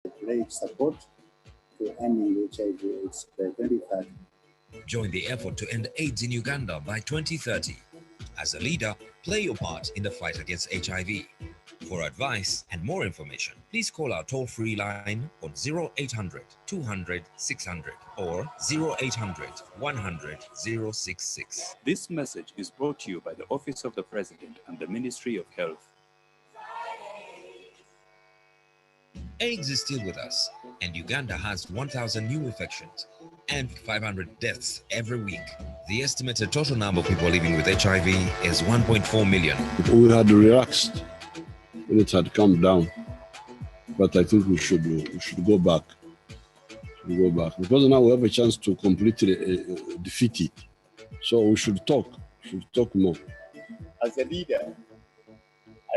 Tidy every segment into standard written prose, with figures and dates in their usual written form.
pledge support to ending HIV/AIDS by 2030. Join the effort to end AIDS in Uganda by 2030. As a leader, play your part in the fight against HIV. For advice and more information, please call our toll-free line on 0800 200 600 or 0800 100 066. This message is brought to you by the Office of the President and the Ministry of Health. AIDS is still with us, and Uganda has 1,000 new infections and 500 deaths every week. The estimated total number of people living with HIV is 1.4 million. We had relaxed when it had come down, but I think we should go back. Because now we have a chance to completely defeat it. So we should talk more. As a leader,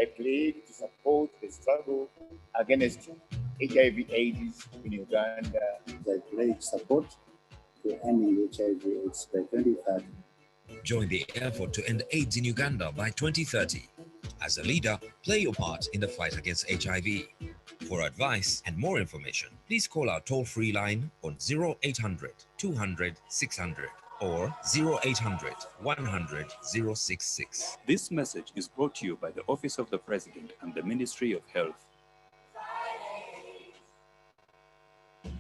I pledge to support the struggle against HIV/AIDS in Uganda. I pledge support to ending HIV/AIDS by 2030. Join the effort to end AIDS in Uganda by 2030. As a leader, play your part in the fight against HIV. For advice and more information, please call our toll-free line on 0800 200 600 or 0800 100 066. This message is brought to you by the Office of the President and the Ministry of Health.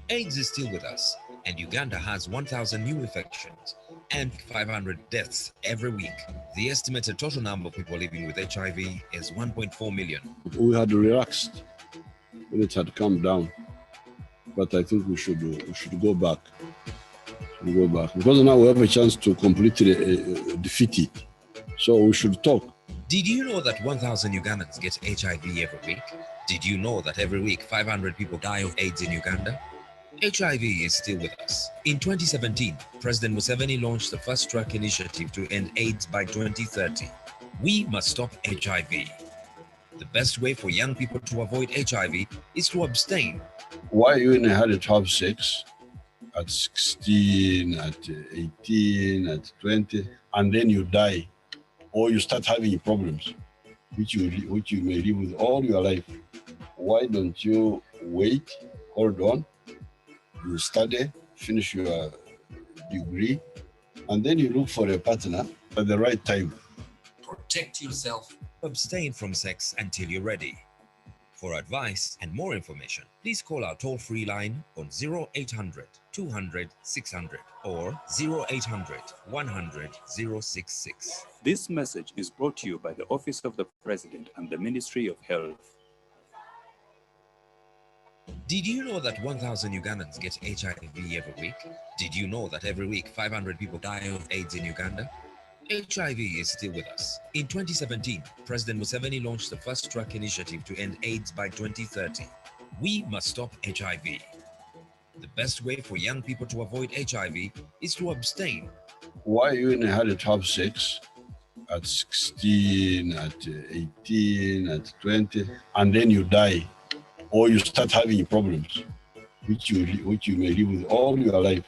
AIDS is still with us, and Uganda has 1,000 new infections and 500 deaths every week. The estimated total number of people living with HIV is 1.4 million. We had relaxed when it had come down, but I think we should go back. Because now we have a chance to completely defeat it. So we should talk. Did you know that 1,000 Ugandans get HIV every week? Did you know that every week 500 people die of AIDS in Uganda? HIV is still with us. In 2017, President Museveni launched the First Track initiative to end AIDS by 2030. We must stop HIV. The best way for young people to avoid HIV is to abstain. Why you in a hurry to have sex at 16, at 18, at 20, and then you die, or you start having problems, which you may live with all your life? Why don't you wait, hold on, you study, finish your degree, and then you look for a partner at the right time? Protect yourself. Abstain from sex until you're ready. For advice and more information, please call our toll-free line on 0800 200 600 or 0800 100 066. This message is brought to you by the Office of the President and the Ministry of Health. Did you know that 1,000 Ugandans get HIV every week? Did you know that every week 500 people die of AIDS in Uganda? HIV is still with us. In 2017, President Museveni launched the First Track initiative to end AIDS by 2030. We must stop HIV. The best way for young people to avoid HIV is to abstain. Why you in a hurry to have sex at 16, at 18, at 20, and then you die, or you start having problems, which you may live with all your life?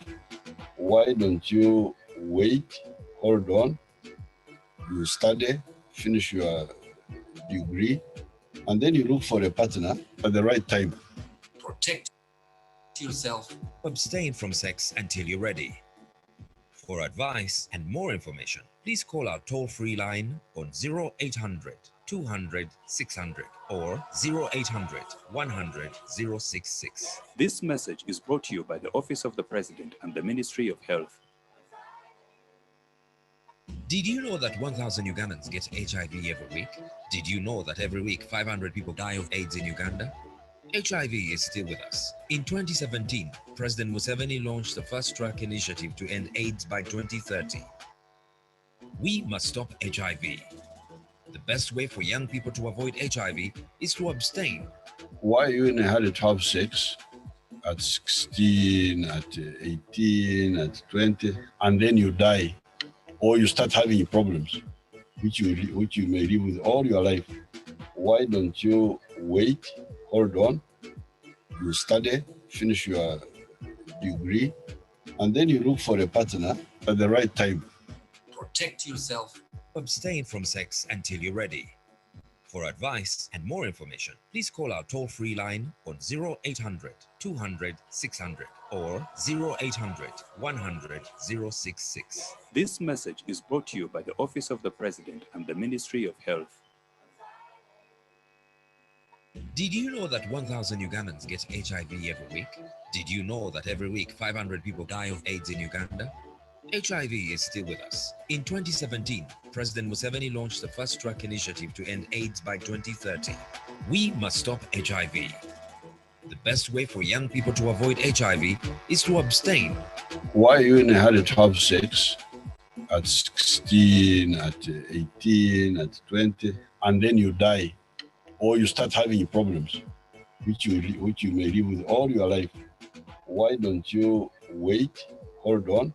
Why don't you wait, hold on, you study, finish your degree, and then you look for a partner at the right time? Protect yourself. Abstain from sex until you're ready. For advice and more information, please call our toll-free line on 0800 200 600 or 0800 100 066. This message is brought to you by the Office of the President and the Ministry of Health. Did you know that 1,000 Ugandans get HIV every week? Did you know that every week 500 people die of AIDS in Uganda? HIV is still with us. In 2017, President Museveni launched the First Track initiative to end AIDS by 2030. We must stop HIV. The best way for young people to avoid HIV is to abstain. Why you in a hurry to have sex at 16, at 18, at 20, and then you die, or you start having problems, which you may live with all your life? Why don't you wait, hold on, you study, finish your degree, and then you look for a partner at the right time? Protect yourself. Abstain from sex until you're ready. For advice and more information, please call our toll-free line on 0800 200 600 or 0800 100 066. This message is brought to you by the Office of the President and the Ministry of Health. Did you know that 1,000 Ugandans get HIV every week? Did you know that every week 500 people die of AIDS in Uganda? HIV is still with us. In 2017, President Museveni launched the first track initiative to end AIDS by 2030. We must stop HIV. The best way for young people to avoid HIV is to abstain. Why you in had to have sex at 16, at 18, at 20, and then you die, or you start having problems, which you may live with all your life? Why don't you wait, hold on,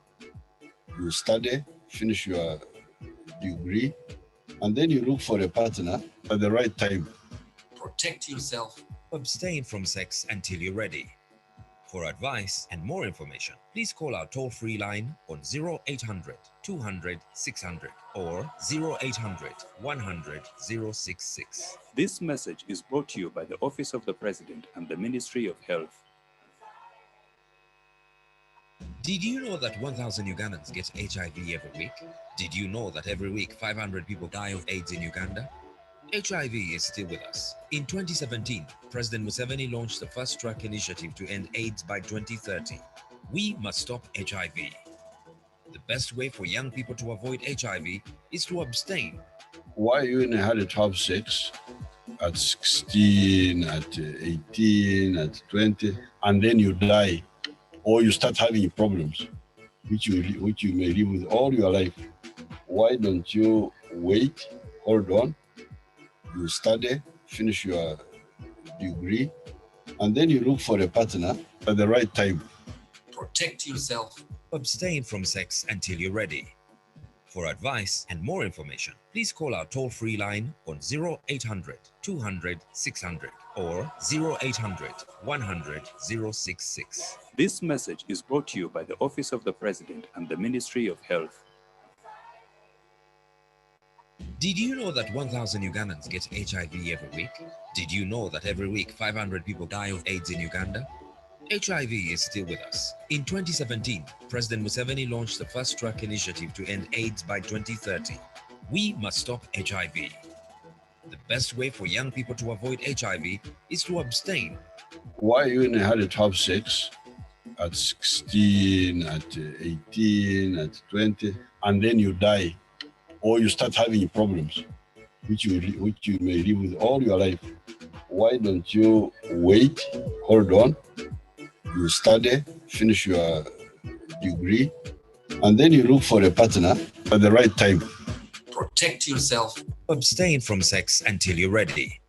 you study, finish your degree, and then you look for a partner at the right time? Protect yourself. Abstain from sex until you're ready. For advice and more information, please call our toll-free line on 0800 200 600 or 0800 100 066. This message is brought to you by the Office of the President and the Ministry of Health. Did you know that 1,000 Ugandans get HIV every week? Did you know that every week 500 people die of AIDS in Uganda? HIV is still with us. In 2017, President Museveni launched the first track initiative to end AIDS by 2030. We must stop HIV. The best way for young people to avoid HIV is to abstain. Why you in had to have sex at 16, at 18, at 20, and then you die, or you start having problems, which you may live with all your life? Why don't you wait, hold on, you study, finish your degree, and then you look for a partner at the right time? Protect yourself. Abstain from sex until you're ready. For advice and more information, please call our toll-free line on 0800 200 600 or 0800 100 066. This message is brought to you by the Office of the President and the Ministry of Health. Did you know that 1,000 Ugandans get HIV every week? Did you know that every week 500 people die of AIDS in Uganda? HIV is still with us. In 2017, President Museveni launched the first track initiative to end AIDS by 2030. We must stop HIV. The best way for young people to avoid HIV is to abstain. Why you in had to have sex at 16, at 18, at 20, and then you die, or you start having problems, which you may live with all your life? Why don't you wait, hold on, you study, finish your degree, and then you look for a partner at the right time? Protect yourself. Abstain from sex until you're ready.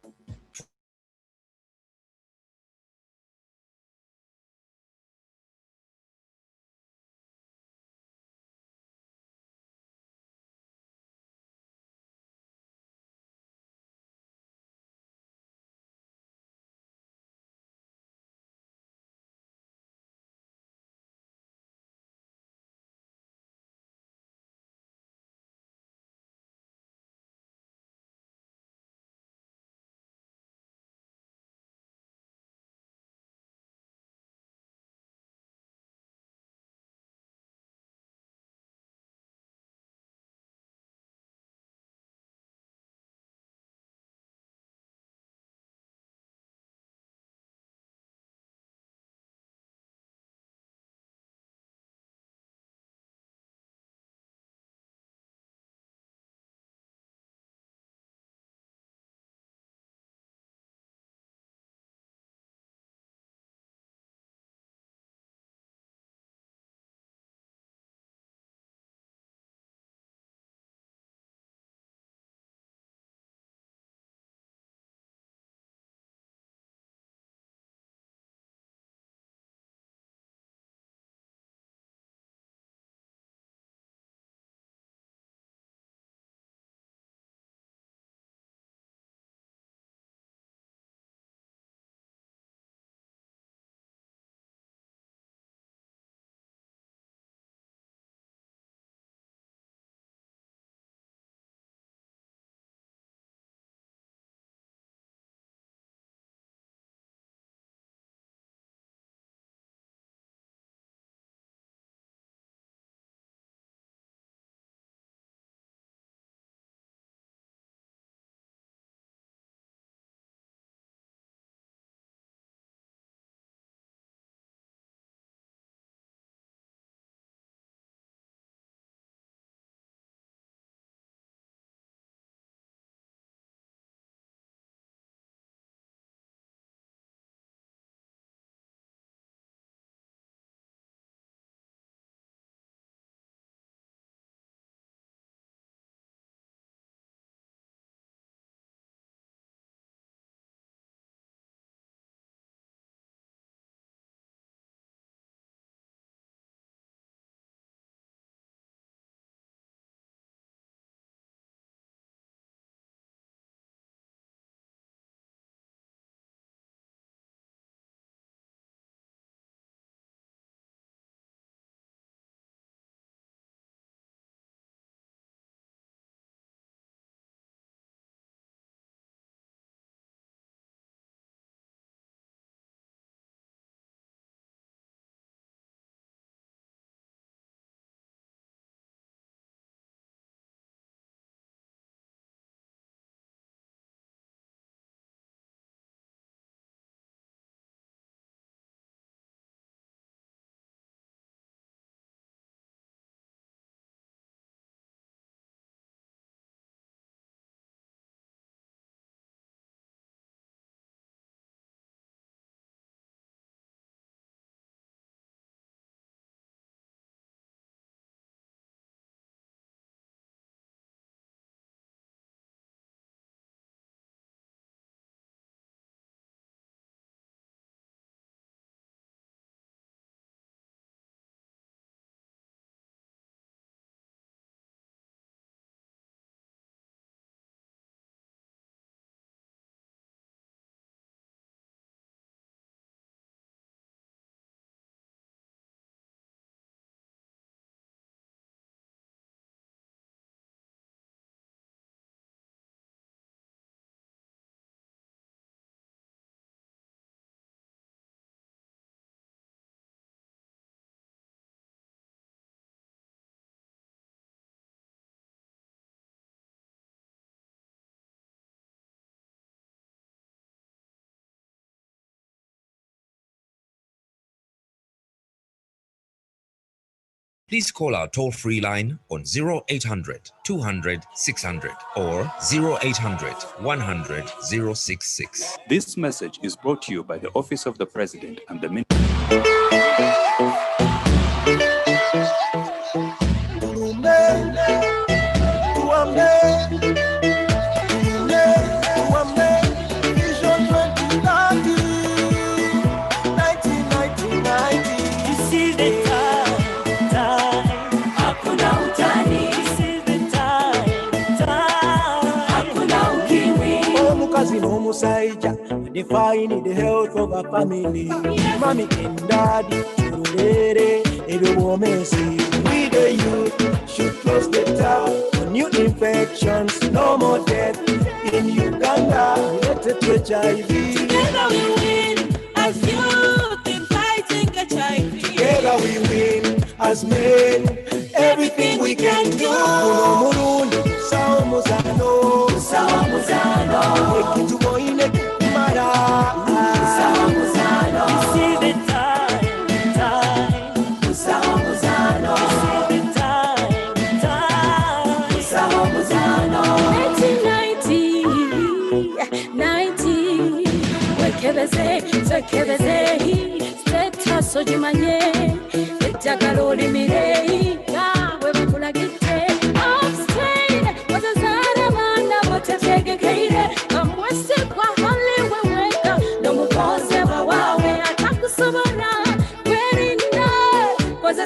Please call our toll-free line on 0800 200 600 or 0800 100 066. This message is brought to you by the Office of the President and the Ministry. Define the health of a family. Mommy and daddy, every woman see. We the youth should close the tap for new infections. No more death in Uganda related to HIV. Together we win as youth in fighting HIV. Together we win as men. Everything we can do.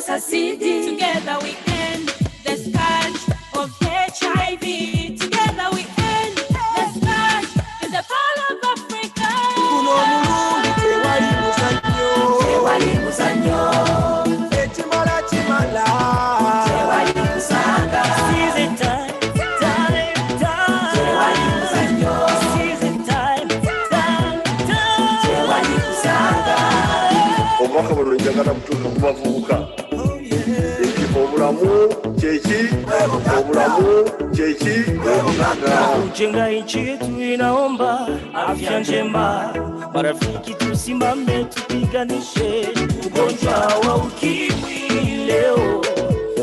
Together we end the scourge of HIV. Together we end the scourge in the whole of Africa. Kujenga nchi yetu inaomba afya njema, marafiki tusimame tupiganishe ugonjwa wa ukimwi leo.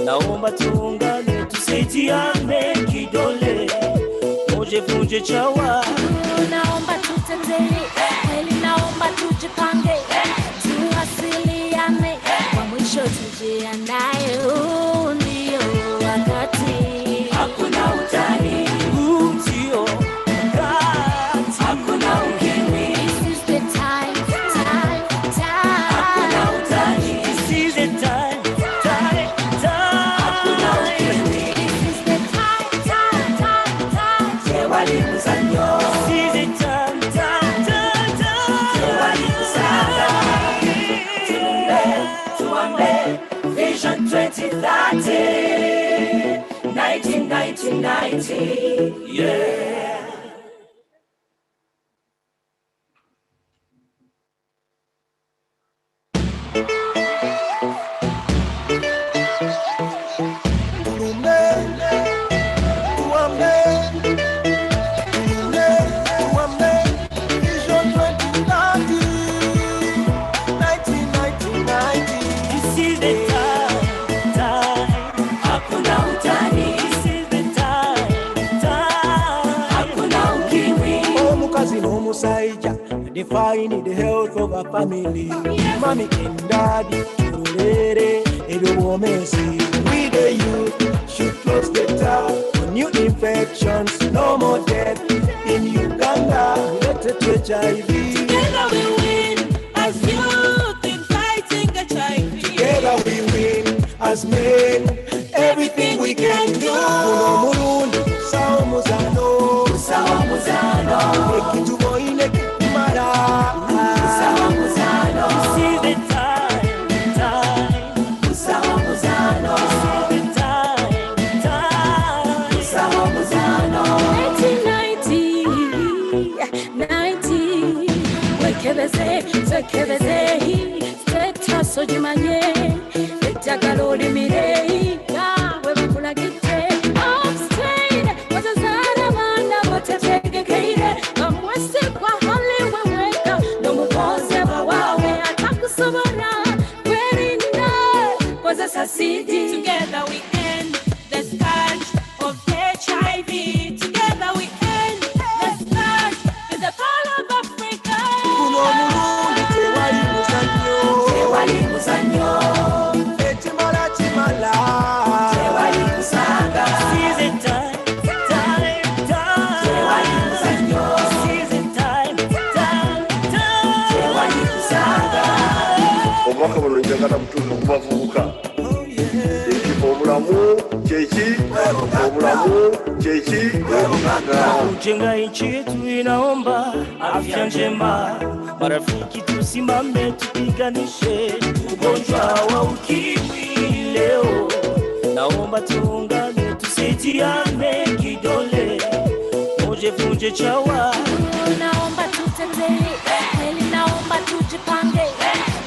Naomba tuungane tusaidiane kidole, moja vunje chawa. Naomba tutetee kweli, naomba tujipange, tuwasiliane kwa mwisho tujiandae. Ndio wakati, Hakuna utani, ndio wakati, hakuna ukimwi. this is the time, time, time. Hakuna utani, this is the time, time, time. Hakuna ukimwi, This is the time, time, time, time. walimzanyo. This is the time, time, time, time. Tuombe Vision 2030, 1990, yeah. Define the health of a family. Mommy and daddy, every woman see. We the youth should close the tap for new infections. No more death in Uganda related to HIV. Together we win as youth in fighting HIV. Together we win as men. Everything we can do. Together we end the scourge of HIV. Together we end the scourge in the Pearl of Africa. Kuno mulundi tewali muzanyo Chimala tewali kusanga Season time tewali muzanyo Season time tewali kusanga Omwaka buno njagala mutuufu kubavubuka obulamu kyeki kujenga nchi yetu inaomba afya njema, marafiki tusimame tupiganishe ugonjwa wa ukimwi leo, naomba tuungane tusaidiane kidole moja vunje chawa, naomba tutetee kweli, naomba tujipange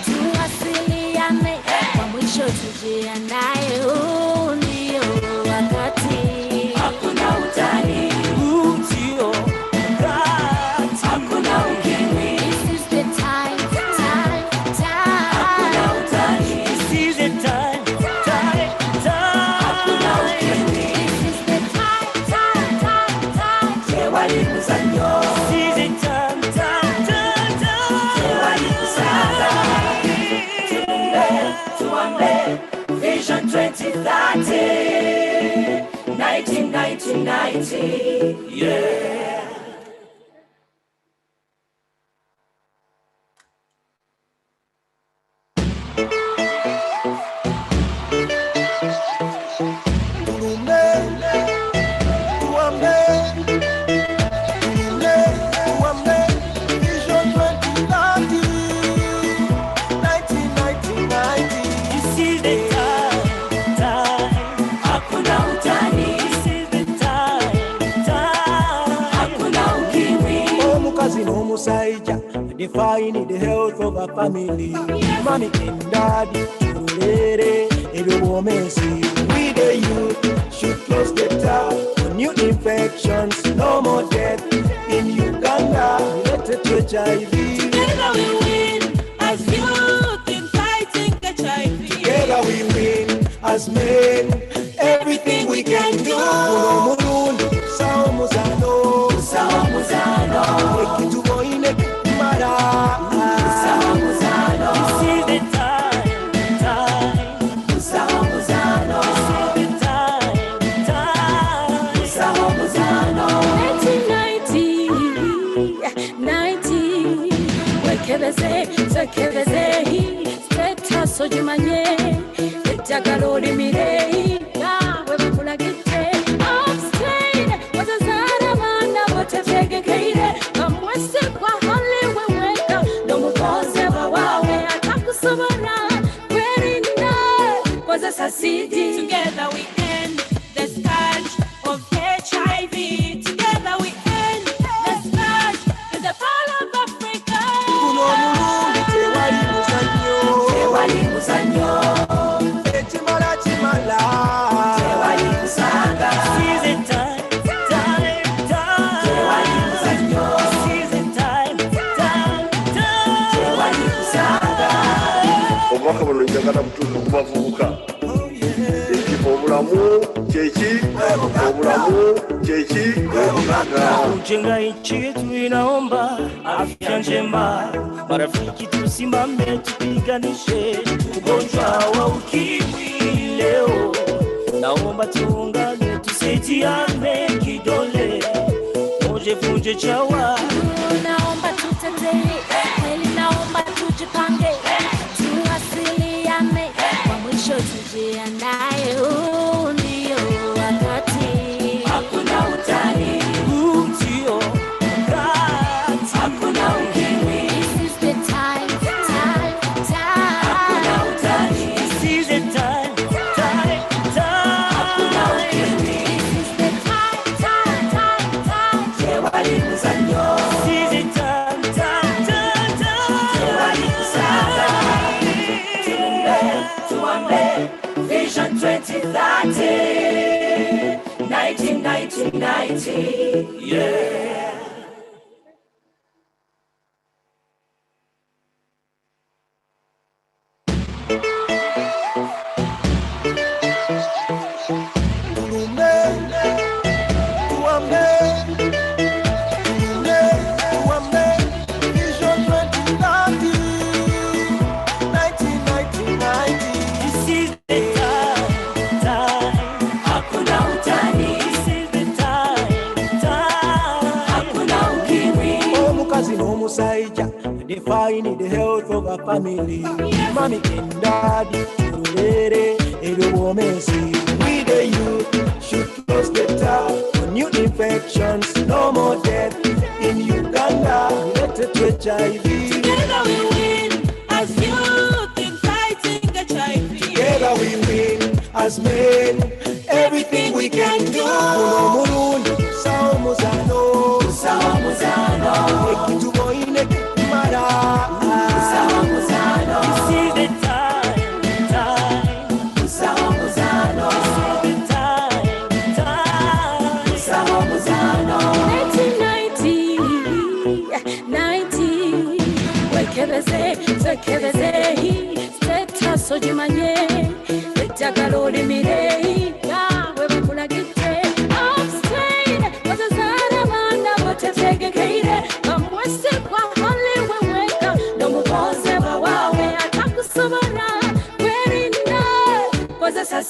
tuwasiliane kwa mwisho tujiandae, ndio wakati hakuna utani, ndio wakati hakuna ukimwi. This is the time. Hakuna utani, this is the time. Hakuna ukimwi. This is the time. Tewali muzanyo. This is the time. Tewali kusanga. Tuambe, Vision 2030, 1990, yeah. Defining the health of a family. Mommy and daddy, churere, every woman see. We the youth should close the tap for new infections. No more death in Uganda related to HIV. Together we win as youth in fighting HIV. Together we win as men. Everything we can do. Sojimanye, etagalori mirei, nawe bakulagite. Abstain, wazazara manda watefege keire. Kamwese kwa hali weweka, nomukoze wawawe atakusomara. Kwerinda, kwaza sasidi. Together we end the scourge of HIV. Together we end the scourge in the Pearl of Africa. Chimala tewali kusanga season time tewali muzanyo season time tewali kusanga omwaka buno njagala mutuufu kubavubuka obulamu kyeki kujenga nchi yetu inaomba afya njema, marafiki tusimame tupiganishe ugonjwa wa ukimwi leo, naomba tuungane tusaidiane kidole moja vunje chawa, naomba tutetee kweli, naomba tujipange tuwasiliane kwa mwisho tujiandae, ndio wakati hakuna utani, ndio wakati hakuna ukimwi. This is the time. Hakuna utani, this is the time. Hakuna ukimwi. This is the time. Tewali muzanyo. This is the time. Tewali kusanga. Tuambe, Vision 2030, 1990, yeah. family. Mommy and daddy, we the youth should close the tap on new infections. No more death in Uganda related to HIV. Together we win as youth in fighting HIV. Together we win as men. Everything we can do.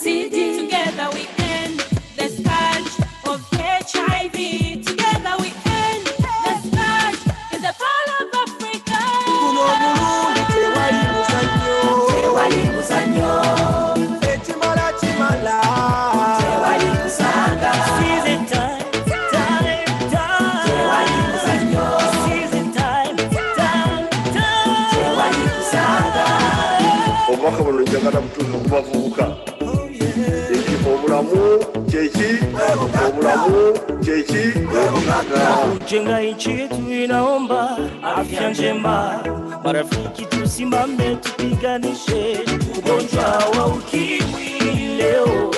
Together we end the scourge of HIV. Together we end the scourge in the whole of Africa. Obubaka buno njagala butuuze okubavubuka. Obulamu kyeki? Obulamu kyeki? Kujenga nchi yetu inaomba afya njema, marafiki tusimame tupiganishe ugonjwa wa ukimwi leo.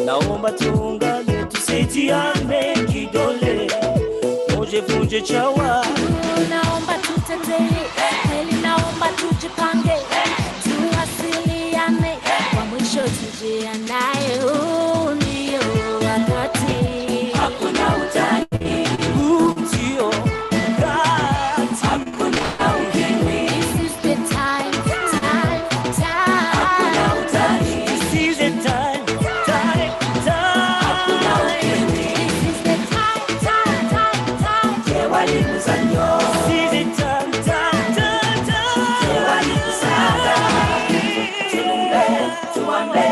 Naomba tuungane tusaidiane kidole, moja vunje chawa. Naomba tutetee, heli naomba tujipange, tuwasiliane, kwa mwisho tujiandae. Huu ndio wakati, hakuna utani, Huu ndio wakati, hakuna ukimwi. This is the time, hakuna utani. This is the time. Hakuna ukimwi. This is the time. Jewali muzanyo. This is the time. Jewali kusanga. Tuambe,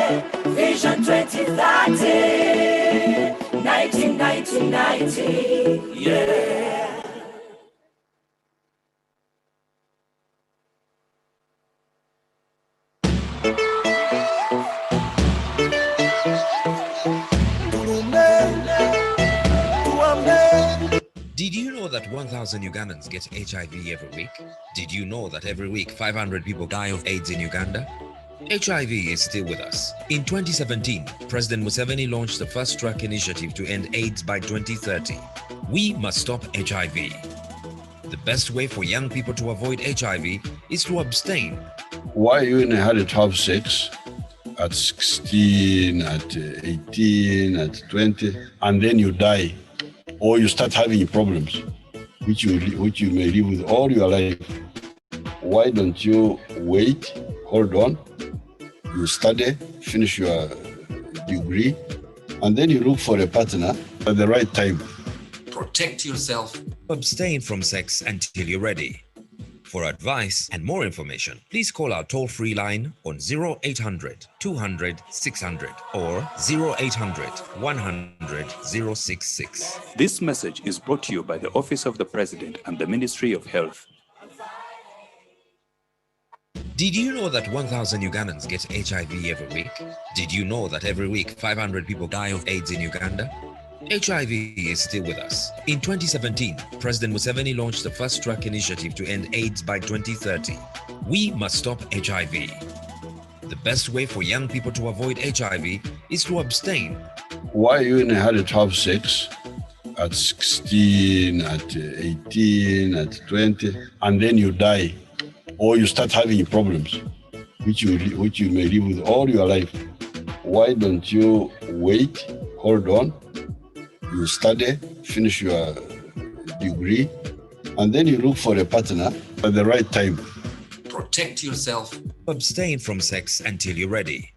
Vision 2030. 1990. Yeah. Did you know that 1,000 Ugandans get HIV every week? Did you know that every week 500 people die of AIDS in Uganda? HIV is still with us. In 2017, President Museveni launched the First Track initiative to end AIDS by 2030. We must stop HIV. The best way for young people to avoid HIV is to abstain. Why you only had to have sex at 16, at 18, at 20, and then you die, or you start having problems, which you may live with all your life? Why don't you wait, hold on, you study, finish your degree, and then you look for a partner at the right time? Protect yourself. Abstain from sex until you're ready. For advice and more information, please call our toll-free line on 0800 200 600 or 0800 100 066. This message is brought to you by the Office of the President and the Ministry of Health. Did you know that 1,000 Ugandans get HIV every week? Did you know that every week 500 people die of AIDS in Uganda? HIV is still with us. In 2017, President Museveni launched the First Track initiative to end AIDS by 2030. We must stop HIV. The best way for young people to avoid HIV is to abstain. Why you only had to have sex at 16, at 18, at 20, and then you die, or you start having problems, which you may live with all your life? Why don't you wait, hold on, you study, finish your degree, and then you look for a partner at the right time? Protect yourself. Abstain from sex until you're ready.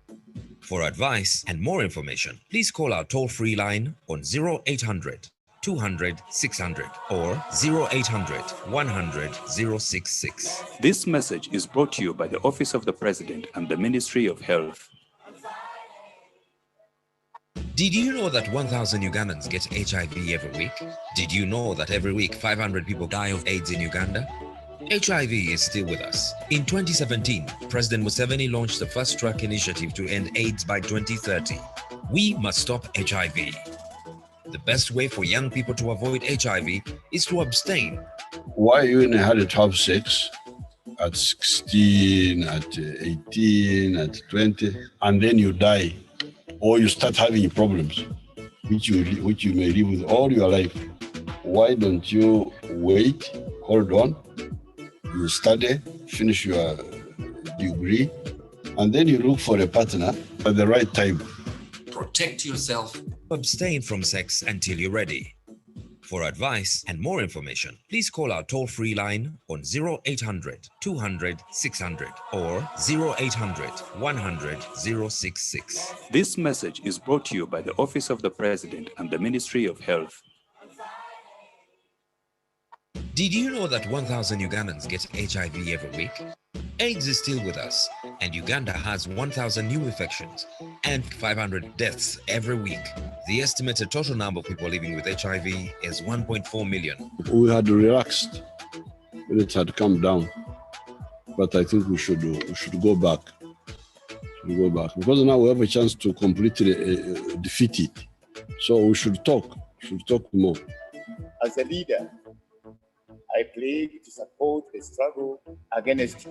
For advice and more information, please call our toll-free line on 0800 200 600 or 0800 100 066. This message is brought to you by the Office of the President and the Ministry of Health. Did you know that 1,000 Ugandans get HIV every week? Did you know that every week 500 people die of AIDS in Uganda? HIV is still with us. In 2017, President Museveni launched the First Track initiative to end AIDS by 2030. We must stop HIV. The best way for young people to avoid HIV is to abstain. Why you in had to have sex at 16, at 18, at 20, and then you die, or you start having problems, which you may live with all your life? Why don't you wait, hold on, you study, finish your degree, and then you look for a partner at the right time? Protect yourself. Abstain from sex until you're ready. For advice and more information, please call our toll-free line on 0800 200 600 or 0800 100 066. This message is brought to you by the Office of the President and the Ministry of Health. Did you know that 1,000 Ugandans get HIV every week? AIDS is still with us, and Uganda has 1,000 new infections and 500 deaths every week. The estimated total number of people living with HIV is 1.4 million. We had relaxed when it had come down, but I think we should go back. Because now we have a chance to completely defeat it. So we should talk more. As a leader, I pledge to support the struggle against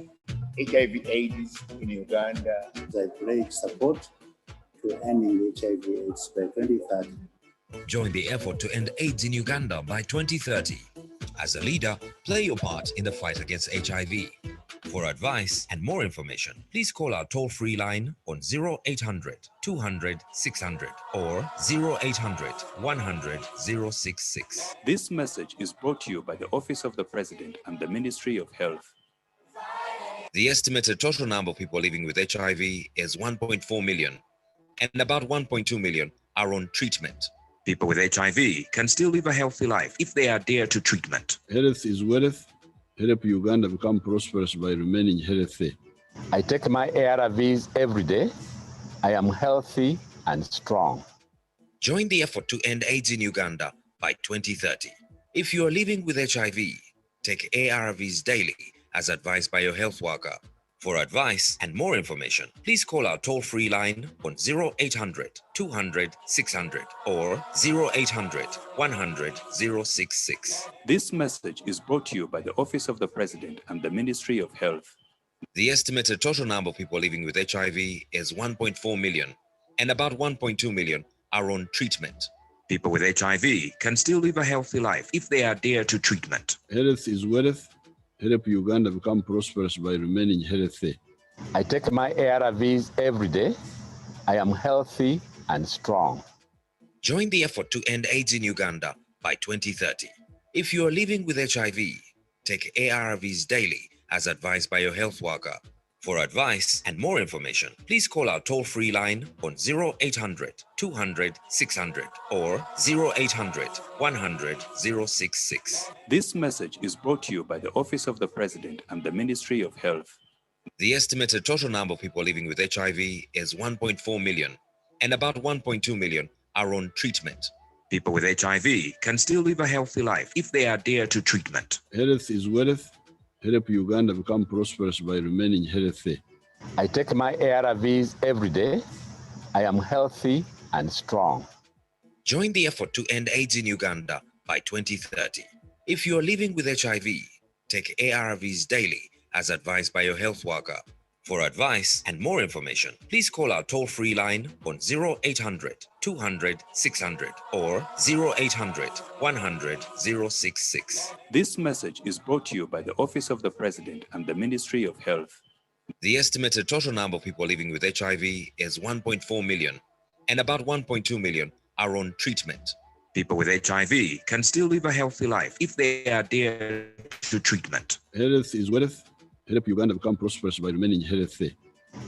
HIV/AIDS in Uganda. I pledge support to ending HIV/AIDS by 2030. Join the effort to end AIDS in Uganda by 2030. As a leader, play your part in the fight against HIV. For advice and more information, please call our toll-free line on 0800 200 600 or 0800 100 066. This message is brought to you by the Office of the President and the Ministry of Health. The estimated total number of people living with HIV is 1.4 million, and about 1.2 million are on treatment. People with HIV can still live a healthy life if they adhere to treatment. Health is wealth. Help Uganda become prosperous by remaining healthy. I take my ARVs every day. I am healthy and strong. Join the effort to end AIDS in Uganda by 2030. If you are living with HIV, take ARVs daily as advised by your health worker. For advice and more information, please call our toll-free line on 0800 200 600 or 0800 100 066. This message is brought to you by the Office of the President and the Ministry of Health. The estimated total number of people living with HIV is 1.4 million, and about 1.2 million are on treatment. People with HIV can still live a healthy life if they adhere to treatment. Health is wealth. Help Uganda become prosperous by remaining healthy. I take my ARVs every day. I am healthy and strong. Join the effort to end AIDS in Uganda by 2030. If you are living with HIV, take ARVs daily as advised by your health worker. For advice and more information, please call our toll-free line on 0800 200 600 or 0800 100 066. This message is brought to you by the Office of the President and the Ministry of Health. The estimated total number of people living with HIV is 1.4 million, and about 1.2 million are on treatment. People with HIV can still live a healthy life if they adhere to treatment. Health is wealth. Help Uganda become prosperous by remaining healthy. I take my ARVs every day. I am healthy and strong. Join the effort to end AIDS in Uganda by 2030. If you are living with HIV, take ARVs daily as advised by your health worker. For advice and more information, please call our toll-free line on 0800 200 600 or 0800 100 066. This message is brought to you by the Office of the President and the Ministry of Health. The estimated total number of people living with HIV is 1.4 million, and about 1.2 million are on treatment. People with HIV can still live a healthy life if they adhere to treatment. Health is wealth. Help Uganda become prosperous by remaining healthy.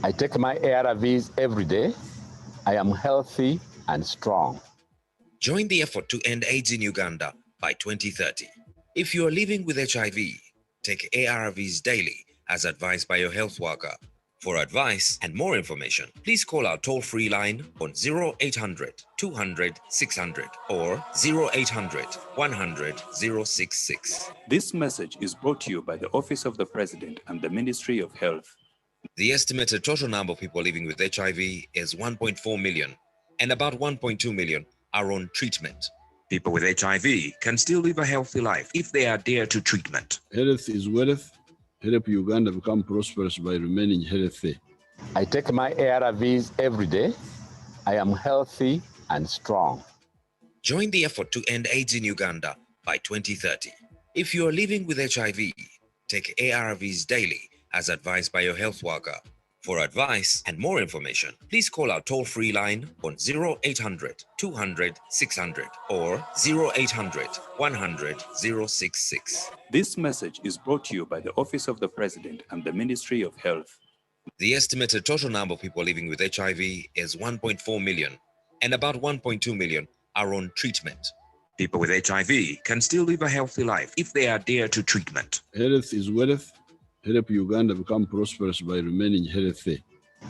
I take my ARVs every day. I am healthy and strong. Join the effort to end AIDS in Uganda by 2030. If you are living with HIV, take ARVs daily as advised by your health worker. For advice and more information, please call our toll-free line on 0800 200 600 or 0800 100 066. This message is brought to you by the Office of the President and the Ministry of Health. The estimated total number of people living with HIV is 1.4 million, and about 1.2 million are on treatment. People with HIV can still live a healthy life if they adhere to treatment. Health is wealth. Help Uganda become prosperous by remaining healthy. I take my ARVs every day. I am healthy and strong. Join the effort to end AIDS in Uganda by 2030. If you are living with HIV, take ARVs daily as advised by your health worker. For advice and more information, please call our toll-free line on 0800 200 600 or 0800 100 066. This message is brought to you by the Office of the President and the Ministry of Health. The estimated total number of people living with HIV is 1.4 million, and about 1.2 million are on treatment. People with HIV can still live a healthy life if they adhere to treatment. Health is wealth. Help Uganda become prosperous by remaining healthy.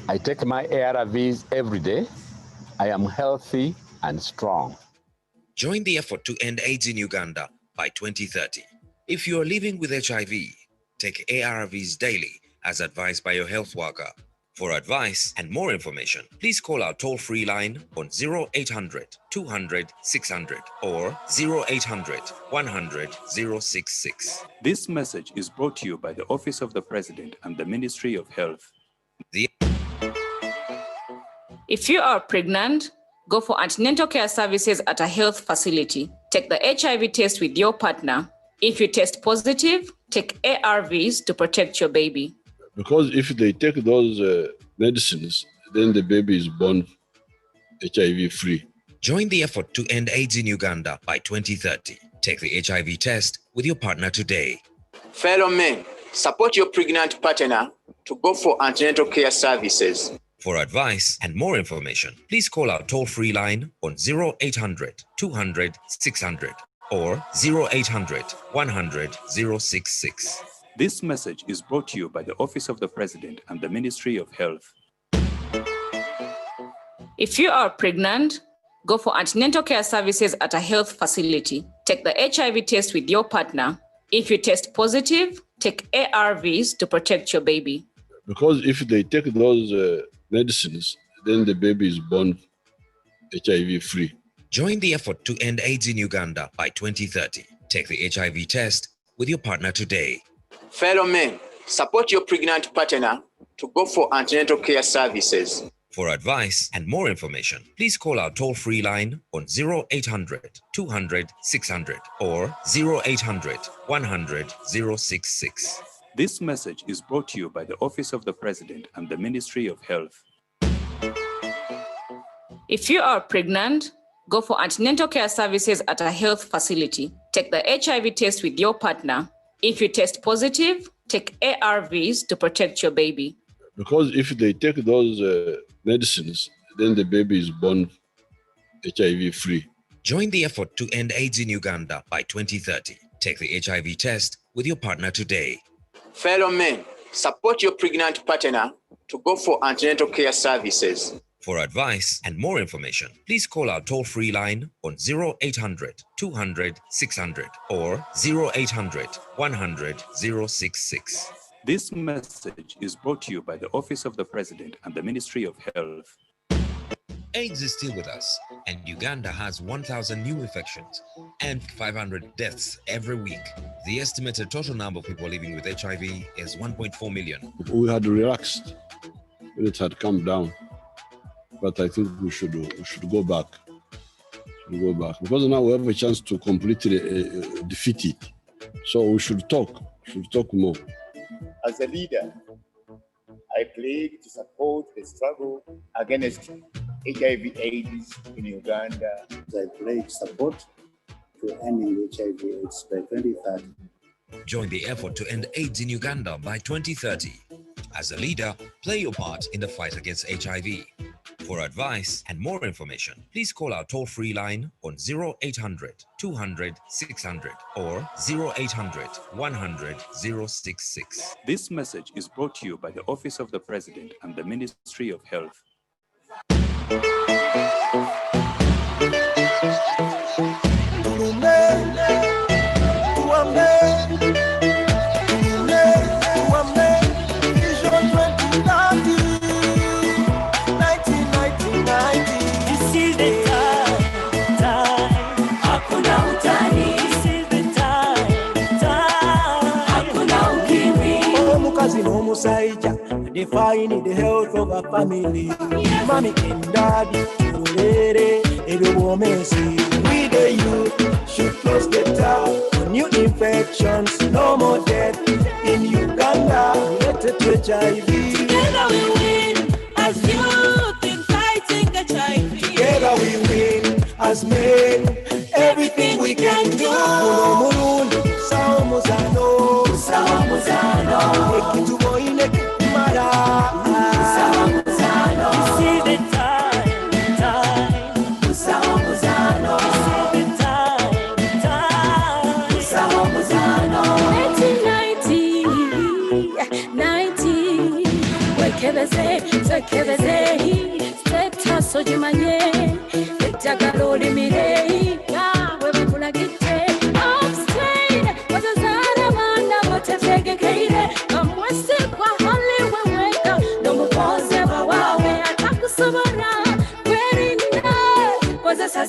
I take my ARVs every day. I am healthy and strong. Join the effort to end AIDS in Uganda by 2030. If you are living with HIV, take ARVs daily as advised by your health worker. For advice and more information, please call our toll-free line on 0800 200 600 or 0800 100 066. This message is brought to you by the Office of the President and the Ministry of Health. If you are pregnant, go for antenatal care services at a health facility. Take the HIV test with your partner. If you test positive, take ARVs to protect your baby. Because if they take those medicines, then the baby is born HIV-free. Join the effort to end AIDS in Uganda by 2030. Take the HIV test with your partner today. Fellow men, support your pregnant partner to go for antenatal care services. For advice and more information, please call our toll-free line on 0800 200 600 or 0800 100 066. This message is brought to you by the Office of the President and the Ministry of Health. If you are pregnant, go for antenatal care services at a health facility. Take the HIV test with your partner. If you test positive, take ARVs to protect your baby. Because if they take those medicines, then the baby is born HIV-free. Join the effort to end AIDS in Uganda by 2030. Take the HIV test with your partner today. Fellow men, support your pregnant partner to go for antenatal care services. For advice and more information, please call our toll-free line on 0800 200 600 or 0800 100 066. This message is brought to you by the Office of the President and the Ministry of Health. If you are pregnant, go for antenatal care services at a health facility. Take the HIV test with your partner. If you test positive, take ARVs to protect your baby. Because if they take those medicines, then the baby is born HIV-free. Join the effort to end AIDS in Uganda by 2030. Take the HIV test with your partner today. Fellow men, support your pregnant partner to go for antenatal care services. For advice and more information, please call our toll-free line on 0800 200 600 or 0800 100 066. This message is brought to you by the Office of the President and the Ministry of Health. AIDS is still with us, and Uganda has 1,000 new infections and 500 deaths every week. The estimated total number of people living with HIV is 1.4 million. We had relaxed when it had come down, but I think we should go back. Because now we have a chance to completely defeat it. So we should talk more. As a leader, I pledge to support the struggle against HIV/AIDS in Uganda. I pledge support to ending HIV/AIDS by 2030. Join the effort to end AIDS in Uganda by 2030. As a leader, play your part in the fight against HIV. For advice and more information, please call our toll-free line on 0800 200 600 or 0800 100 066. This message is brought to you by the Office of the President and the Ministry of Health. Defining the health of a family. Mommy and daddy, we the youth should close the tap. New infections, no more death in Uganda. Related to HIV. Together we win as youth in fighting HIV. Together we win as men. Everything we can do.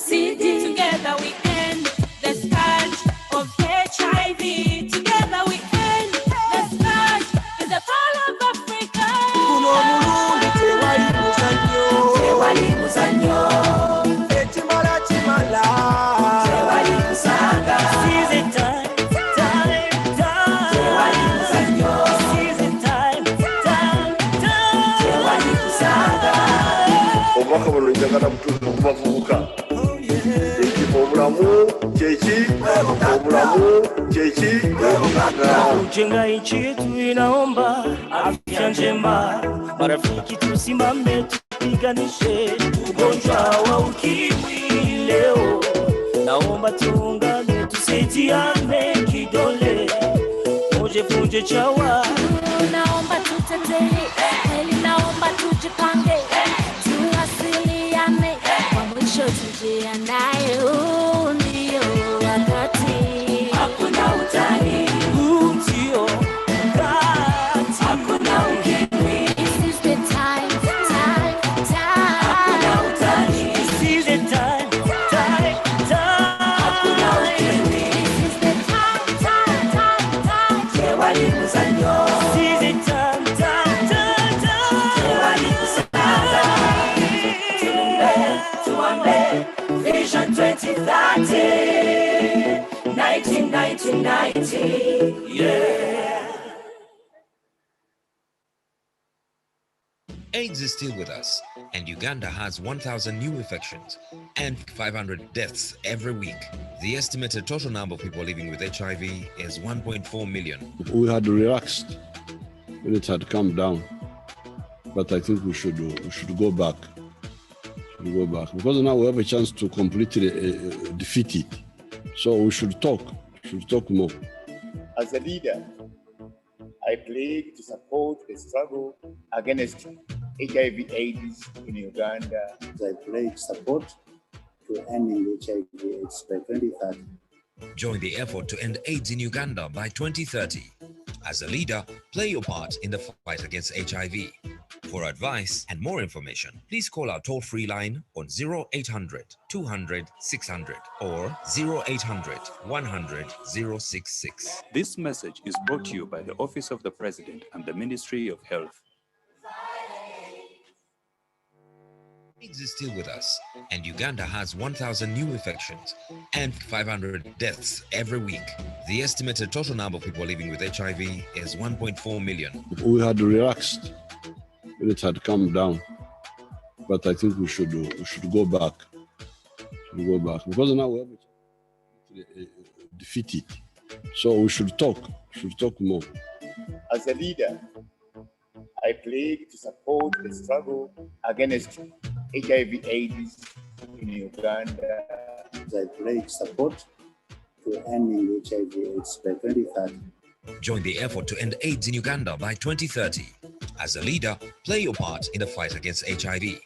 Together we end the scourge of HIV. Together we end the scourge in the whole of Africa. Kujenga nchi yetu inaomba afya njema, marafiki tusimame tupiganishe ugonjwa wa ukimwi leo. Naomba tuungane tusaidiane kidole, moja funje chawa. Naomba tutetee, naomba tujipange, tuwasiliane, kwa mwisho tujiandae. Ndio wakati, hakuna utani. Vision 2030, 1990, yeah. AIDS is still with us, and Uganda has 1,000 new infections and 500 deaths every week. The estimated total number of people living with HIV is 1.4 million. We had relaxed when it had come down, but I think we should go back. Because now we have a chance to completely defeat it. So we should talk more. As a leader, I pledge to support the struggle against HIV/AIDS in Uganda. I pledge support to ending HIV/AIDS by 2030. Join the effort to end AIDS in Uganda by 2030. As a leader, play your part in the fight against HIV. For advice and more information, please call our toll-free line on 0800 200 600 or 0800 100 066. This message is brought to you by the Office of the President and the Ministry of Health. AIDS is still with us, and Uganda has 1,000 new infections and 500 deaths every week. The estimated total number of people living with HIV is 1.4 million. We had relaxed when it had come down, but I think we should go back. Because now we have to defeat it. So we should talk more. As a leader, I pledge to support the struggle against HIV/AIDS in Uganda. I pledge support to ending HIV/AIDS by 2030. Join the effort to end AIDS in Uganda by 2030. As a leader, play your part in the fight against HIV.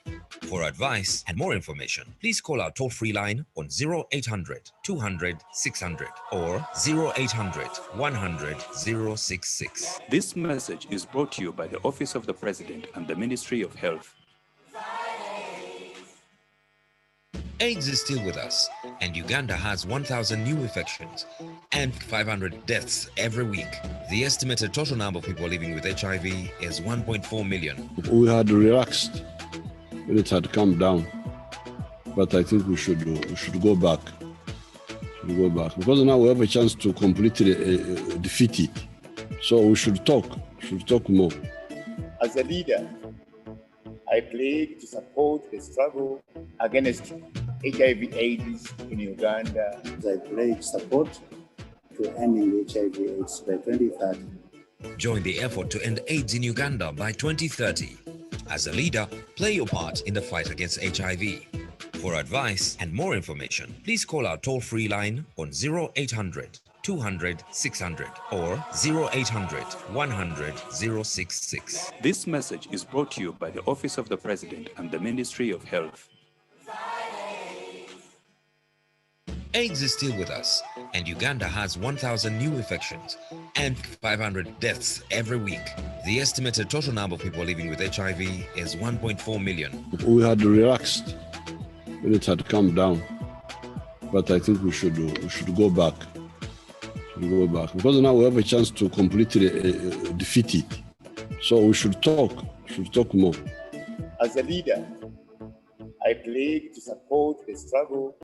For advice and more information, please call our toll-free line on 0800 200 600 or 0800 100 066. This message is brought to you by the Office of the President and the Ministry of Health. AIDS is still with us, and Uganda has 1,000 new infections and 500 deaths every week. The estimated total number of people living with HIV is 1.4 million. We had relaxed when it had come down, but I think we should go back. Because now we have a chance to completely defeat it. So we should talk more. As a leader, I pledge to support the struggle against HIV/AIDS in Uganda. I pledge support to ending HIV/AIDS by 2030. Join the effort to end AIDS in Uganda by 2030. As a leader, play your part in the fight against HIV. For advice and more information, please call our toll-free line on 0800 200 600 or 0800 100 066. This message is brought to you by the Office of the President and the Ministry of Health. AIDS is still with us, and Uganda has 1,000 new infections and 500 deaths every week. The estimated total number of people living with HIV is 1.4 million. We had relaxed when it had come down, but I think we should go back. Because now we have a chance to completely defeat it. So we should talk more. As a leader, I pledge to support the struggle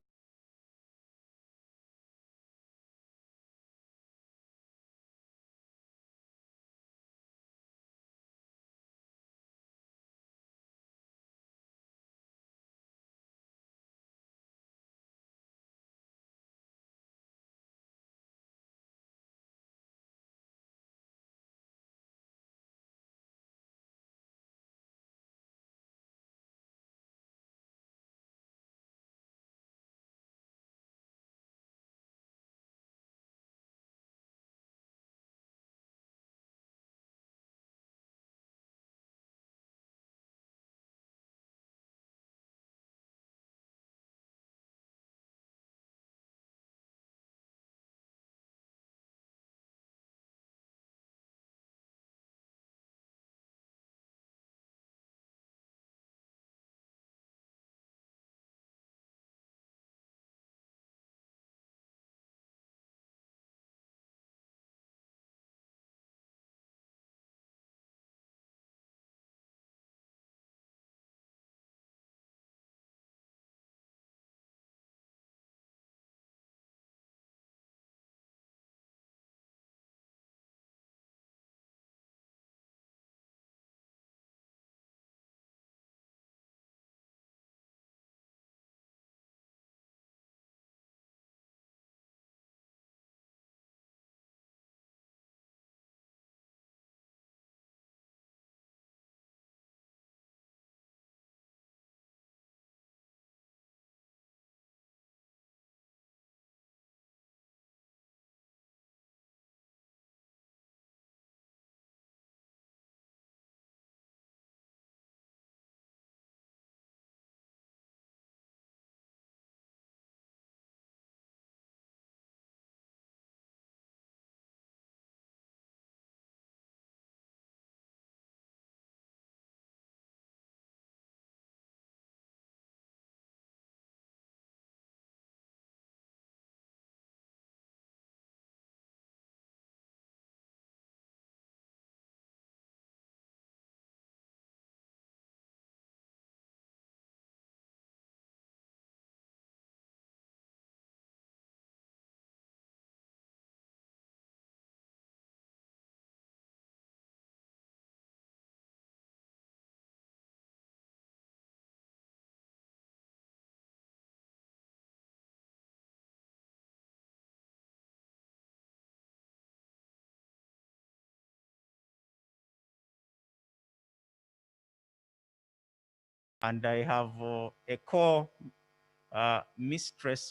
And I have a co-mistress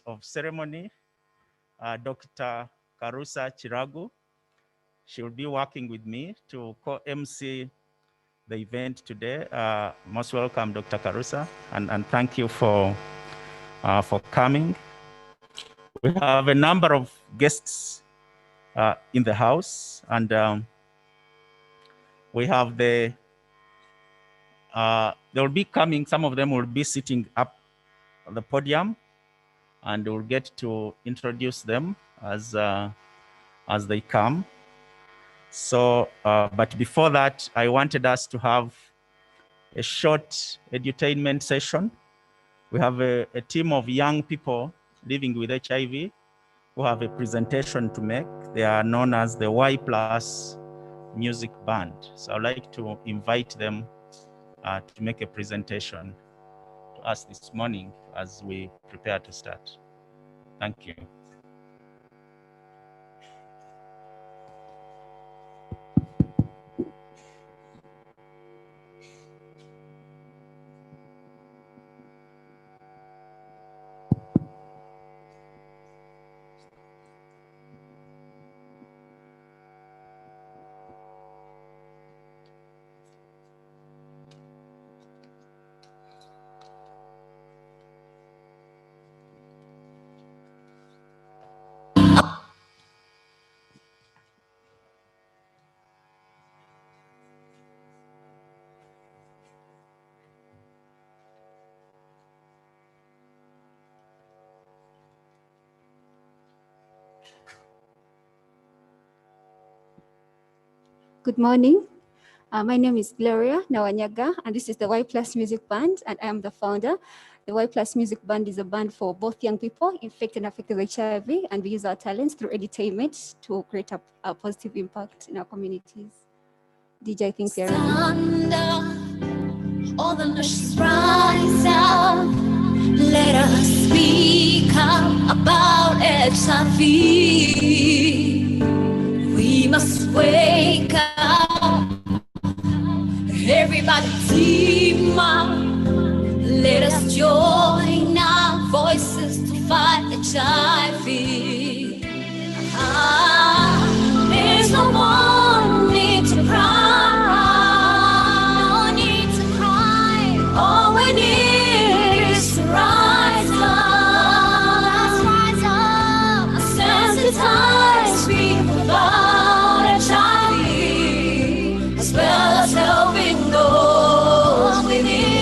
of ceremony, Dr. Karusa Chiragu. She will be working with me to co-MC the event today. Most welcome, Dr. Karusa, and thank you for coming. We have a number of guests in the house, and we have they will be coming. Some of them will be sitting up on the podium, and we'll get to introduce them as they come. So, but before that, I wanted us to have a short edutainment session. We have a team of young people living with HIV who have a presentation to make. They are known as the Y+ Music Band. So I'd like to invite them to make a presentation to us this morning as we prepare to start. Thank you. Good morning. My name is Gloria Nawanyaga, and this is the Y+ Music Band, and I am the founder. The Y+ Music Band is a band for both young people infected and affected with HIV, and we use our talents through edutainment to create a positive impact in our communities. DJ, I think they're ready. All the nations rise up. Let us speak up about HIV. We must wake up. Everybody team up. Let us join our voices to fight HIV. There's no more need to cry. No need to cry. All we need is to rise up. Let's rise up. Sensitize people about HIV, as well as helping those we need.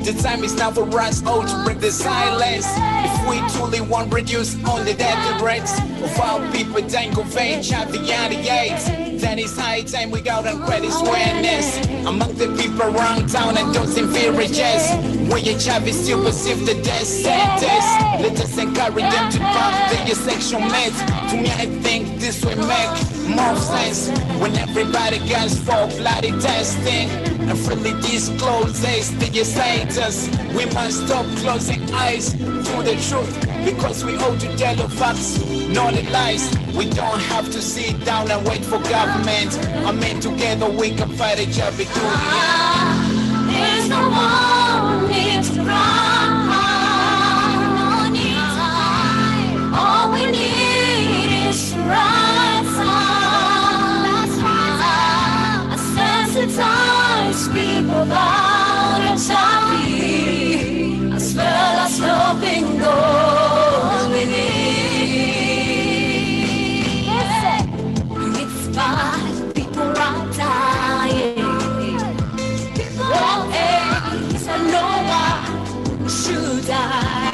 The time is now for us all to break the silence. If we truly want to reduce on the death rates of our people dying of HIV and the AIDS, then it's high time we got on credit awareness among the people around town and those in villages where HIV is still perceived the death sentence. Let us encourage them to pass their sexual meds. To me, I think this will make more sense when everybody goes for bloody testing and freely discloses the status. We must stop closing eyes to the truth, because we owe to tell the facts, not the lies. We don't have to sit down and wait for government. I mean, together we can fight HIV too. There's no more need to cry. No need to hide. All we need is to rise up. Let's rise up. Sensitize people about HIV, as well as helping those we need. It's bad, people are dying. All AIDS, and no one should die.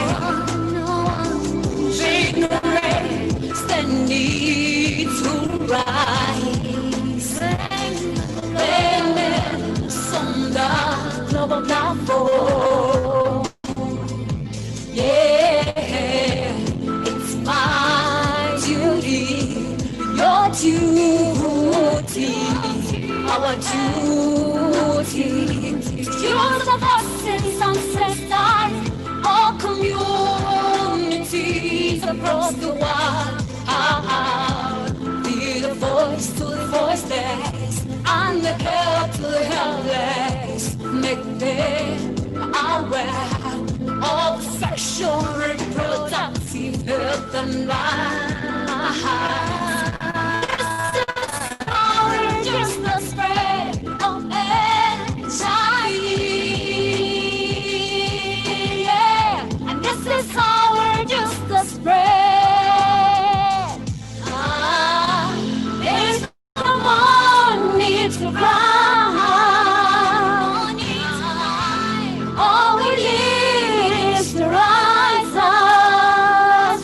Ignorance, the need to rise. Awareness on the global platform. Yeah, it's my duty, your duty, our duty. Use the voices ancestors, all communities across the world. Be the voice to the voiceless, and the help to the helpless. neglected, aware of sexual reproductive health and life. Just the spread of HIV, yeah, and this is how we're just the spread. There's no more need to cry. All we need is to rise up,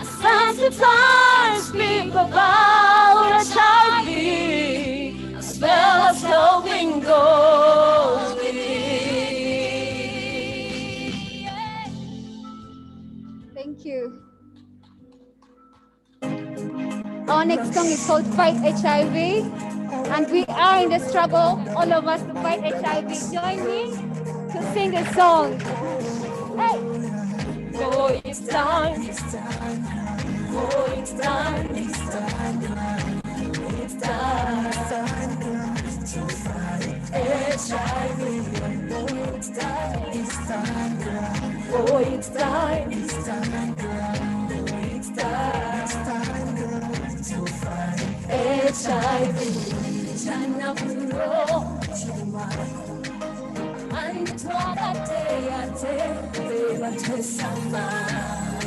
sensitize people about HIV, as well as helping goals. Thank you. Our next song is called Fight HIV, and we are in the struggle, all of us, to fight HIV. Join me to sing the song. Hey! Oh, it's time. Oh, it's time. It's time. It's time to fight HIV. Oh, it's time. It's time. Oh, it's time. It's time. It's time to fight HIV. China Bureau. And it's what I take, baby, to survive.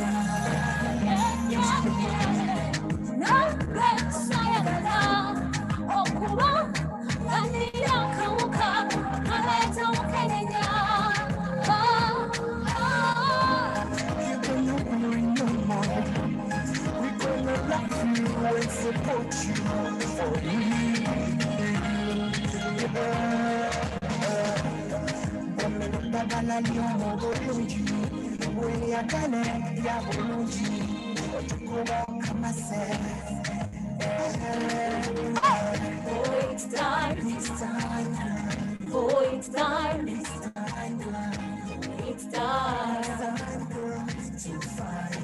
No great sayonara, okuma, nanira kauka, aleta ukenya. You're gonna win no more. We're gonna love you and support you for you. Oh, it's time, it's time. Oh, it's time, it's time. It's time to fight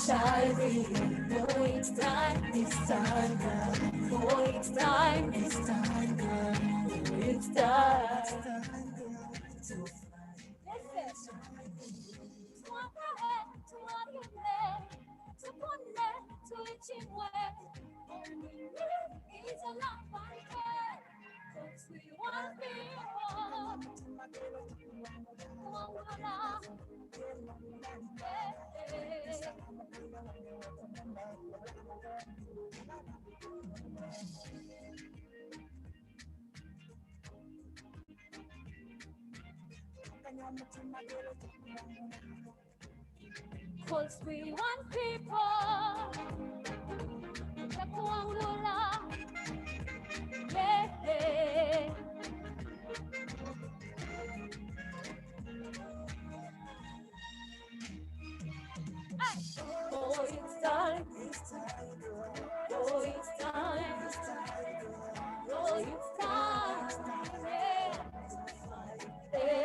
HIV. Oh, it's time, it's time. Oh, it's time, it's time. It's time to fight. Cause we want people. Yeah. Oh, it's time. Oh, it's time. Oh, it's time.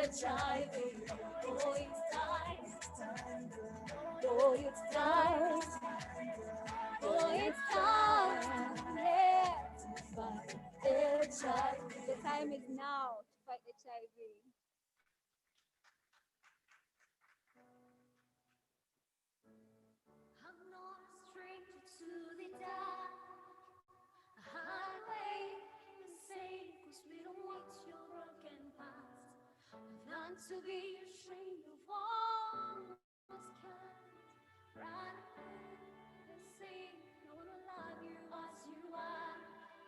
HIV. Oh, it's time. Oh, it's time. Oh, it's time. Yeah. The time is now to fight HIV. I'm not a stranger to the dark. A highway insane, cause we don't want your broken past. We've learned to be ashamed of all was kind. Right away, they say no one will love you as you are.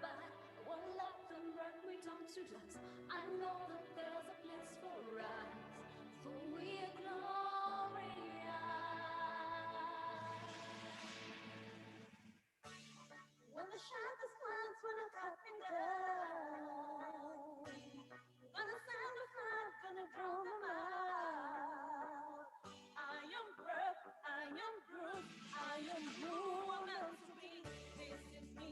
But I won't let them break me down to dust. I know that there's a place for us, for we are glorious. When the shadows plans when I'm cutting down, when the sound of life gonna draw them out. I am breath, I am groove, I am who I'm meant to be. This is me.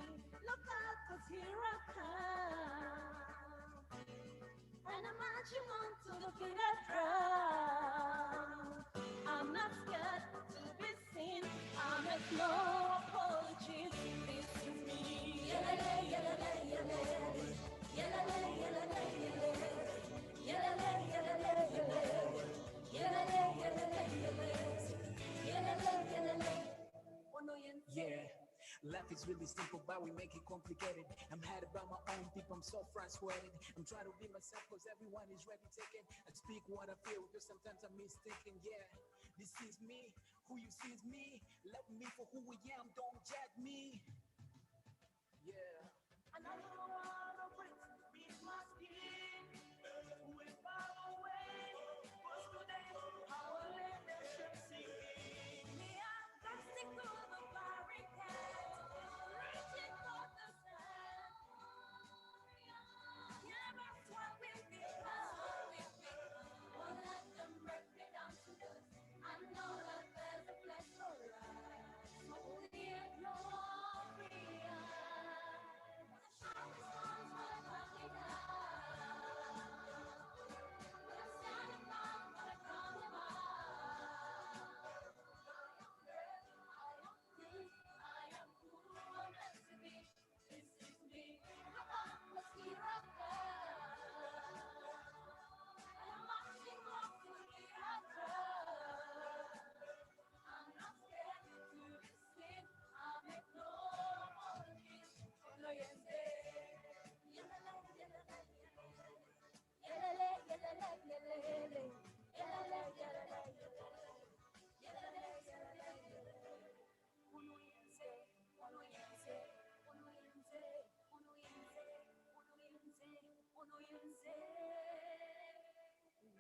Look out, 'cause here I come. And I'm marching on to the finish ground. I'm not scared to be seen. I make no apologies. This is me. Yeah, yeah, yeah, yeah, yeah, yeah. Yeah, yeah, yeah, yeah, yeah, yeah. life is really simple, but we make it complicated. I'm headed by my own people, I'm so frustrated. I'm trying to be myself because everyone is ready taken. I speak what I feel because sometimes I'm mistaken. Yeah, this is me, who you see is me. Love me for who I am, don't judge me. Yeah. Another one of bricks beneath my skin. We're far away. What's today? Our nation singing. Me, I'm casting through the barricade, reaching for the sun. Never what will become. Won't let them break me down to dust. I know that there's a place for us. So we ignore me.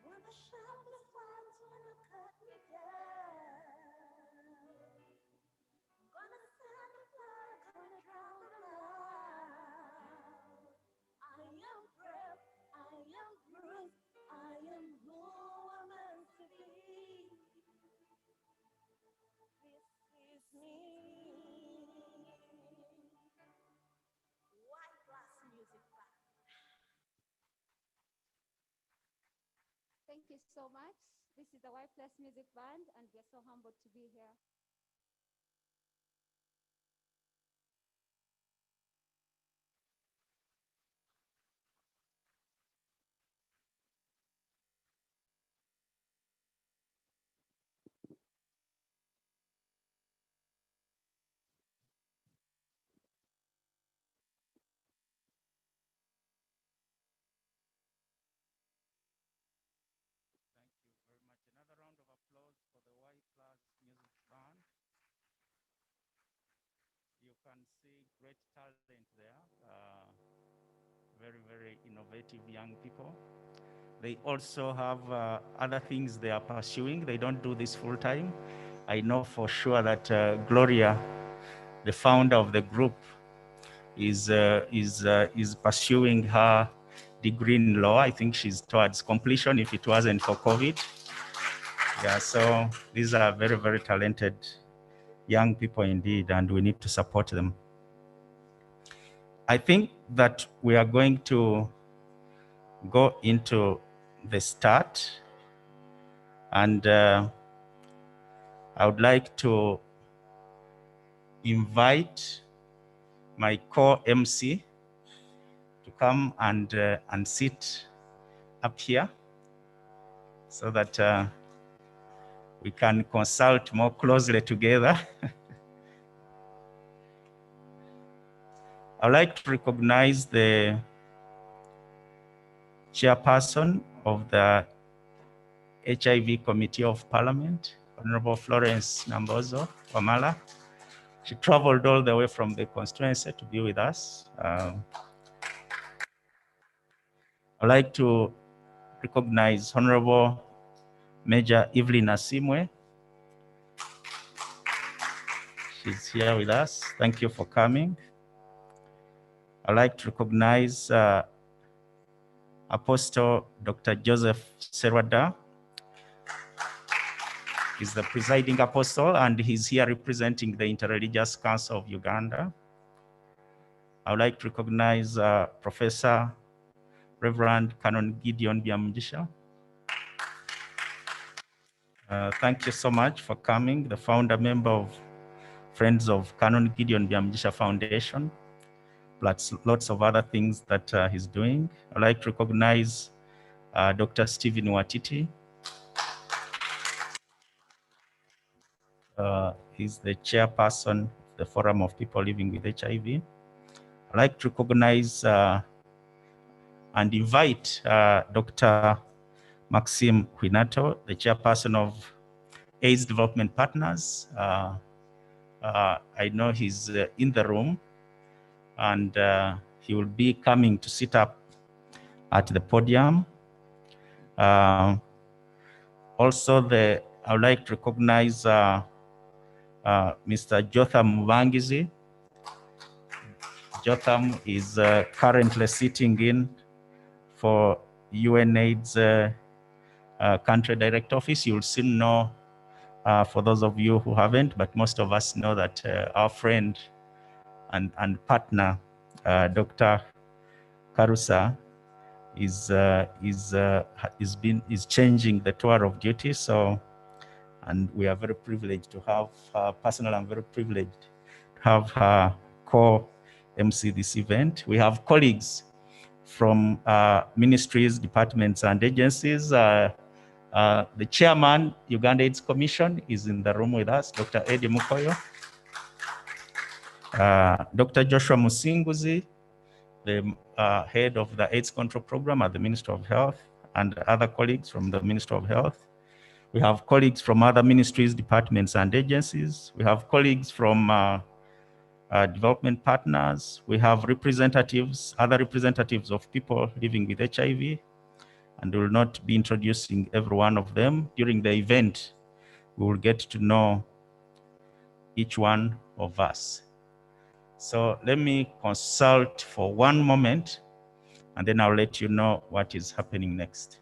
When the sharpest ones wanna cut me down, gonna send a flood, gonna drown them out. I am brave, I am bruised, I am who I'm meant to be. This is me. White Glass Music Band. Thank you so much. This is the Y Plus Music Band, and we're so humbled to be here. Thank you very much. Another round of applause for the Y Plus Music Band. You can see great talent there. Very, very innovative young people. They also have other things they are pursuing. They don't do this full time. I know for sure that Gloria, the founder of the group, is pursuing her degree in law. I think she's towards completion if it wasn't for COVID. Yeah, so these are very, very talented young people indeed, and we need to support them. I think that we are going to go into the start, and I would like to invite my co-MC to come and sit up here so that we can consult more closely together. I'd like to recognize the chairperson of the HIV Committee of Parliament, Honorable Florence Nambozo Wamala. She traveled all the way from the constituency to be with us. I'd like to recognize Honorable Major Evelyn Asimwe. She's here with us. Thank you for coming. I'd like to recognize Apostle Dr. Joseph Serwada. He's the presiding apostle, and he's here representing the Interreligious Council of Uganda. I would like to recognize Professor Reverend Canon Gideon Byamujisha. Thank you so much for coming, the founder member of Friends of Canon Gideon Byamujisha Foundation, plus lots of other things that he's doing. I'd like to recognize Dr. Stephen Watiti. He's the chairperson of the Forum of People Living with HIV. I'd like to recognize and invite Dr. Maxime Quinato, the chairperson of AIDS Development Partners. I know he's in the room, and he will be coming to sit up at the podium. Also, I would like to recognize Mr. Jotham Mubangizi. Jotham is currently sitting in for UNAIDS Country Direct Office. You'll soon know, for those of you who haven't, but most of us know that our friend and partner, Dr. Karusa, is changing the tour of duty. So, and we are very privileged to have her, personally, I'm very privileged to have her co-MC this event. We have colleagues from ministries, departments, and agencies. The chairman, Uganda AIDS Commission, is in the room with us, Dr. Eddie Mukoyo. Dr. Joshua Musinguzi, the head of the AIDS control program at the Ministry of Health, and other colleagues from the Ministry of Health. We have colleagues from other ministries, departments, and agencies. We have colleagues from development partners. We have representatives, other representatives of people living with HIV, and we will not be introducing every one of them. During the event, we will get to know each one of us. So let me consult for one moment, and then I'll let you know what is happening next.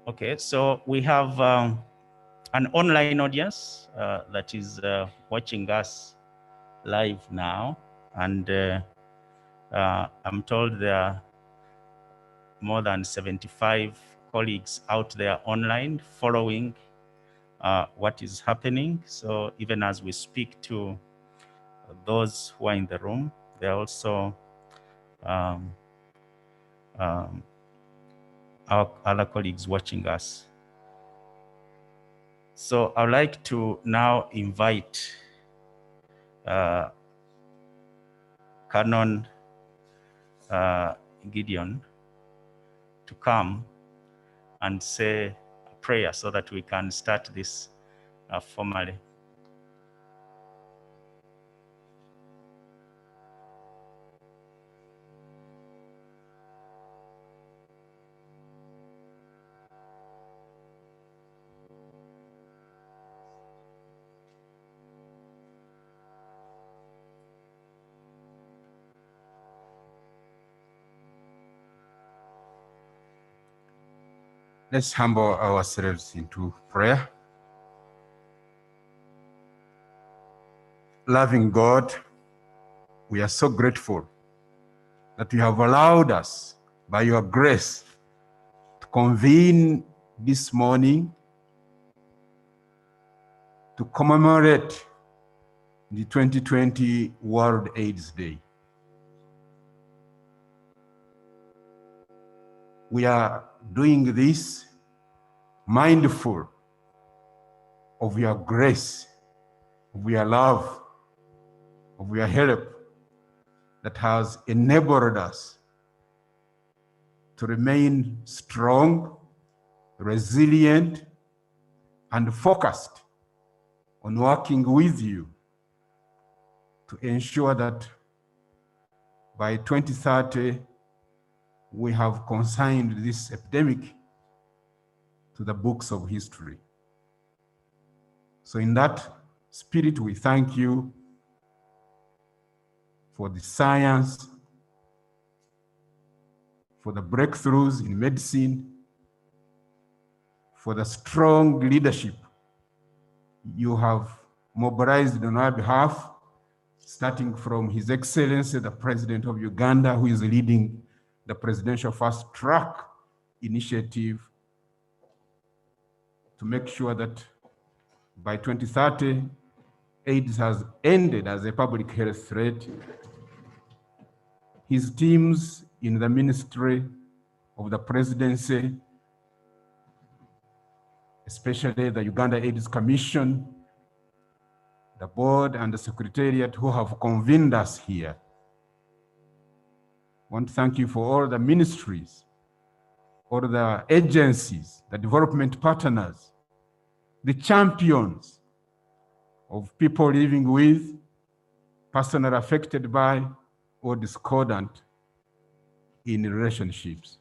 Okay, so we have an online audience that is watching us live now, and I'm told there are more than 75 colleagues out there online following what is happening. So even as we speak to those who are in the room, there are also our other colleagues watching us. So I'd like to now invite Canon Gideon to come and say a prayer so that we can start this formally. Let's humble ourselves into prayer. Loving God, we are so grateful that you have allowed us, by your grace, to convene this morning to commemorate the 2020 World AIDS Day. We are doing this mindful of your grace, of your love, of your help that has enabled us to remain strong, resilient, and focused on working with you to ensure that by 2030, we have consigned this epidemic to the books of history. So in that spirit, we thank you for the science, for the breakthroughs in medicine, for the strong leadership you have mobilized on our behalf, starting from His Excellency, the President of Uganda, who is leading the Presidential Fast Track initiative to make sure that by 2030, AIDS has ended as a public health threat. His teams in the Ministry of the Presidency, especially the Uganda AIDS Commission, the board and the secretariat who have convened us here. I want to thank you for all the ministries, all the agencies, the development partners, the champions of people living with, personally affected by, or discordant in relationships.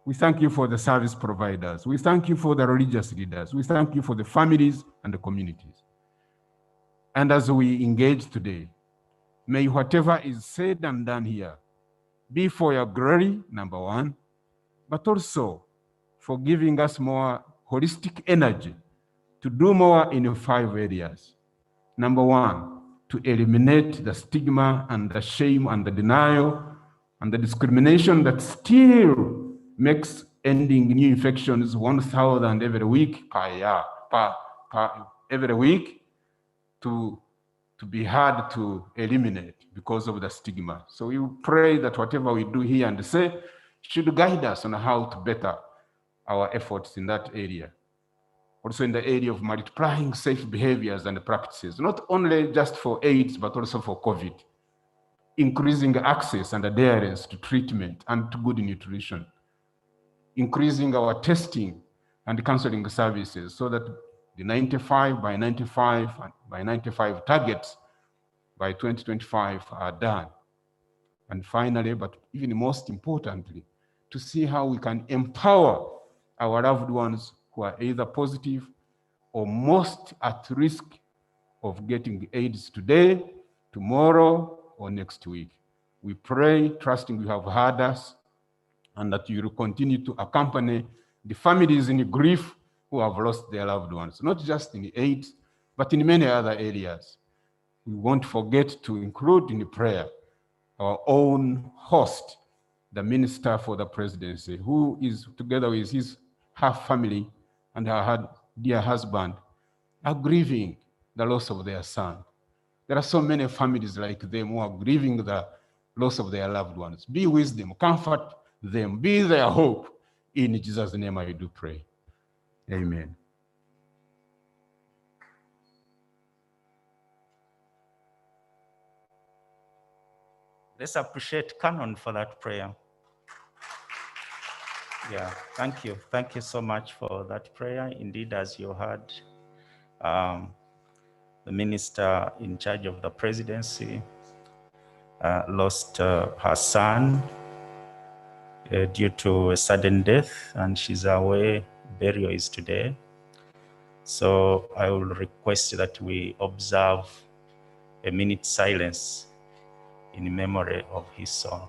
We thank you for the service providers. We thank you for the religious leaders. We thank you for the families and the communities. And as we engage today, may whatever is said and done here be for your glory, number one, but also for giving us more holistic energy to do more in 5 areas. Number one, to eliminate the stigma and the shame and the denial and the discrimination that still makes ending new infections 1,000 every week per year, every week to be hard to eliminate because of the stigma. So we pray that whatever we do here and say should guide us on how to better our efforts in that area. Also in the area of multiplying safe behaviors and practices, not only just for AIDS, but also for COVID. Increasing access and adherence to treatment and to good nutrition. Increasing our testing and counseling services so that the 95 by 95 and by 95 targets by 2025 are done. And finally, but even most importantly, to see how we can empower our loved ones who are either positive or most at risk of getting AIDS today, tomorrow, or next week. We pray, trusting you have heard us, and that you will continue to accompany the families in grief who have lost their loved ones, not just in AIDS, but in many other areas. We won't forget to include in the prayer our own host, the Minister for the Presidency, who is together with her family and her dear husband, are grieving the loss of their son. There are so many families like them who are grieving the loss of their loved ones. Be with them, comfort them, be their hope. In Jesus' name I do pray. Amen. Let's appreciate Canon for that prayer. Yeah, thank you. Thank you so much for that prayer. Indeed, as you heard, the minister in charge of the presidency lost her son due to a sudden death, and she's away. Burial is today. So I will request that we observe a minute silence in memory of his son.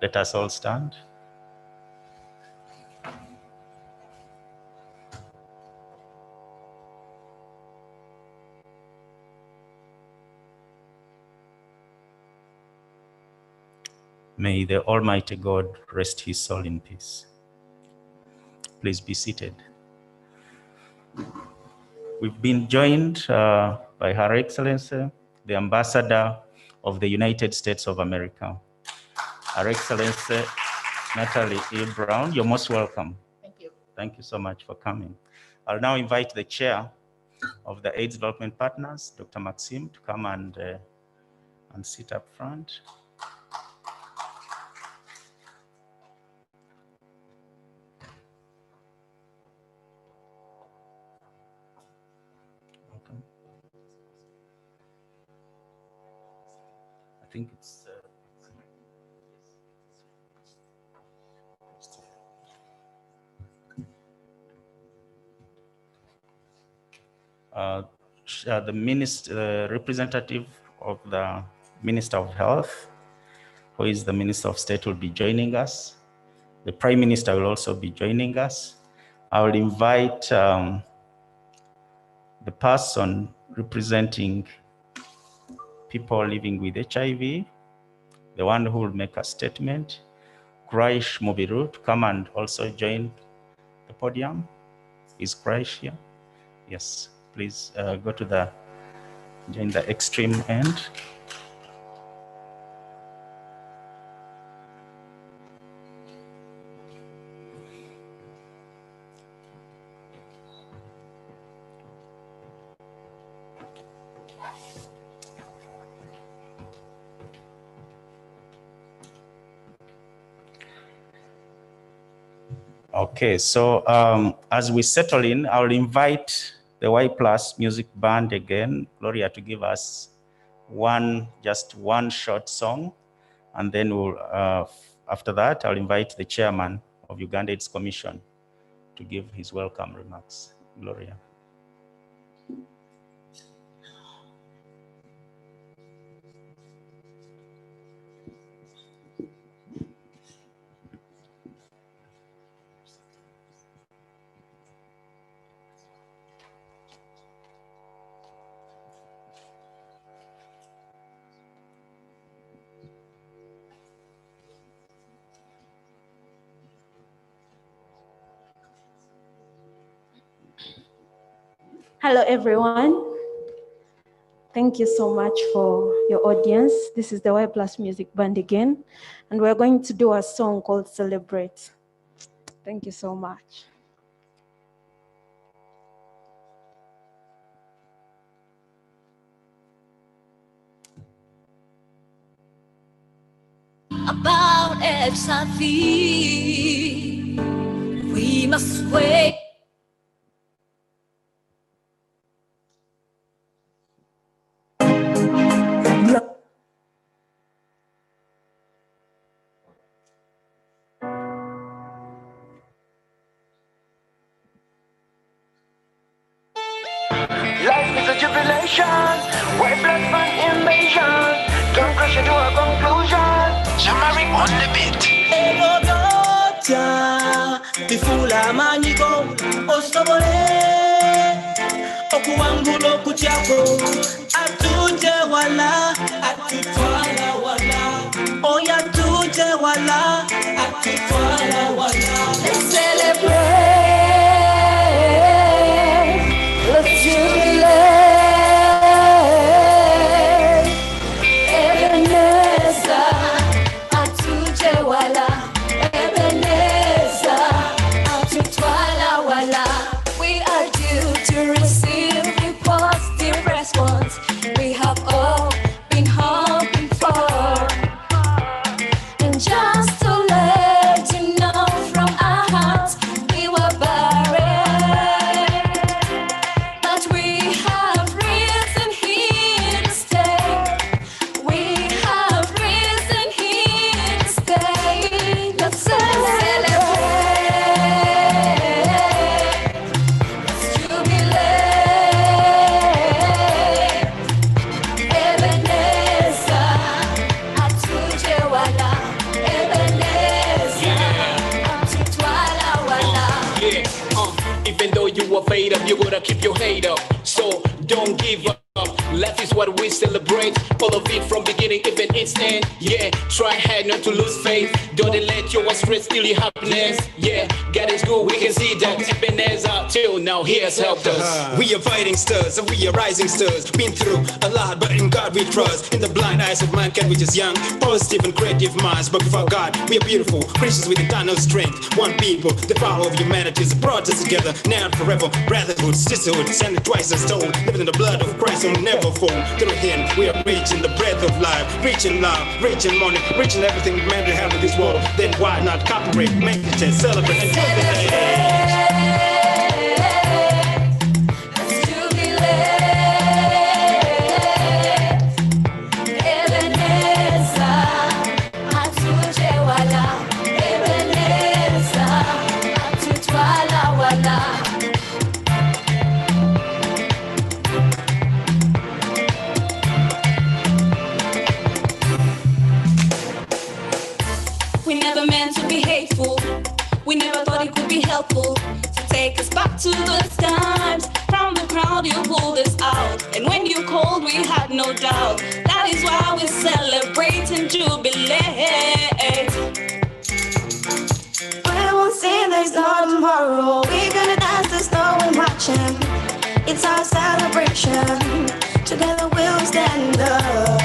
Let us all stand. May the Almighty God rest his soul in peace. Please be seated. We've been joined by Her Excellency, the Ambassador of the United States of America. Her Excellency Natalie E. Brown, you're most welcome. Thank you. Thank you so much for coming. I'll now invite the Chair of the AIDS Development Partners, Dr. Maxime, to come and sit up front. think it's the representative of the Minister of Health, who is the Minister of State, will be joining us. The Prime Minister will also be joining us. I will invite the person representing people living with HIV, the one who will make a statement, Quraish Mobiru, to come and also join the podium. Is Quraish here? Yes, please go to join the extreme end. Okay, so as we settle in, I'll invite the Y Plus Music Band again, Gloria, to give us just one short song. And then after that, I'll invite the chairman of Uganda AIDS Commission to give his welcome remarks. Gloria. Hello, everyone. Thank you so much for your audience. This is the Y Plus Music Band again, and we're going to do a song called Celebrate. Thank you so much. About HIV, we must wait. Life is a jubilation, white blood fun invasion. Don't crush it to a conclusion. Jamari on the beat. Ego gotcha, bifula maniko, osobole. Okuwangulo kuchako, atuje wala, atutwala wala. Oya tuje wala, atutwala wala. Let's celebrate. Let's jubilate. Ebenezer, atuje wala. Ebenezer, atutwala wala. We are due to receive a positive response. We have all been hoping for. And just to let you know from our hearts, we were barren. But we have risen here to stay. We have risen here to stay. Let's celebrate. Let's jubilate. Ebenezer, atuje wala. Ebenezer, atutwala wala. Even though you are fade up, you gotta keep your head up. So don't give up. Life is what we celebrate. All of it from beginning, even its end. Yeah, try hard not to lose faith. Don't let your stress steal your happiness. Yeah, God is good, we can see that. Ebenezer till now, He has helped us. We are fighting stars, and we are rising stars. Been through a lot, but in God we trust. In the blind eyes of mankind, we just young, positive and creative minds. But before God, we are beautiful creatures with eternal strength. One people, the power of humanity has brought us together. Now and forever, brotherhood, sisterhood, sending twice as told. Living in the blood of Christ will never fall. Through Him, we are reaching the breath of life, reaching love, reaching money, reaching everything man to have in this world. Then why not cooperate, make it and celebrate and jubilate? Let's jubilate. Ebenezer. grateful. We never thought it could be helpful to take us back to those times. From the crowd you pulled us out, and when you called we had no doubt. That is why we celebrate and jubilate. I won't say there's no tomorrow. We're gonna dance, there's no one watching. It's our celebration. Together we'll stand up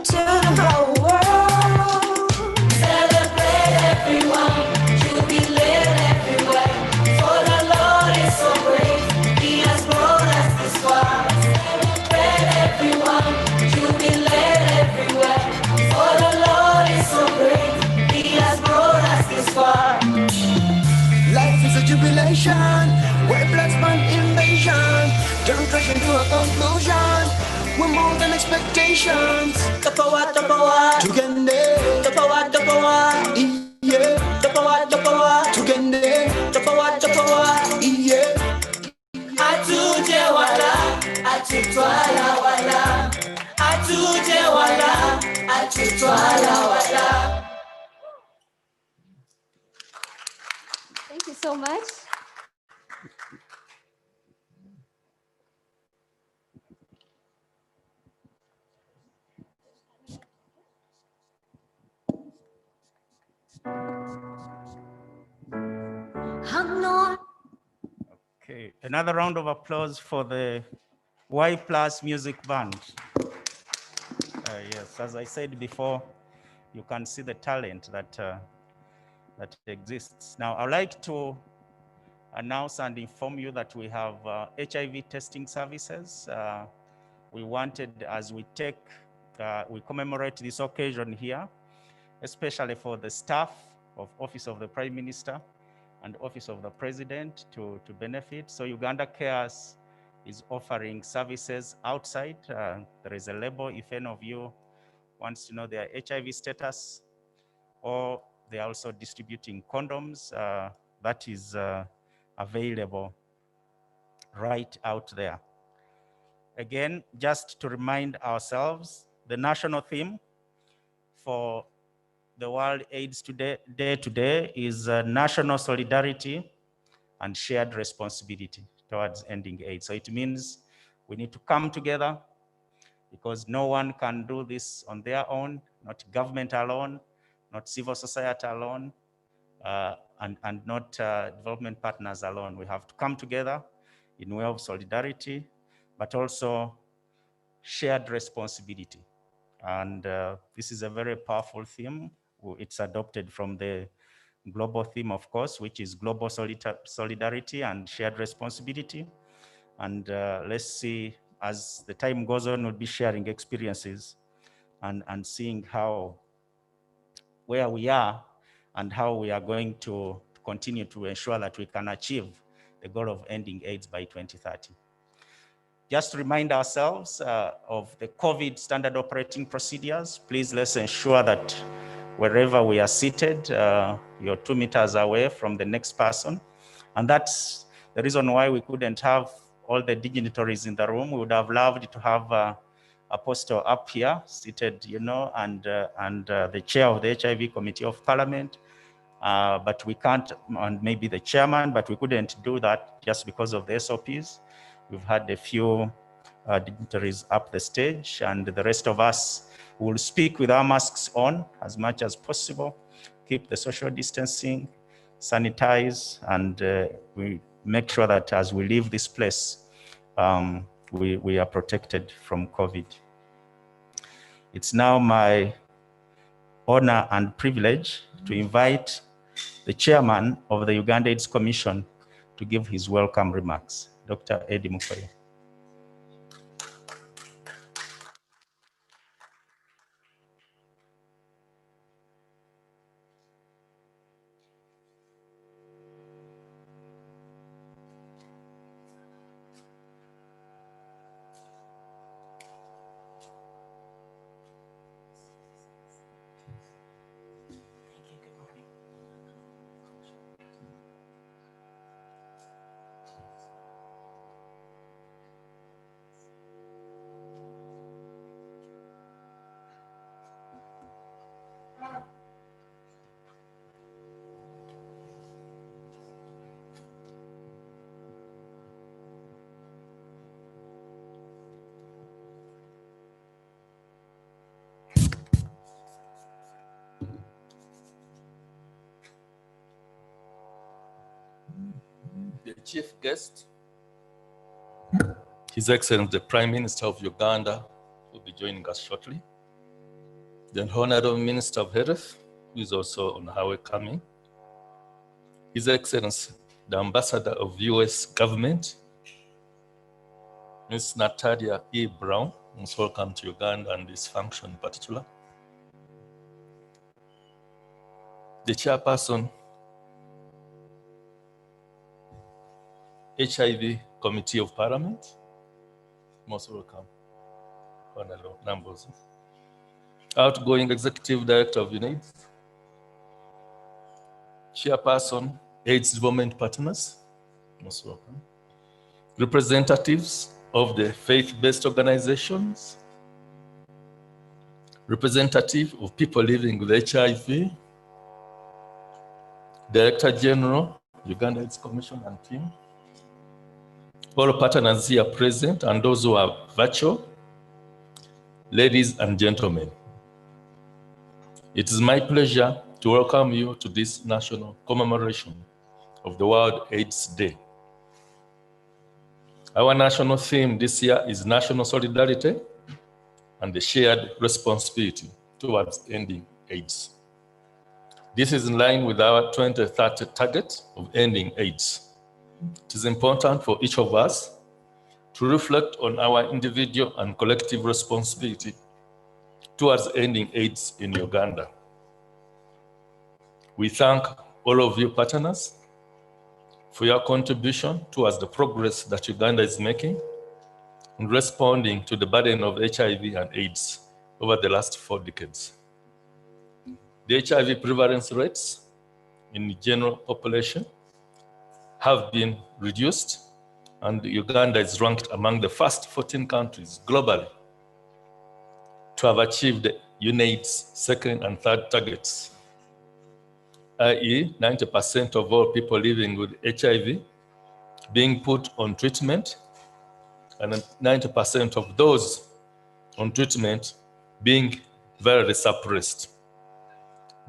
to the whole world. Celebrate everyone, jubilate everywhere. For the Lord is so great, He has brought us this far. Celebrate everyone, jubilate everywhere. For the Lord is so great, He has brought us this far. Life is a jubilation, where blood's born invasion. Don't rush into a conclusion. We're more than expectations. Topowa, Tugende. Topowa, Yeah. Topowa, Tugende. Topowa, Yeah. Atuje wala, atutwala wala. Atuje wala, atutwala wala. Thank you so much. Hang on. Okay, another round of applause for the Y Plus Music Band. Yes, as I said before, you can see the talent that that exists. Now, I'd like to announce and inform you that we have HIV testing services. We wanted, as we we commemorate this occasion here, especially for the staff of Office of the Prime Minister and Office of the President to benefit. So Uganda Cares is offering services outside. There is a label if any of you wants to know their HIV status, or they are also distributing condoms. That is available right out there. Again, just to remind ourselves, the national theme for the World AIDS Day today is national solidarity and shared responsibility towards ending AIDS. So it means we need to come together, because no one can do this on their own, not government alone, not civil society alone, and not development partners alone. We have to come together in way of solidarity, but also shared responsibility. And this is a very powerful theme. It's adopted from the global theme, of course, which is global solidarity and shared responsibility. And let's see, as the time goes on, we'll be sharing experiences and seeing where we are and how we are going to continue to ensure that we can achieve the goal of ending AIDS by 2030. Just to remind ourselves of the COVID standard operating procedures, please let's ensure that wherever we are seated, you're 2 meters away from the next person. And that's the reason why we couldn't have all the dignitaries in the room. We would have loved to have Apostle up here seated, and the chair of the HIV Committee of Parliament, but we can't, and maybe the chairman, but we couldn't do that just because of the SOPs. We've had a few dignitaries up the stage, and the rest of us will speak with our masks on as much as possible, keep the social distancing, sanitize, and we make sure that as we leave this place, we are protected from COVID. It's now my honor and privilege to invite the chairman of the Uganda AIDS Commission to give his welcome remarks, Dr. Eddie Mukoya. the chief guest, His Excellency the Prime Minister of Uganda, will be joining us shortly. The Honorable Minister of Health, who is also on her way coming. His Excellency the Ambassador of US Government, Ms. Natalia E. Brown, most welcome to Uganda and this function in particular. The Chairperson, HIV Committee of Parliament, most welcome, Honorable Nambozi. Outgoing Executive Director of UNAIDS, Chairperson, AIDS Development Partners, most welcome. Representatives of the faith-based organizations, representative of people living with HIV, Director General, Uganda AIDS Commission and team, all partners here present and those who are virtual, ladies and gentlemen. It is my pleasure to welcome you to this national commemoration of the World AIDS Day. Our national theme this year is National Solidarity and the Shared Responsibility towards ending AIDS. This is in line with our 2030 target of ending AIDS. It is important for each of us to reflect on our individual and collective responsibility towards ending AIDS in Uganda. We thank all of you partners for your contribution towards the progress that Uganda is making in responding to the burden of HIV and AIDS over the last 4 decades. The HIV prevalence rates in the general population have been reduced, and Uganda is ranked among the first 14 countries globally to have achieved the UNAIDS second and third targets, i.e. 90% of all people living with HIV being put on treatment, and 90% of those on treatment being very suppressed.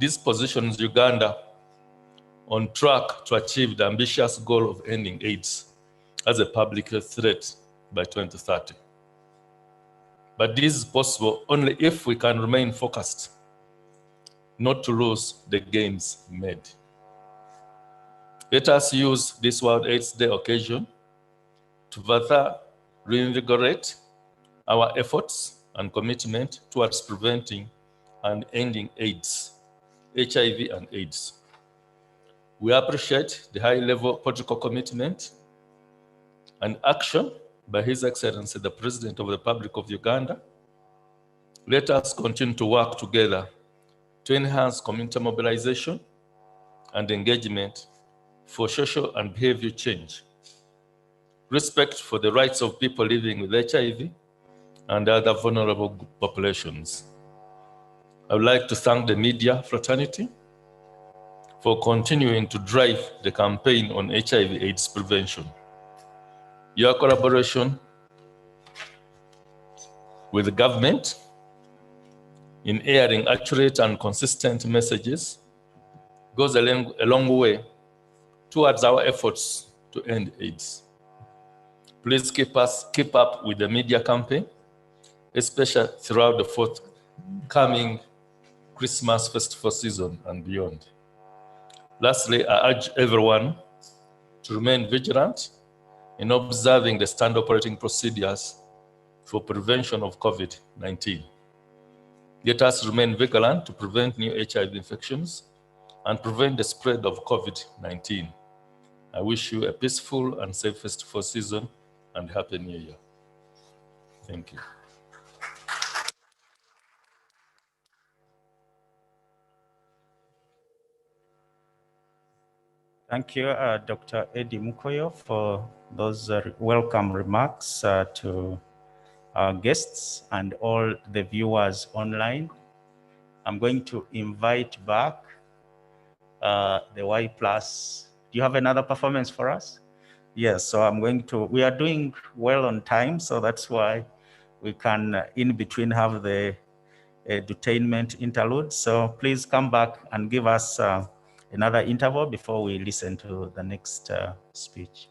This positions Uganda on track to achieve the ambitious goal of ending AIDS as a public health threat by 2030. But this is possible only if we can remain focused, not to lose the gains made. Let us use this World AIDS Day occasion to further reinvigorate our efforts and commitment towards preventing and ending AIDS, HIV and AIDS. We appreciate the high-level political commitment and action by His Excellency, the President of the Republic of Uganda. Let us continue to work together to enhance community mobilization and engagement for social and behavior change, respect for the rights of people living with HIV and other vulnerable populations. I would like to thank the media fraternity for continuing to drive the campaign on HIV/AIDS prevention. Your collaboration with the government in airing accurate and consistent messages goes a long way towards our efforts to end AIDS. Please keep up with the media campaign, especially throughout the forthcoming Christmas festival season and beyond. Lastly, I urge everyone to remain vigilant in observing the standard operating procedures for prevention of COVID-19. Let us remain vigilant to prevent new HIV infections and prevent the spread of COVID-19. I wish you a peaceful and safe festival season and Happy New Year. Thank you. Thank you, Dr. Eddie Mukoyo, for those welcome remarks to our guests and all the viewers online. I'm going to invite back the Y+. Do you have another performance for us? Yes, so we are doing well on time, so that's why we can in between have the edutainment interlude. So please come back and give us another interval before we listen to the next speech.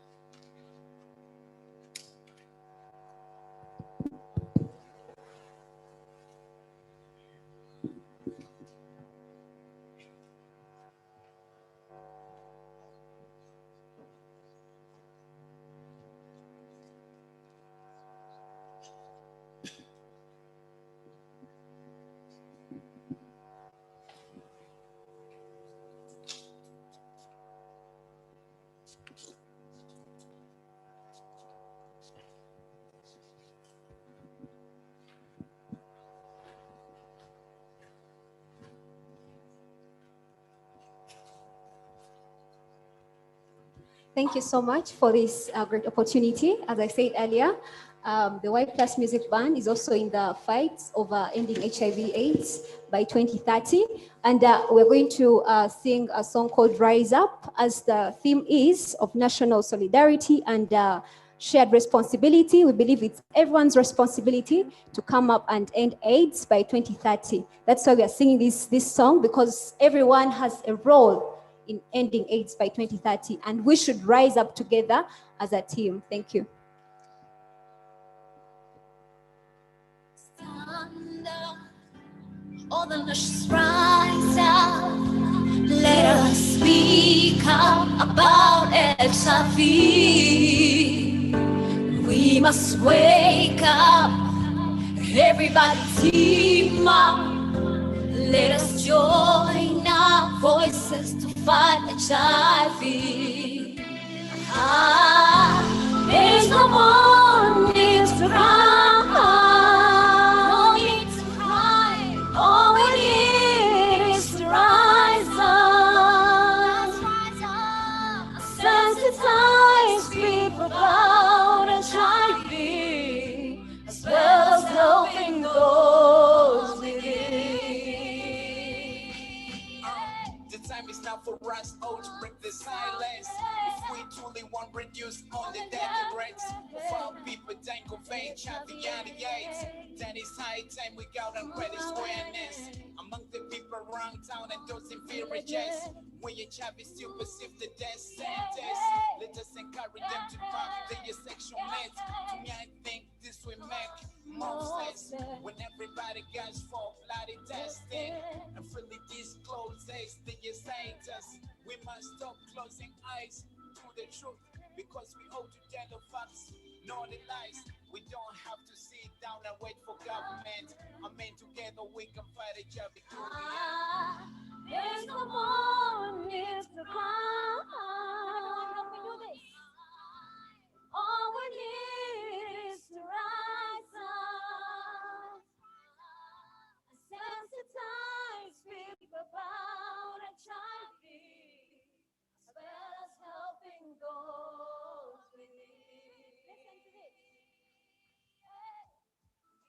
Thank you so much for this great opportunity. As I said earlier, the Y Plus Music Band is also in the fight over ending HIV/AIDS by 2030. And we're going to sing a song called Rise Up, as the theme is of national solidarity and shared responsibility. We believe it's everyone's responsibility to come up and end AIDS by 2030. That's why we are singing this song, because everyone has a role in ending AIDS by 2030, and we should rise up together as a team. Thank you. Stand up, all the nations rise up. Let us speak up about HIV. We must wake up, everybody team up. Let us join our voices to fight HIV. There's no more need to cry. No need to cry. All we need is to rise up. Sensitize people about HIV, as well as helping those within. The time is now for us all to break the silence. If we truly want to reduce all the death rates of our people dying of HIV and AIDS, then it's high time we go and raise awareness among the people around town and those in villages where HIV still perceive the death sentence. Let us encourage them to pass their sexual needs. To me, I think this will make more sense when everybody goes for bloody testing and freely discloses the status. We must stop closing eyes to the truth, because we ought to tell the facts, not the lies. We don't have to sit down and wait for government. I mean, together we can fight each other. There's no more need to cry. All we need is to rise up. Sensitize people about HIV, as well as helping those we need. Listen to this.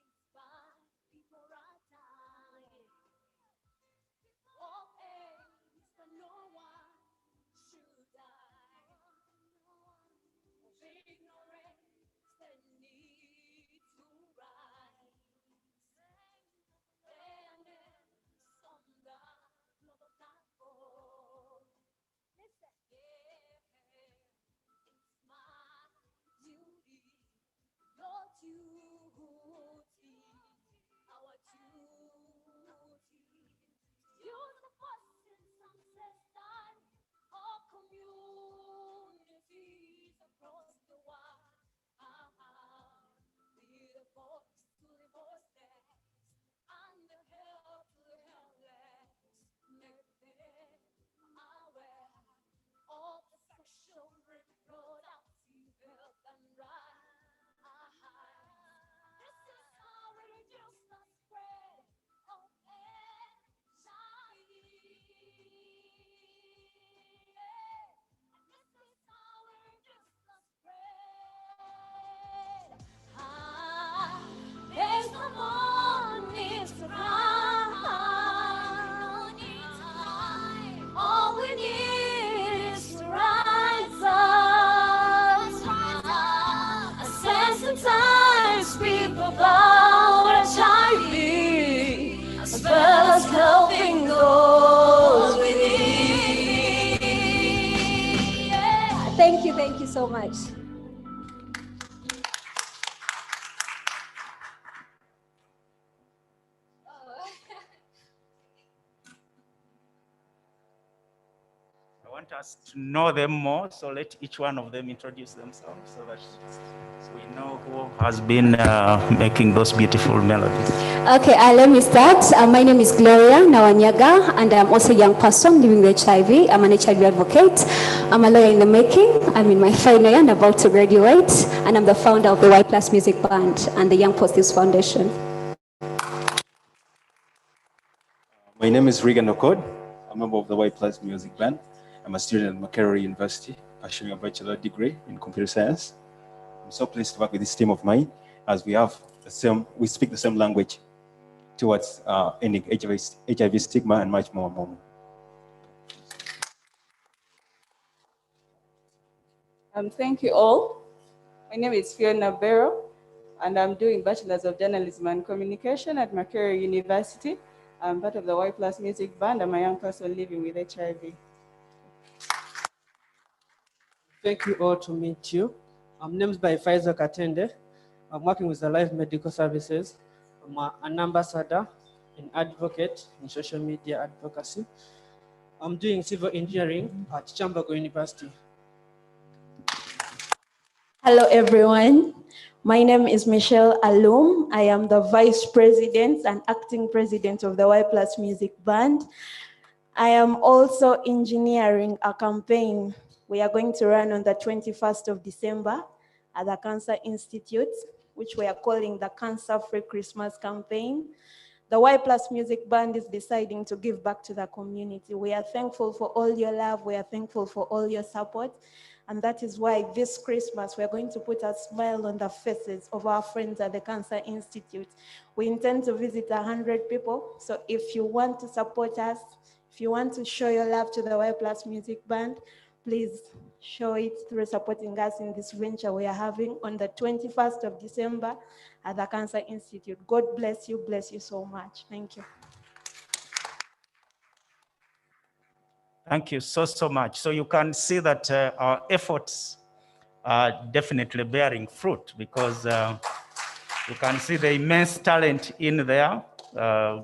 Inspire people are dying. Oh, AIDS, but no one should die. Ignorance, the need to rise. Standing on the global platform. Listen, yeah, it's my duty, your duty, our duty. Use the voice and ancestors of communities across the world. Be the voice to the voiceless and the help to the helpless. Make them aware of the social reproductive health and rights. so much. I want us to know them more, so let each one of them introduce themselves so that we know who has been making those beautiful melodies. Okay, let me start. My name is Gloria Nawanyaga, and I'm also a young person living with HIV. I'm an HIV advocate. I'm a lawyer in the making. I'm in my final year and about to graduate, and I'm the founder of the Y Plus Music Band and the Young Positives Foundation. My name is Regan Okod. I'm a member of the Y Plus Music Band. I'm a student at Makerere University, pursuing a bachelor degree in computer science. I'm so pleased to work with this team of mine, as we speak the same language towards ending HIV stigma and much more. Thank you all. My name is Fiona Barrow, and I'm doing Bachelor's of Journalism and Communication at Makerere University. I'm part of the Y Plus Music Band. I'm a young person living with HIV. Thank you all to meet you. I'm named by Faisal Katende. I'm working with the Life Medical Services. I'm an ambassador, an advocate in social media advocacy. I'm doing civil engineering at Chambago University. Hello, everyone. My name is Michelle Alum. I am the Vice President and Acting President of the Y Plus Music Band. I am also engineering a campaign we are going to run on the 21st of December at the Cancer Institute, which we are calling the Cancer Free Christmas campaign. The Y Plus Music Band is deciding to give back to the community. We are thankful for all your love. We are thankful for all your support. And that is why this Christmas, we're going to put a smile on the faces of our friends at the Cancer Institute. We intend to visit 100 people. So if you want to support us, if you want to show your love to the Y Plus Music Band, please show it through supporting us in this venture we are having on the 21st of December at the Cancer Institute. God bless you so much. Thank you. Thank you so much. So you can see that our efforts are definitely bearing fruit, because you can see the immense talent in there,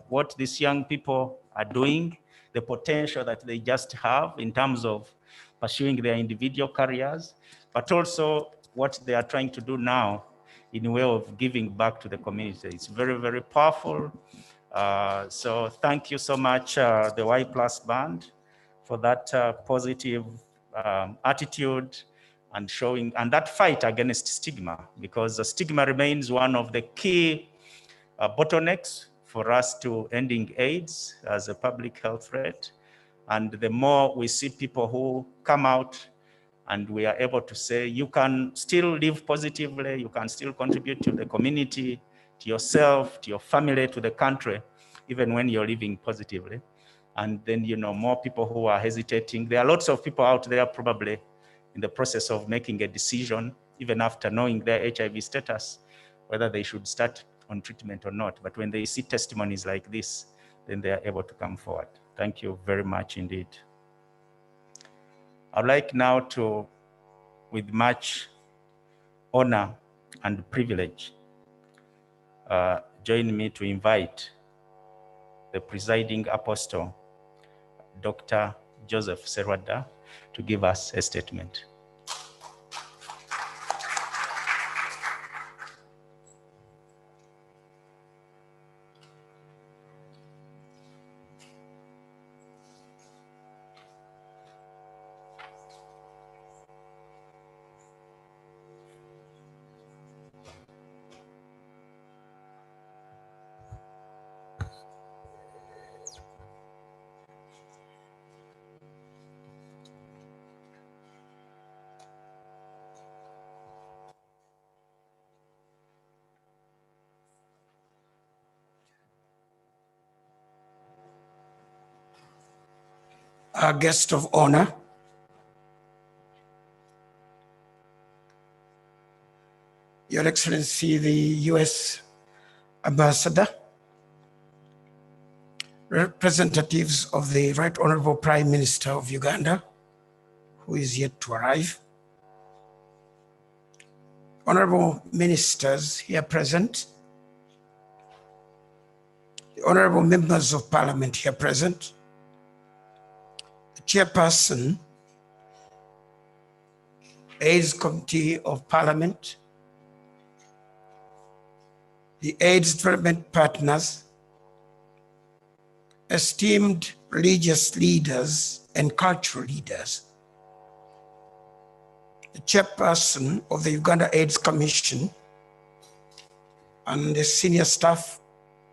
what these young people are doing, the potential that they just have in terms of pursuing their individual careers, but also what they are trying to do now in a way of giving back to the community. It's very, very powerful. So thank you so much, the Y Plus Band, for that positive attitude and showing, and that fight against stigma, because the stigma remains one of the key bottlenecks for us to ending AIDS as a public health threat. And the more we see people who come out and we are able to say, you can still live positively, you can still contribute to the community, to yourself, to your family, to the country, even when you're living positively. And then, you know, more people who are hesitating. There are lots of people out there probably in the process of making a decision, even after knowing their HIV status, whether they should start on treatment or not. But when they see testimonies like this, then they are able to come forward. Thank you very much indeed. I'd like now to, with much honor and privilege, join me to invite the presiding apostle, Dr. Joseph Serwada, to give us a statement. Our guest of honor, Your Excellency, the U.S. Ambassador, representatives of the Right Honorable Prime Minister of Uganda, who is yet to arrive, honorable ministers here present, the honorable members of parliament here present, the chairperson, AIDS Committee of Parliament, the AIDS development partners, esteemed religious leaders and cultural leaders, the chairperson of the Uganda AIDS Commission and the senior staff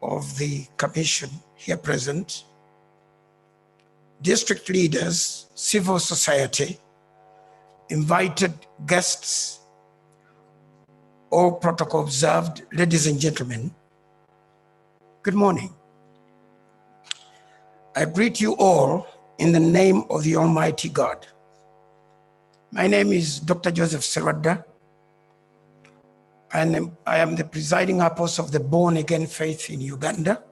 of the commission here present, district leaders, civil society, invited guests, all protocol observed, ladies and gentlemen, good morning. I greet you all in the name of the Almighty God. My name is Dr. Joseph Serwadda, and I am the presiding apostle of the Born Again Faith in Uganda.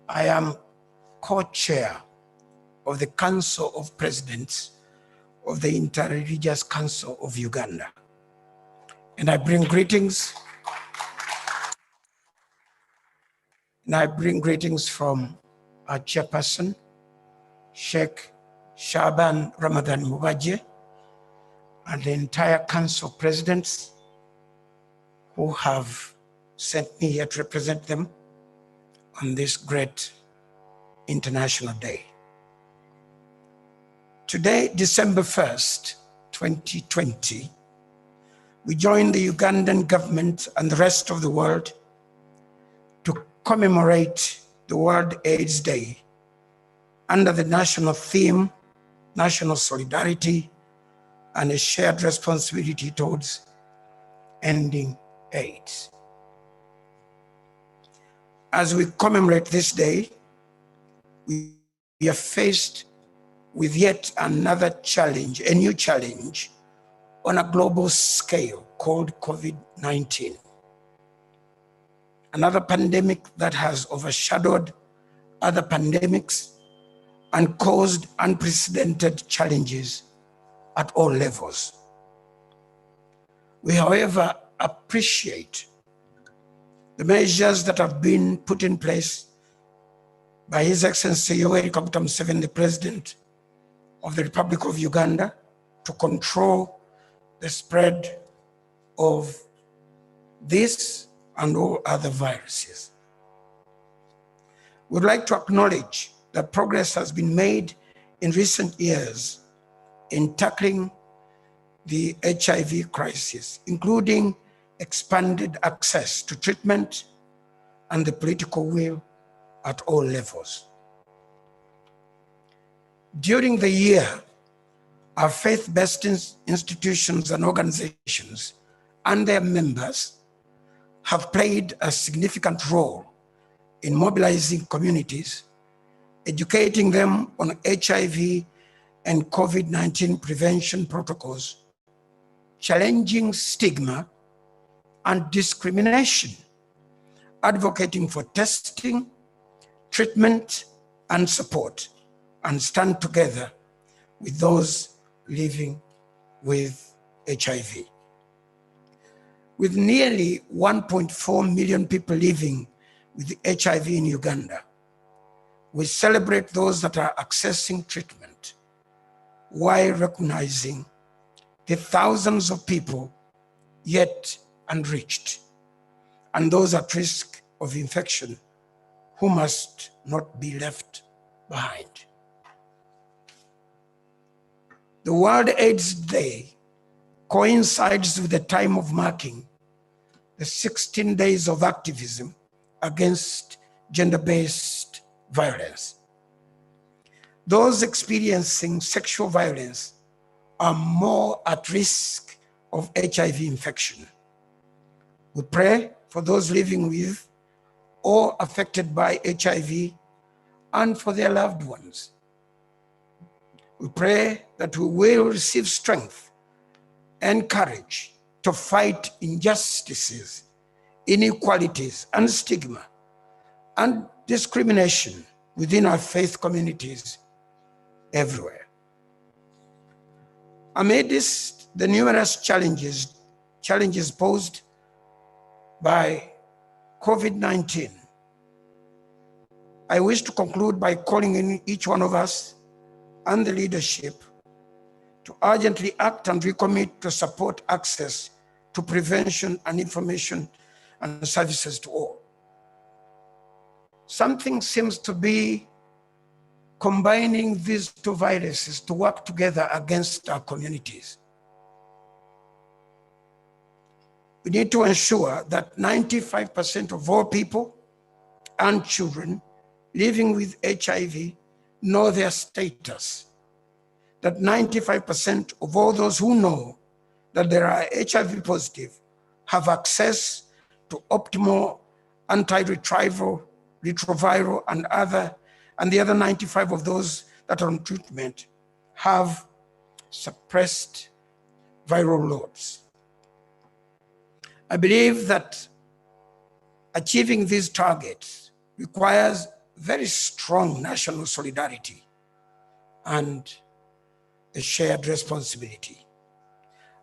I am co-chair of the Council of Presidents of the Interreligious Council of Uganda. And I bring greetings, from our chairperson, Sheikh Shaban Ramadan Mubaje, and the entire Council of Presidents who have sent me here to represent them on this great International Day. Today, December 1st, 2020, we join the Ugandan government and the rest of the world to commemorate the World AIDS Day under the national theme, national solidarity, and a shared responsibility towards ending AIDS. As we commemorate this day, we are faced with yet another challenge, a new challenge on a global scale called COVID-19. Another pandemic that has overshadowed other pandemics and caused unprecedented challenges at all levels. We, however, appreciate the measures that have been put in place by His Excellency Yoweri Kaguta Museveni, the President of the Republic of Uganda, to control the spread of this and all other viruses. We'd like to acknowledge that progress has been made in recent years in tackling the HIV crisis, including expanded access to treatment and the political will at all levels. During the year, our faith-based institutions and organizations and their members have played a significant role in mobilizing communities, educating them on HIV and COVID-19 prevention protocols, challenging stigma and discrimination, advocating for testing, treatment, and support, and stand together with those living with HIV. With nearly 1.4 million people living with HIV in Uganda, we celebrate those that are accessing treatment while recognizing the thousands of people yet unreached and those at risk of infection who must not be left behind. The World AIDS Day coincides with the time of marking the 16 days of activism against gender-based violence. Those experiencing sexual violence are more at risk of HIV infection. We pray for those living with or affected by HIV and for their loved ones. We pray that we will receive strength and courage to fight injustices, inequalities, and stigma, and discrimination within our faith communities everywhere. Amidst the numerous challenges challenges posed by COVID-19, I wish to conclude by calling in each one of us and the leadership to urgently act and recommit to support access to prevention and information and services to all. Something seems to be combining these two viruses to work together against our communities. We need to ensure that 95% of all people and children living with HIV know their status, that 95% of all those who know that they are HIV positive have access to optimal antiretroviral, and the other 95 of those that are on treatment have suppressed viral loads. I believe that achieving these targets requires very strong national solidarity and a shared responsibility.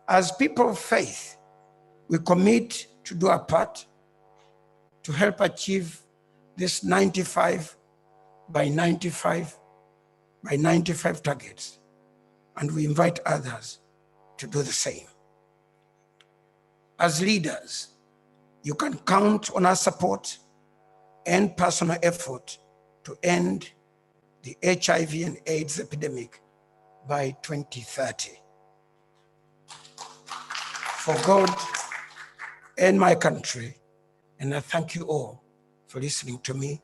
As people of faith, we commit to do our part to help achieve this 95 by 95 by 95 targets, and we invite others to do the same. As leaders, you can count on our support and personal effort to end the HIV and AIDS epidemic by 2030. For God and my country, and I thank you all for listening to me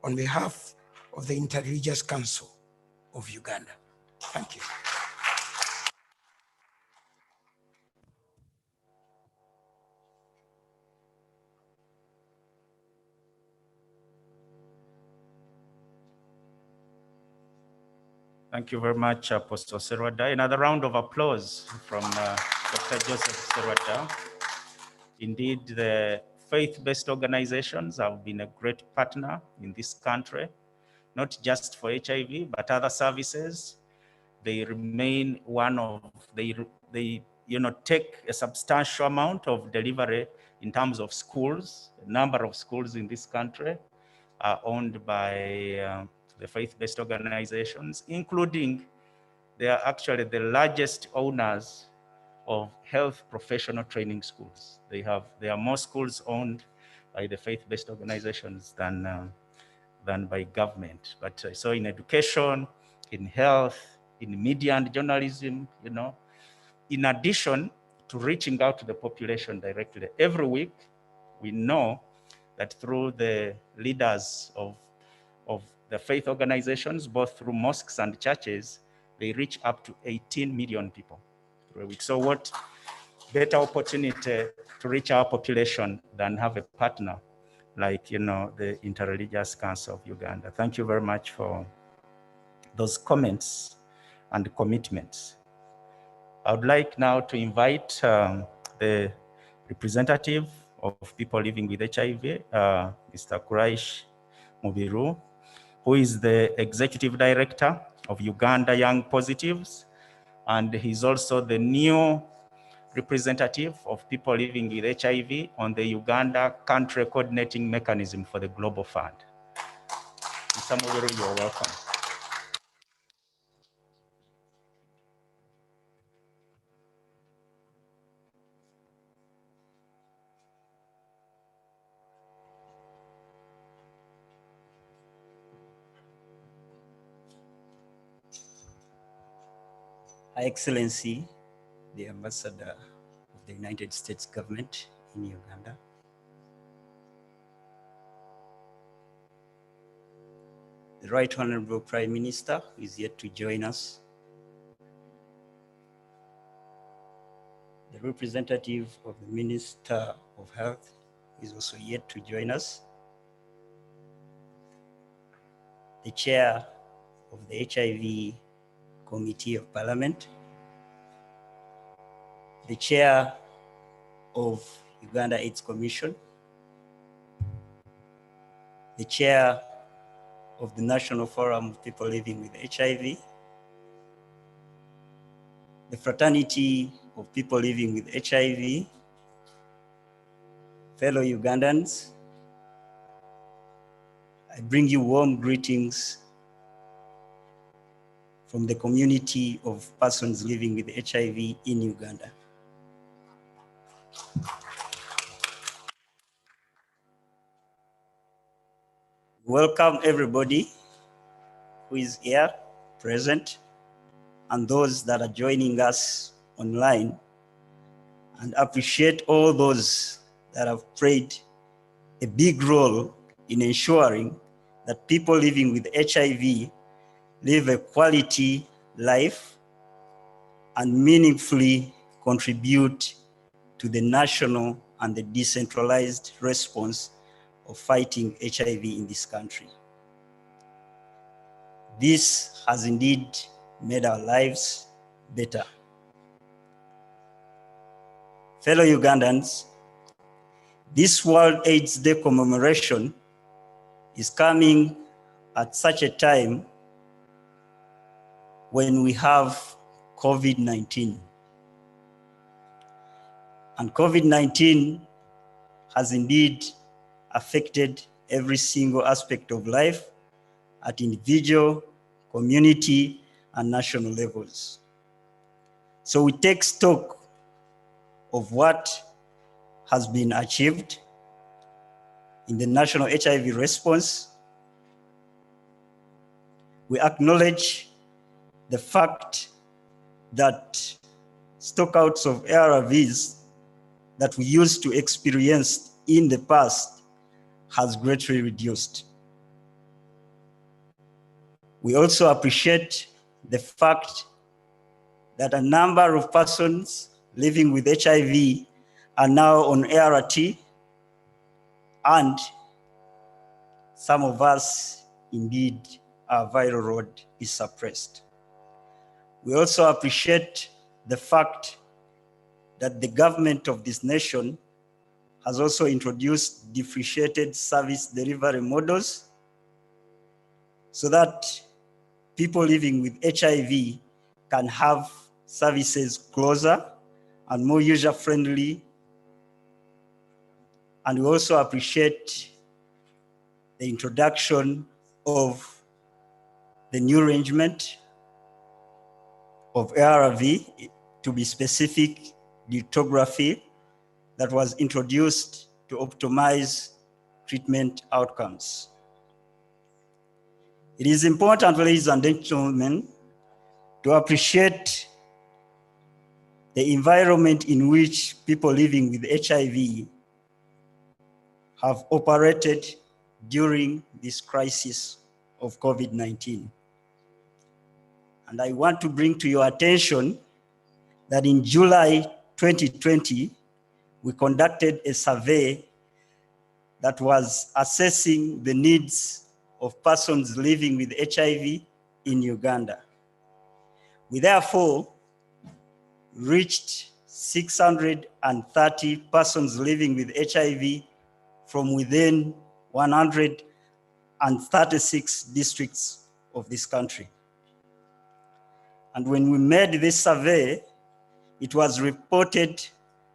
on behalf of the Interreligious Council of Uganda. Thank you. Thank you very much, Apostle Serwada. Another round of applause from Dr. Joseph Serwada. Indeed, the faith-based organizations have been a great partner in this country, not just for HIV, but other services. They remain one of, they take a substantial amount of delivery in terms of schools. A number of schools in this country are owned by the faith-based organizations, including they are actually the largest owners of health professional training schools. There are more schools owned by the faith-based organizations than by government. But so in education, in health, in media and journalism, in addition to reaching out to the population directly, every week we know that through the leaders of the faith organizations, both through mosques and churches, they reach up to 18 million people through a week. So what better opportunity to reach our population than have a partner like, the Interreligious Council of Uganda. Thank you very much for those comments and commitments. I would like now to invite the representative of people living with HIV, Mr. Kuraish Mubiru, who is the Executive Director of Uganda Young Positives, and he's also the new representative of people living with HIV on the Uganda Country Coordinating Mechanism for the Global Fund. Mr. Mubiru, you're welcome. Her Excellency, the Ambassador of the United States government in Uganda, the Right Honorable Prime Minister who is yet to join us, the representative of the Minister of Health is also yet to join us, the Chair of the HIV Committee of Parliament, the Chair of Uganda AIDS Commission, the Chair of the National Forum of People Living with HIV, the Fraternity of People Living with HIV, fellow Ugandans, I bring you warm greetings from the community of persons living with HIV in Uganda. Welcome everybody who is here present and those that are joining us online, and appreciate all those that have played a big role in ensuring that people living with HIV live a quality life and meaningfully contribute to the national and the decentralized response of fighting HIV in this country. This has indeed made our lives better. Fellow Ugandans, this World AIDS Day commemoration is coming at such a time when we have COVID-19. And COVID-19 has indeed affected every single aspect of life at individual, community, and national levels. So we take stock of what has been achieved in the national HIV response. We acknowledge the fact that stockouts of ARVs that we used to experience in the past has greatly reduced. We also appreciate the fact that a number of persons living with HIV are now on ART, and some of us, indeed, our viral load is suppressed. We also appreciate the fact that the government of this nation has also introduced differentiated service delivery models so that people living with HIV can have services closer and more user-friendly. And we also appreciate the introduction of the new arrangement of ARV, to be specific, lithography, that was introduced to optimize treatment outcomes. It is important, ladies and gentlemen, to appreciate the environment in which people living with HIV have operated during this crisis of COVID-19. And I want to bring to your attention that in July 2020, we conducted a survey that was assessing the needs of persons living with HIV in Uganda. We therefore reached 630 persons living with HIV from within 136 districts of this country. And when we made this survey, it was reported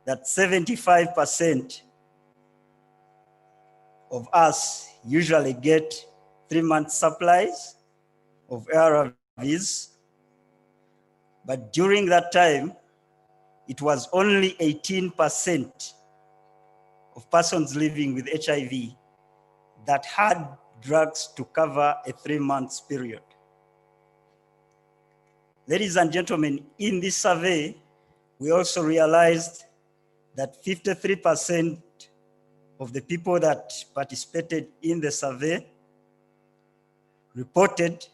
that 75% of us usually get 3-month supplies of ARVs, but during that time, it was only 18% of persons living with HIV that had drugs to cover a 3-month period. Ladies and gentlemen, in this survey, we also realized that 53% of the people that participated in the survey reported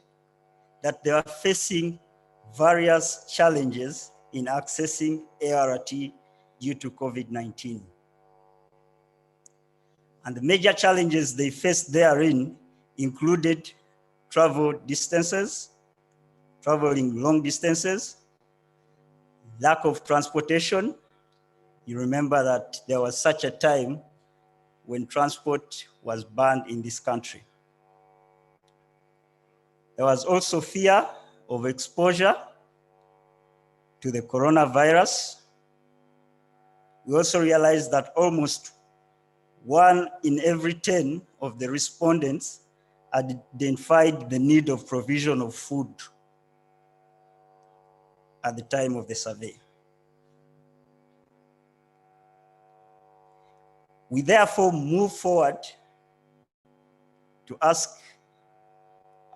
that they are facing various challenges in accessing ART due to COVID-19. And the major challenges they faced therein included traveling long distances, lack of transportation. You remember that there was such a time when transport was banned in this country. There was also fear of exposure to the coronavirus. We also realized that almost 1 in every 10 of the respondents identified the need of provision of food at the time of the survey. We therefore move forward to ask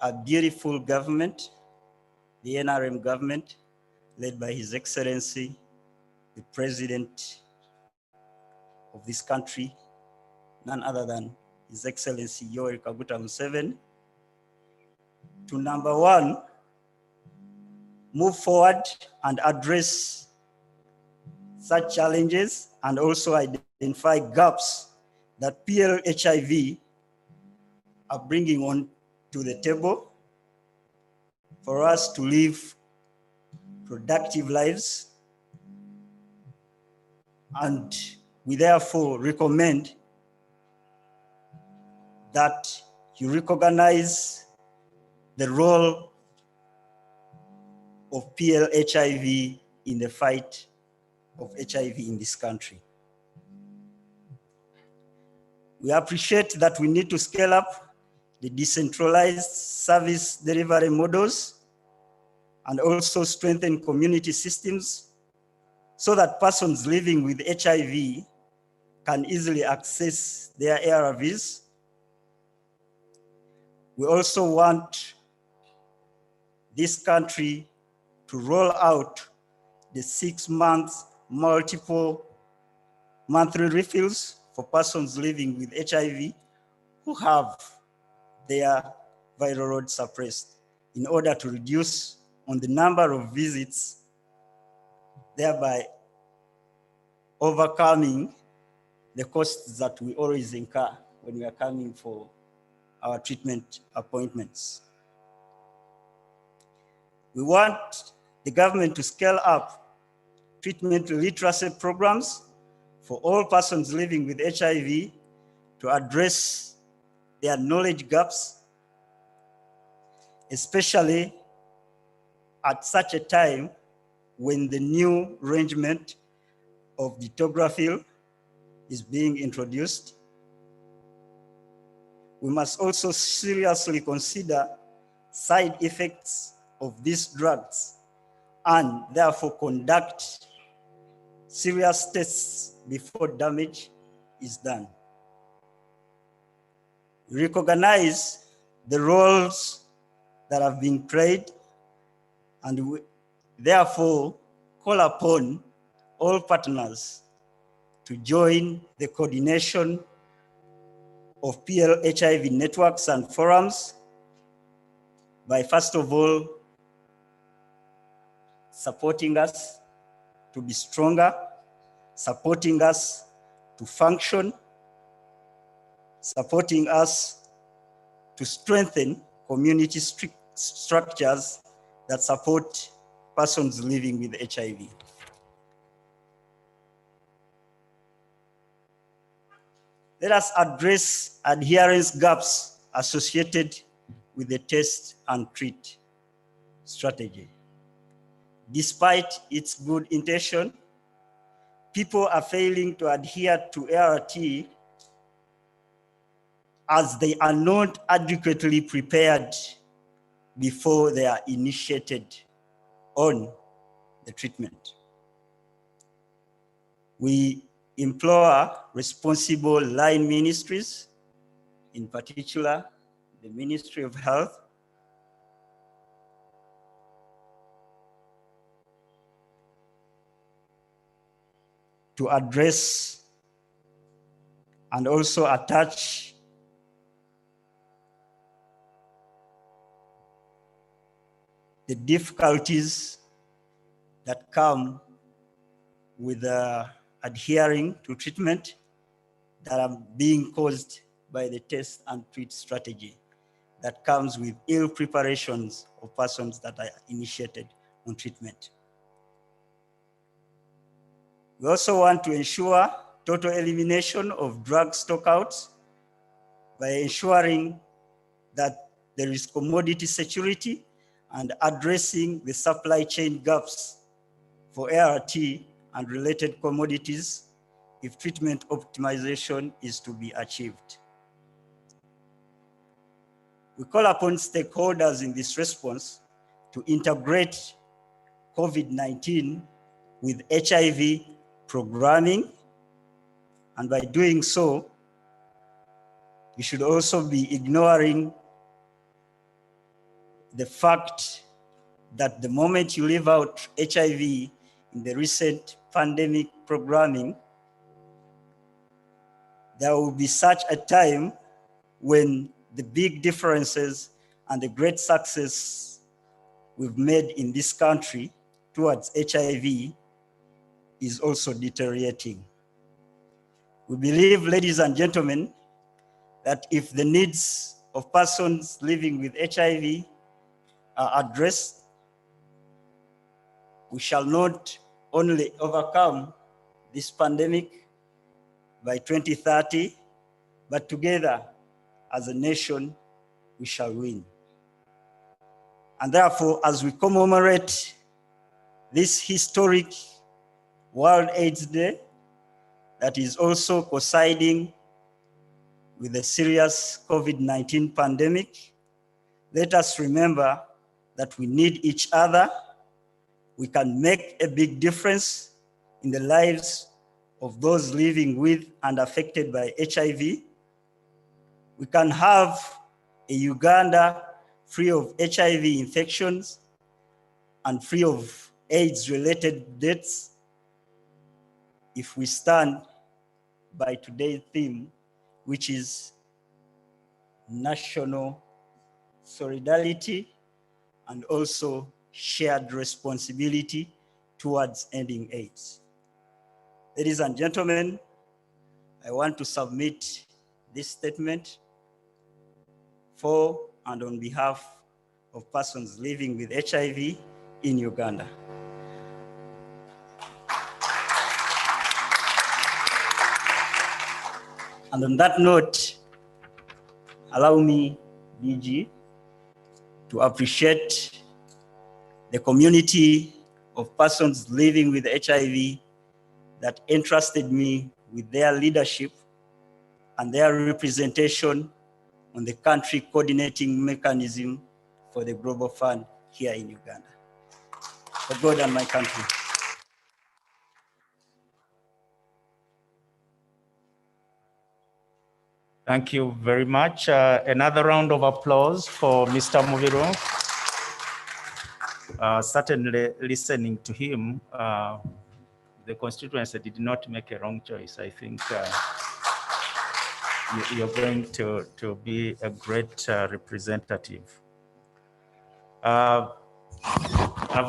a beautiful government, the NRM government, led by His Excellency, the President of this country, none other than His Excellency Yoweri Kaguta Museveni, to number 1, move forward and address such challenges and also identify gaps that PL-HIV are bringing on to the table for us to live productive lives. And we therefore recommend that you recognize the role of PL-HIV in the fight of HIV in this country. We appreciate that we need to scale up the decentralized service delivery models and also strengthen community systems so that persons living with HIV can easily access their ARVs. We also want this country to roll out the 6-month multiple monthly refills for persons living with HIV who have their viral load suppressed in order to reduce on the number of visits, thereby overcoming the costs that we always incur when we are coming for our treatment appointments. We want the government to scale up treatment literacy programs for all persons living with HIV to address their knowledge gaps, especially at such a time when the new arrangement of dictography is being introduced. We must also seriously consider side effects of these drugs and therefore conduct serious tests before damage is done. We recognize the roles that have been played and we therefore call upon all partners to join the coordination of PL-HIV networks and forums by first of all supporting us to be stronger, supporting us to function, supporting us to strengthen community structures that support persons living with HIV. Let us address adherence gaps associated with the test and treat strategy. Despite its good intention, people are failing to adhere to ART as they are not adequately prepared before they are initiated on the treatment. We implore responsible line ministries, in particular the Ministry of Health, to address and also attach the difficulties that come with adhering to treatment that are being caused by the test and treat strategy that comes with ill preparations of persons that are initiated on treatment. We also want to ensure total elimination of drug stockouts by ensuring that there is commodity security and addressing the supply chain gaps for ART and related commodities, if treatment optimization is to be achieved. We call upon stakeholders in this response to integrate COVID-19 with HIV programming, and by doing so, we should also be ignoring the fact that the moment you leave out HIV in the recent pandemic programming, there will be such a time when the big differences and the great success we've made in this country towards HIV is also deteriorating. We believe, ladies and gentlemen, that if the needs of persons living with HIV are addressed, we shall not only overcome this pandemic by 2030, but together as a nation, we shall win. And therefore, as we commemorate this historic World AIDS Day, that is also coinciding with the serious COVID-19 pandemic, let us remember that we need each other. We can make a big difference in the lives of those living with and affected by HIV. We can have a Uganda free of HIV infections and free of AIDS-related deaths if we stand by today's theme, which is national solidarity and also shared responsibility towards ending AIDS. Ladies and gentlemen, I want to submit this statement for and on behalf of persons living with HIV in Uganda. And on that note, allow me, DG, to appreciate the community of persons living with HIV that entrusted me with their leadership and their representation on the country coordinating mechanism for the Global Fund here in Uganda. For God and my country. Thank you very much. Another round of applause for Mr. Mubiru. Certainly listening to him, the constituency did not make a wrong choice. I think you're going to be a great representative. I've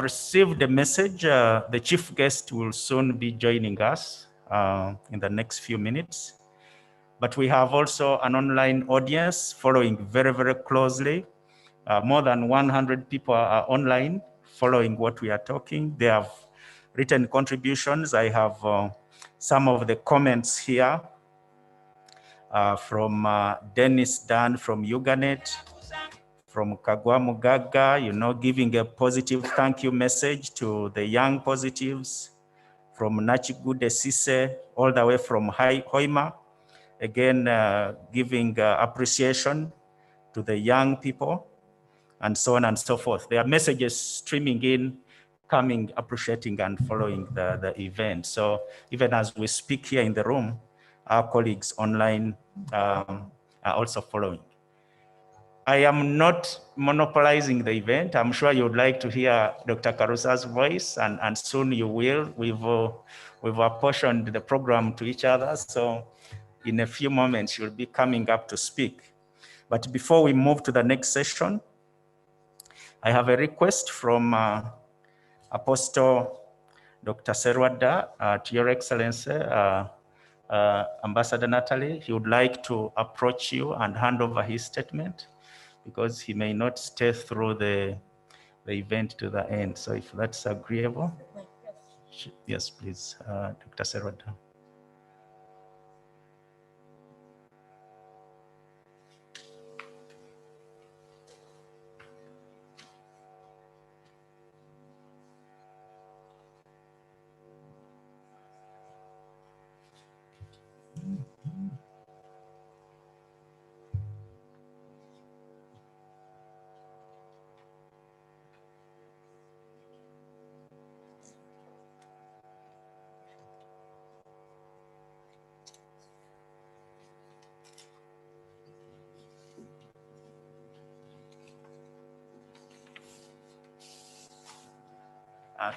received a message. The chief guest will soon be joining us in the next few minutes. But we have also an online audience following very, very closely. More than 100 people are online following what we are talking. They have written contributions. I have some of the comments here from Dennis Dan from Uganet, from Kagwa Mugaga, giving a positive thank you message to the young positives, from Nachigude Sise, all the way from Hoima, again, giving appreciation to the young people, and so on and so forth. There are messages streaming in, coming, appreciating, and following the event. So even as we speak here in the room, our colleagues online are also following. I am not monopolizing the event. I'm sure you would like to hear Dr. Karusa's voice, and soon you will. We've apportioned the program to each other, so in a few moments you'll be coming up to speak. But before we move to the next session, I have a request from Apostle Dr. Serwada, to Your Excellency, Ambassador Natalie. He would like to approach you and hand over his statement, because he may not stay through the event to the end. So if that's agreeable. Yes, please, Dr. Serwada.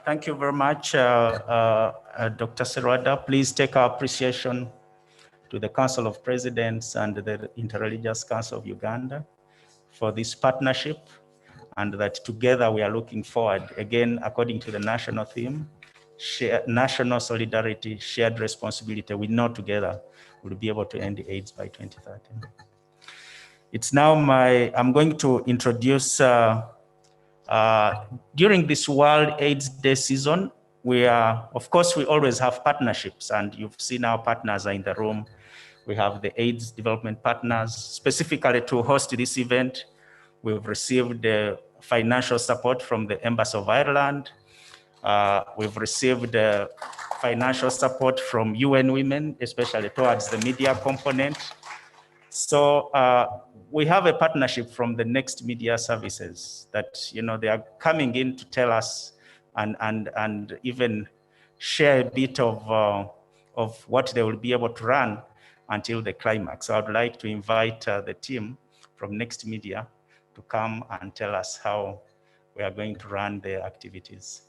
Thank you very much, Dr. Serwada. Please take our appreciation to the Council of Presidents and the Interreligious Council of Uganda for this partnership, and that together we are looking forward, again, according to the national theme, national solidarity, shared responsibility. We know together we'll be able to end AIDS by 2030. It's now I'm going to introduce, during this World AIDS Day season, of course, we always have partnerships, and you've seen our partners are in the room. We have the AIDS development partners. Specifically to host this event, we've received financial support from the Embassy of Ireland. We've received financial support from UN Women, especially towards the media component. So we have a partnership from the Next Media Services that, they are coming in to tell us and even share a bit of what they will be able to run until the climax. So I'd like to invite the team from Next Media to come and tell us how we are going to run the activities.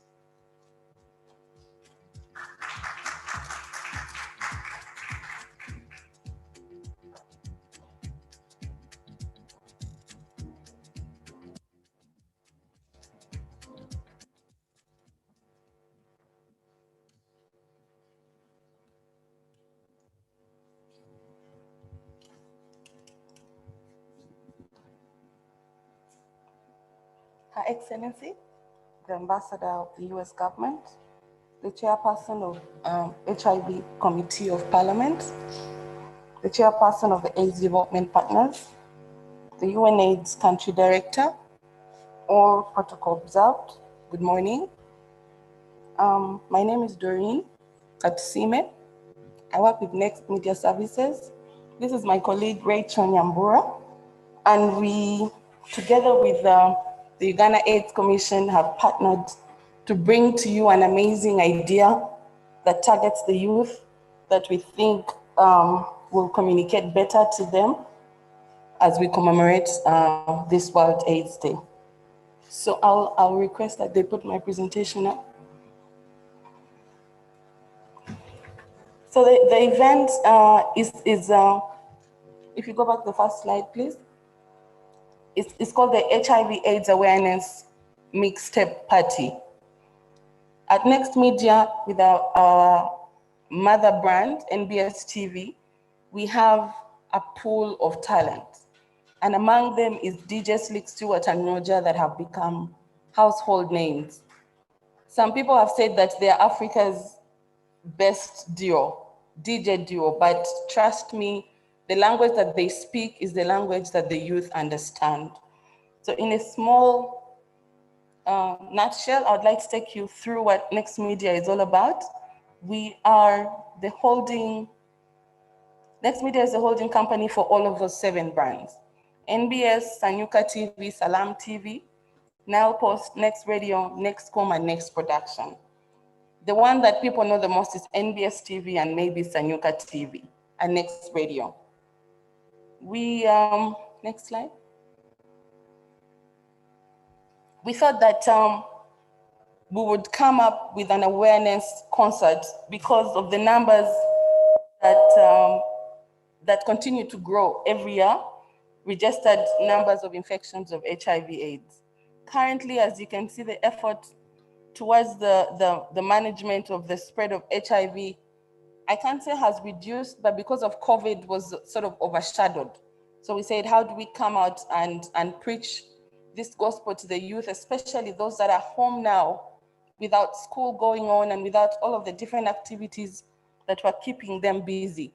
Her Excellency, the Ambassador of the US government, the Chairperson of HIV Committee of Parliament, the Chairperson of the AIDS Development Partners, the UNAIDS Country Director, all protocol observed. Good morning. My name is Doreen Katusime. I work with Next Media Services. This is my colleague Rachel Nyambura, and we, together with the Uganda AIDS Commission, have partnered to bring to you an amazing idea that targets the youth that we think will communicate better to them as we commemorate this World AIDS Day. So I'll request that they put my presentation up. So the event is if you go back to the first slide, please. It's called the HIV AIDS Awareness Mixtape Party. At Next Media, with our mother brand, NBS TV, we have a pool of talent. And among them is DJ Slick Stewart and Roger that have become household names. Some people have said that they're Africa's best duo, DJ duo, but trust me, the language that they speak is the language that the youth understand. So in a small nutshell, I would like to take you through what Next Media is all about. Next Media is the holding company for all of those 7 brands. NBS, Sanyuka TV, Salam TV, Now Post, Next Radio, Nextcom, and Next Production. The one that people know the most is NBS TV and maybe Sanyuka TV and Next Radio. Next slide. We thought that we would come up with an awareness concert because of the numbers that continue to grow every year, registered numbers of infections of HIV/AIDS. Currently, as you can see, the effort towards the management of the spread of HIV, I can't say has reduced, but because of COVID was sort of overshadowed. So we said, how do we come out and preach this gospel to the youth, especially those that are home now without school going on and without all of the different activities that were keeping them busy.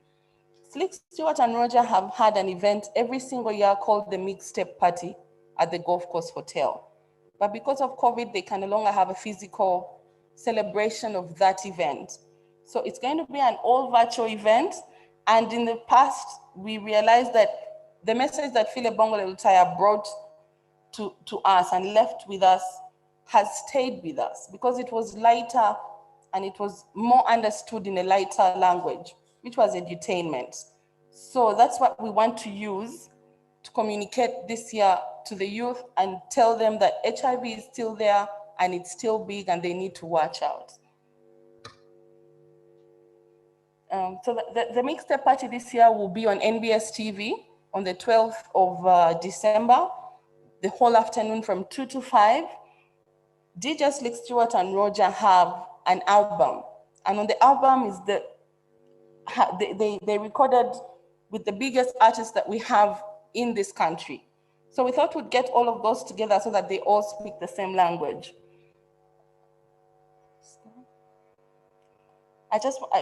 Slick Stewart and Roger have had an event every single year called the Mixtape Party at the Golf Course Hotel. But because of COVID, they can no longer have a physical celebration of that event. So it's going to be an all virtual event. And in the past, we realized that the message that Philip Bongole Lutaya brought to us and left with us has stayed with us because it was lighter and it was more understood in a lighter language, which was edutainment. So that's what we want to use to communicate this year to the youth and tell them that HIV is still there, and it's still big and they need to watch out. So the mixtape party this year will be on NBS TV on the 12th of December, the whole afternoon from 2 to 5. DJ Slick Stewart and Roger have an album, and on the album is they recorded with the biggest artists that we have in this country. So we thought we'd get all of those together so that they all speak the same language.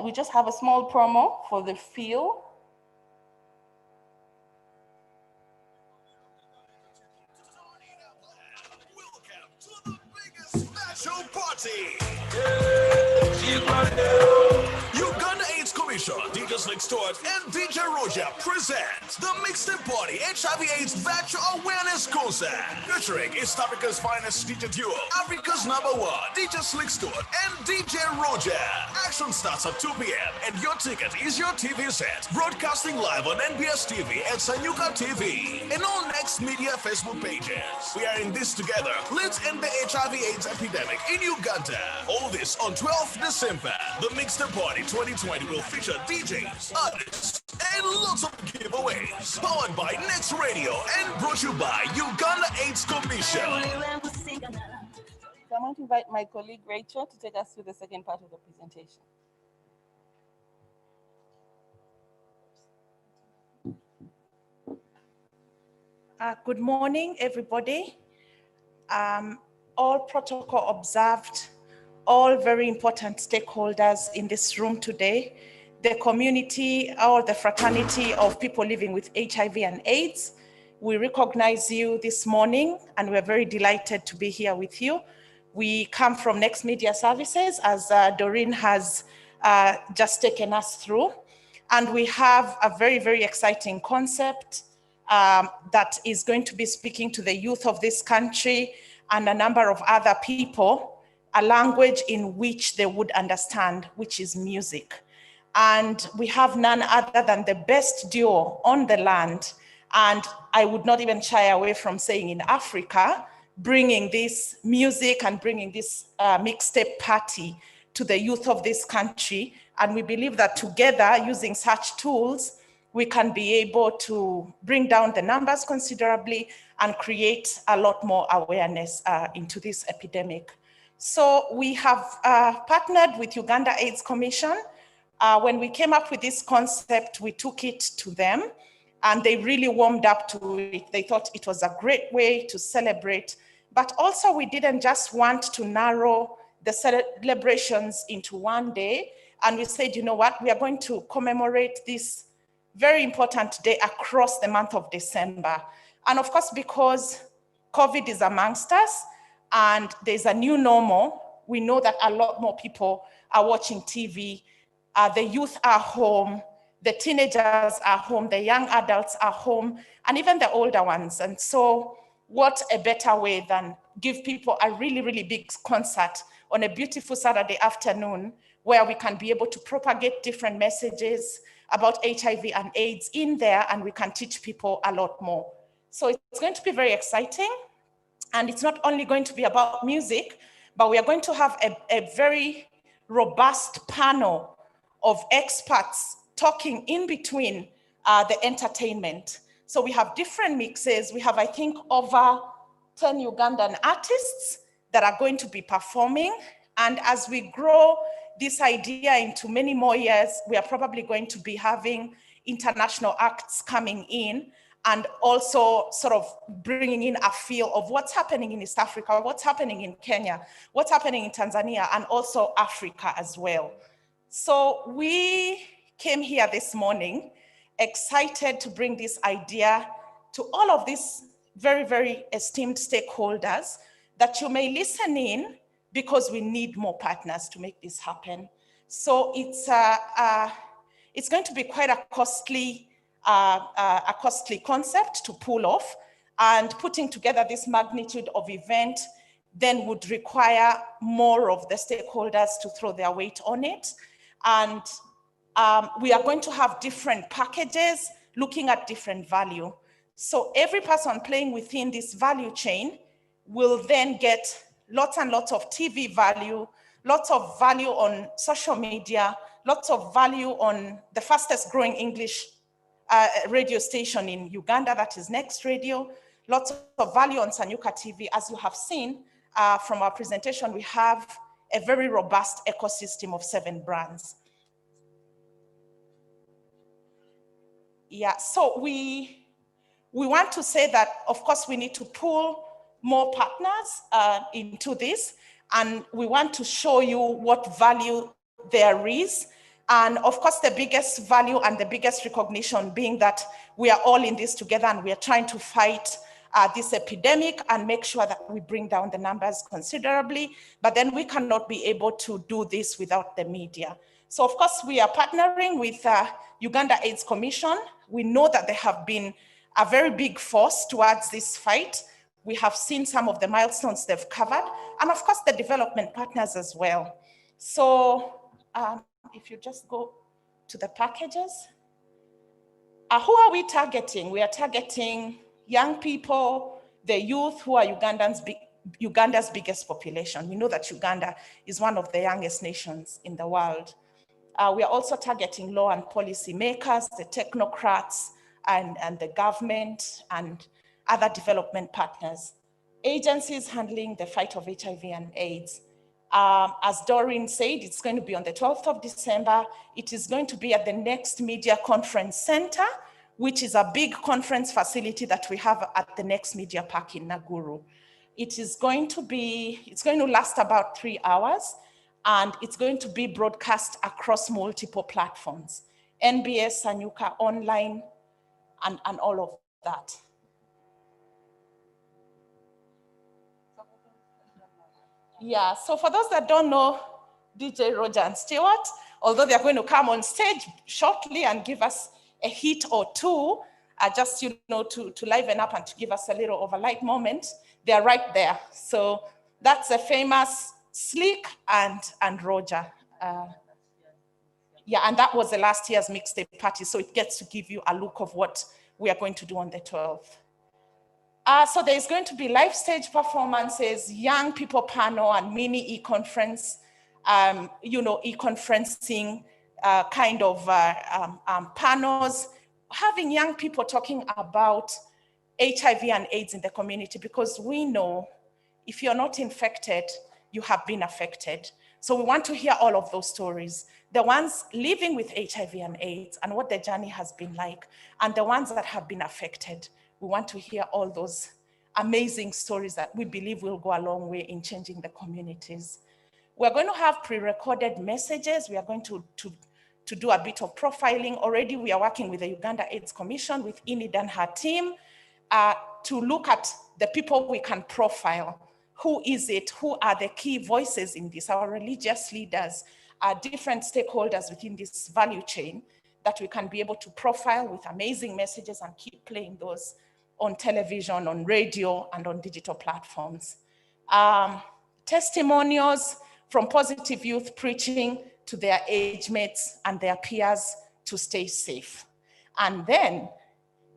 We just have a small promo for the feel. Special party. Uganda AIDS Commission, DJ Slick Stewart and DJ Roger present the Mixtape Party HIV/AIDS Virtual Awareness Concert, featuring East Africa's finest DJ duo, Africa's #1, DJ Slick Stewart and DJ Roger. Action starts at 2 p.m. and your ticket is your TV set. Broadcasting live on NBS TV and Sanyuka TV and all Next Media Facebook pages. We are in this together. Let's end the HIV/AIDS epidemic in Uganda. All this on 12th December. The Mixtape Party 2020 will feature DJs, artists, and lots of giveaways. Powered by Next Radio and brought to you by Uganda AIDS Commission. So I'm going to invite my colleague Rachel to take us through the second part of the presentation. Good morning, everybody. All protocol observed, all very important stakeholders in this room today, the community or the fraternity of people living with HIV and AIDS. We recognize you this morning and we're very delighted to be here with you. We come from Next Media Services, as Doreen has just taken us through. And we have a very, very exciting concept that is going to be speaking to the youth of this country and a number of other people, a language in which they would understand, which is music. And we have none other than the best duo on the land. And I would not even shy away from saying in Africa, bringing this music and bringing this mixtape party to the youth of this country. And we believe that together, using such tools, we can be able to bring down the numbers considerably and create a lot more awareness into this epidemic. So we have partnered with Uganda AIDS Commission. When we came up with this concept, we took it to them and they really warmed up to it. They thought it was a great way to celebrate, but also we didn't just want to narrow the celebrations into one day. And we said, you know what, we are going to commemorate this very important day across the month of December. And of course, because COVID is amongst us and there's a new normal, we know that a lot more people are watching TV. The youth are home, the teenagers are home, the young adults are home, and even the older ones. And so what a better way than give people a really, really big concert on a beautiful Saturday afternoon where we can be able to propagate different messages about HIV and AIDS in there, and we can teach people a lot more. So it's going to be very exciting. And it's not only going to be about music, but we are going to have a very robust panel of experts talking in between the entertainment. So we have different mixes. We have, I think, over 10 Ugandan artists that are going to be performing. And as we grow this idea into many more years, we are probably going to be having international acts coming in and also sort of bringing in a feel of what's happening in East Africa, what's happening in Kenya, what's happening in Tanzania, and also Africa as well. So we came here this morning excited to bring this idea to all of these very, very esteemed stakeholders that you may listen in, because we need more partners to make this happen. So it's going to be quite a costly concept to pull off, and putting together this magnitude of event then would require more of the stakeholders to throw their weight on it. And we are going to have different packages looking at different value. So every person playing within this value chain will then get lots and lots of TV value, lots of value on social media, lots of value on the fastest growing English radio station in Uganda, that is Next Radio, lots of value on Sanyuka TV. As you have seen from our presentation, we have a very robust ecosystem of 7 brands. Yeah, so we want to say that, of course, we need to pull more partners into this, and we want to show you what value there is. And of course, the biggest value and the biggest recognition being that we are all in this together and we are trying to fight this epidemic and make sure that we bring down the numbers considerably, but then we cannot be able to do this without the media. So of course, we are partnering with Uganda AIDS Commission. We know that they have been a very big force towards this fight. We have seen some of the milestones they've covered, and of course, the development partners as well. So if you just go to the packages, who are we targeting? We are targeting young people, the youth who are Uganda's biggest population. We know that Uganda is one of the youngest nations in the world. We are also targeting law and policy makers, the technocrats, and the government and other development partners. Agencies handling the fight of HIV and AIDS. As Doreen said, it's going to be on the 12th of December. It is going to be at the Next Media Conference Center, which is a big conference facility that we have at the Next Media Park in Naguru. It's going to last about 3 hours, and it's going to be broadcast across multiple platforms, NBS, Sanyuka, online, and all of that. Yeah, so for those that don't know DJ Roger and Stewart, although they're going to come on stage shortly and give us a hit or two, just to liven up and to give us a little overlight moment, they're right there. So that's a famous Slick and Roger. Yeah, and that was the last year's mixtape party, so it gets to give you a look of what we are going to do on the 12th. So there's going to be live stage performances, young people panel, and mini e-conference, e-conferencing kind of panels, having young people talking about HIV and AIDS in the community, because we know if you're not infected, you have been affected. So we want to hear all of those stories, the ones living with HIV and AIDS and what their journey has been like, and the ones that have been affected. We want to hear all those amazing stories that we believe will go a long way in changing the communities. We're going to have pre-recorded messages. We are going to do a bit of profiling. Already we are working with the Uganda AIDS Commission, with Enid and her team, to look at the people we can profile. Who is it? Who are the key voices in this? Our religious leaders, different stakeholders within this value chain that we can be able to profile with amazing messages and keep playing those on television, on radio, and on digital platforms. Testimonials from positive youth preaching to their age mates and their peers to stay safe. And then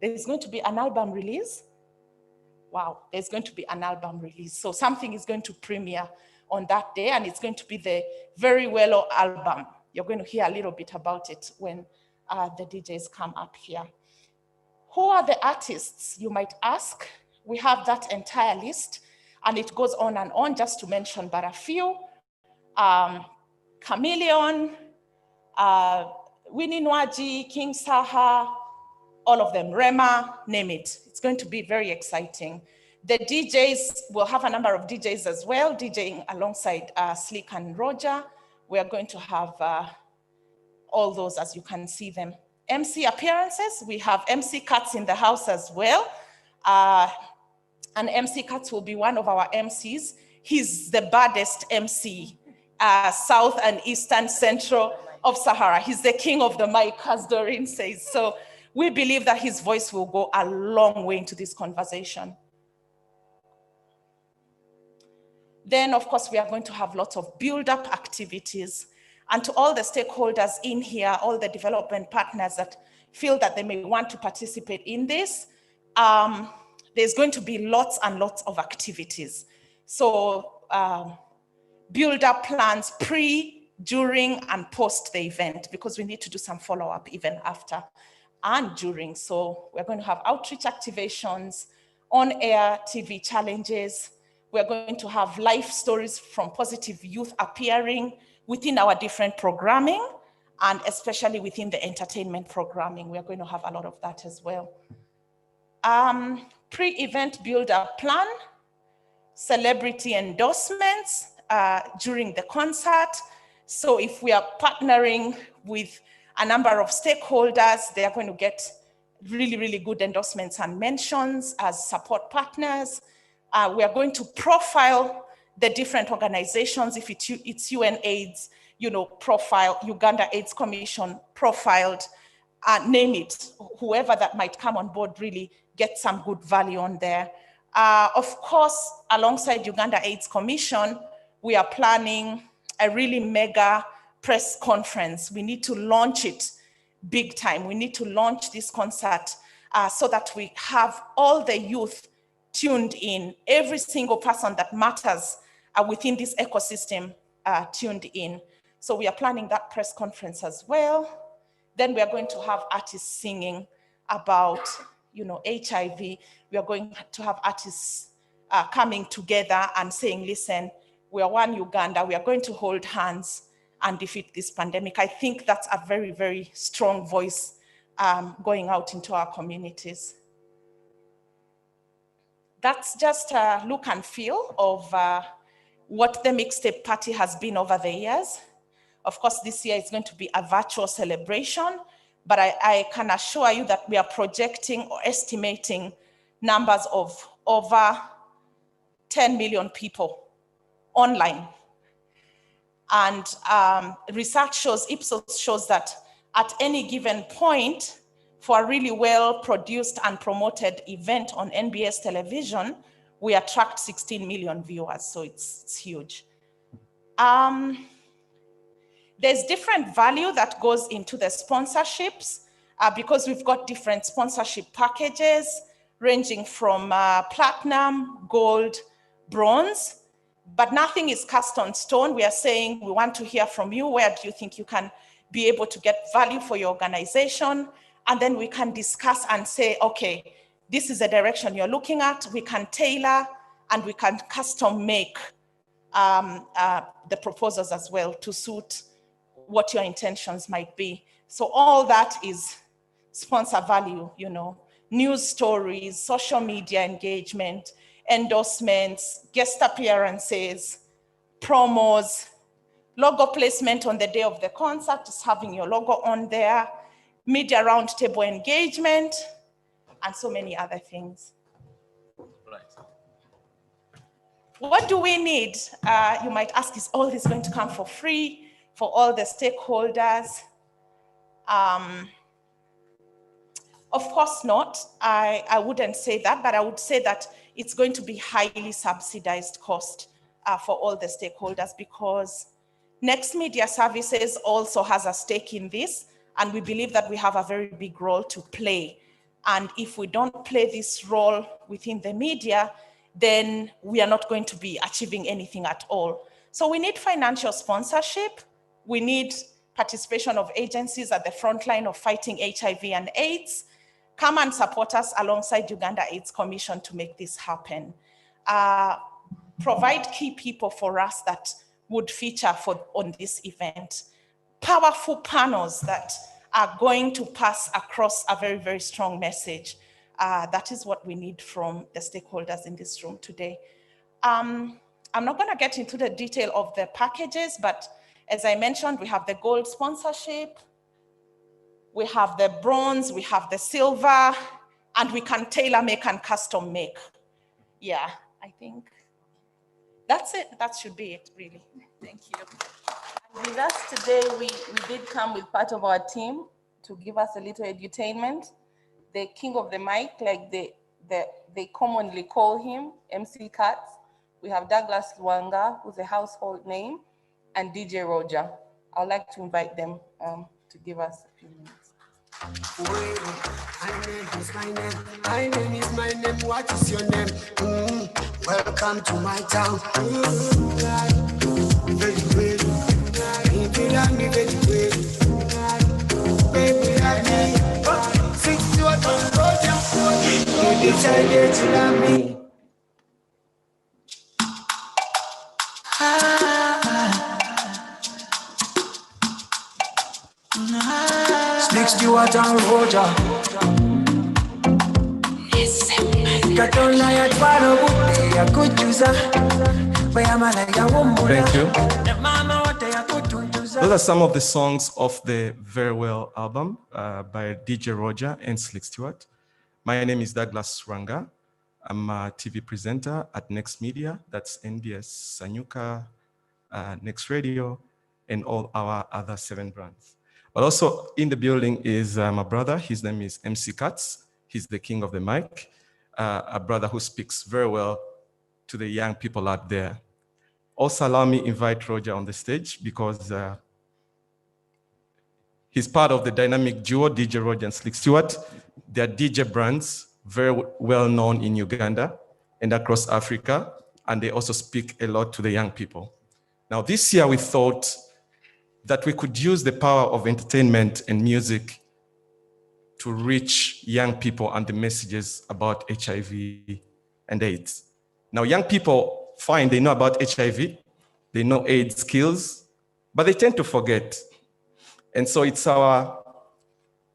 there's going to be an album release. Wow, there's going to be an album release. So something is going to premiere on that day, and it's going to be the Very Well album. You're going to hear a little bit about it when the DJs come up here. Who are the artists, you might ask? We have that entire list, and it goes on and on, just to mention but a few. Chameleon, Winnie Nwaji, King Saha, all of them, Rema, name it. It's going to be very exciting. The DJs, we'll have a number of DJs as well, DJing alongside Slick and Roger. We are going to have all those as you can see them. MC appearances, we have MC Katz in the house as well. And MC Katz will be one of our MCs. He's the baddest MC, South and Eastern Central of Sahara. He's the king of the mic, as Doreen says. So we believe that his voice will go a long way into this conversation. Then, of course, we are going to have lots of build-up activities. And to all the stakeholders in here, all the development partners that feel that they may want to participate in this, there's going to be lots and lots of activities. So build up plans pre, during, and post the event, because we need to do some follow-up even after and during. So we're going to have outreach activations, on-air TV challenges. We're going to have life stories from positive youth appearing within our different programming, and especially within the entertainment programming. We're going to have a lot of that as well. Pre-event build-up plan, celebrity endorsements during the concert. So if we are partnering with a number of stakeholders, they are going to get really, really good endorsements and mentions as support partners. We are going to profile the different organizations. If it's UN AIDS, profile Uganda AIDS Commission profiled, name it, whoever that might come on board really get some good value on there. Of course, alongside Uganda AIDS Commission, we are planning a really mega press conference. We need to launch it big time. We need to launch this concert so that we have all the youth tuned in, every single person that matters within this ecosystem tuned in. So we are planning that press conference as well. Then we are going to have artists singing about, HIV. We are going to have artists coming together and saying, listen, we are one Uganda. We are going to hold hands and defeat this pandemic. I think that's a very, very strong voice going out into our communities. That's just a look and feel of what the Mixtape Party has been over the years. Of course, this year is going to be a virtual celebration, but I can assure you that we are projecting or estimating numbers of over 10 million people online. And research shows, Ipsos shows that at any given point, for a really well-produced and promoted event on NBS television, we attract 16 million viewers, so it's huge. There's different value that goes into the sponsorships because we've got different sponsorship packages ranging from platinum, gold, bronze, but nothing is cast on stone. We are saying we want to hear from you. Where do you think you can be able to get value for your organization? And then we can discuss and say, okay, this is the direction you're looking at. We can tailor and we can custom make the proposals as well to suit what your intentions might be. So all that is sponsor value, news stories, social media engagement, endorsements, guest appearances, promos, logo placement on the day of the concert, just having your logo on there, media roundtable engagement, and so many other things. Right. What do we need? You might ask, is all this going to come for free for all the stakeholders? Of course not. I wouldn't say that, but I would say that it's going to be highly subsidized cost for all the stakeholders, because Next Media Services also has a stake in this, and we believe that we have a very big role to play. And if we don't play this role within the media, then we are not going to be achieving anything at all. So we need financial sponsorship. We need participation of agencies at the front line of fighting HIV and AIDS. Come and support us alongside Uganda AIDS Commission to make this happen. Provide key people for us that would feature on this event. Powerful panels that are going to pass across a very, very strong message. That is what we need from the stakeholders in this room today. I'm not going to get into the detail of the packages, but as I mentioned, we have the gold sponsorship, we have the bronze, we have the silver, and we can tailor make and custom make. Yeah, I think that's it. That should be it, really. Thank you. With us today, we did come with part of our team to give us a little edutainment. The king of the mic, like they commonly call him, MC Katz. We have Douglas Luanga, who's a household name, and DJ Roger. I'd like to invite them to give us a few minutes. My name is my name. What is your name? Welcome to my town. Very well. If you love me very well, baby, love me. Since you are you decided to love me. Slick Stewart and Roger. Thank you. Those are some of the songs of the Very Well album by DJ Roger and Slick Stewart. My name is Douglas Ranga. I'm a TV presenter at Next Media, that's NBS, Sanyuka, Next Radio, and all our other 7 brands. But also in the building is my brother. His name is MC Katz. He's the king of the mic, a brother who speaks very well to the young people out there. Also allow me invite Roger on the stage because he's part of the dynamic duo, DJ Roger and Slick Stewart. They're DJ brands, very well known in Uganda and across Africa, and they also speak a lot to the young people. Now this year we thought that we could use the power of entertainment and music to reach young people and the messages about HIV and AIDS. Now young people find they know about HIV, they know AIDS skills, but they tend to forget. And so it's our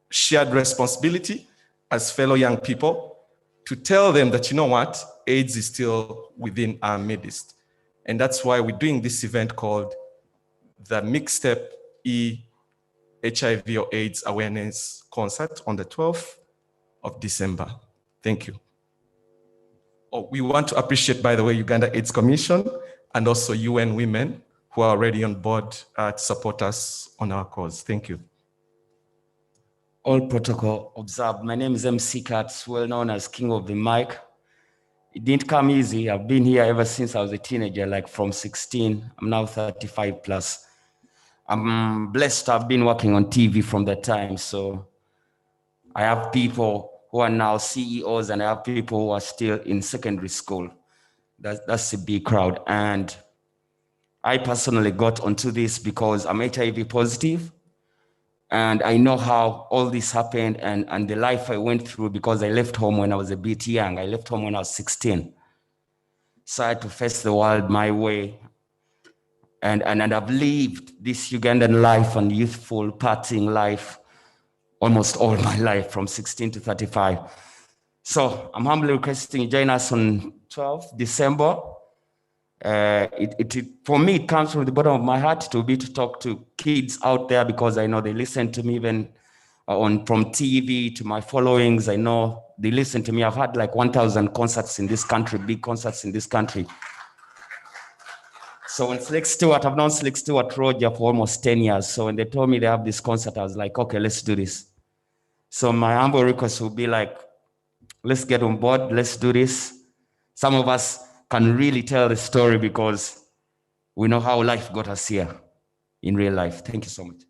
shared responsibility as fellow young people to tell them that, you know what, AIDS is still within our midst. And that's why we're doing this event called the Mixtape HIV or AIDS Awareness Concert on the 12th of December. Thank you. Oh, we want to appreciate, by the way, Uganda AIDS Commission and also UN Women who are already on board to support us on our cause. Thank you. All protocol observed. My name is MC Katz, well known as King of the Mic. It didn't come easy. I've been here ever since I was a teenager, like from 16. I'm now 35 plus. I'm blessed to have been working on TV from that time. So I have people who are now CEOs and I have people who are still in secondary school. That's a big crowd. And I personally got onto this because I'm HIV positive. And I know how all this happened and the life I went through because I left home when I was a bit young. I left home when I was 16. So I had to face the world my way. And I've lived this Ugandan life and youthful partying life almost all my life from 16 to 35. So I'm humbly requesting you join us on 12th December. For me, it comes from the bottom of my heart to talk to kids out there because I know they listen to me even from TV to my followings. I know they listen to me. I've had like 1,000 concerts in this country, big concerts in this country. So when Slick Stewart, I've known Slick Stewart Roger for almost 10 years. So when they told me they have this concert, I was like, okay, let's do this. So my humble request would be like, let's get on board, let's do this. Some of us can really tell the story because we know how life got us here in real life. Thank you so much.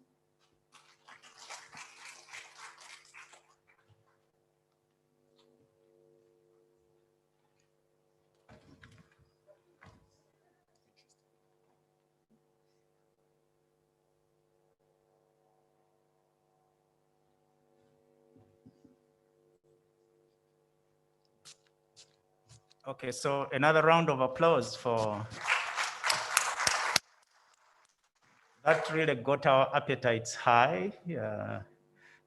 Okay, so another round of applause for that. Really got our appetites high.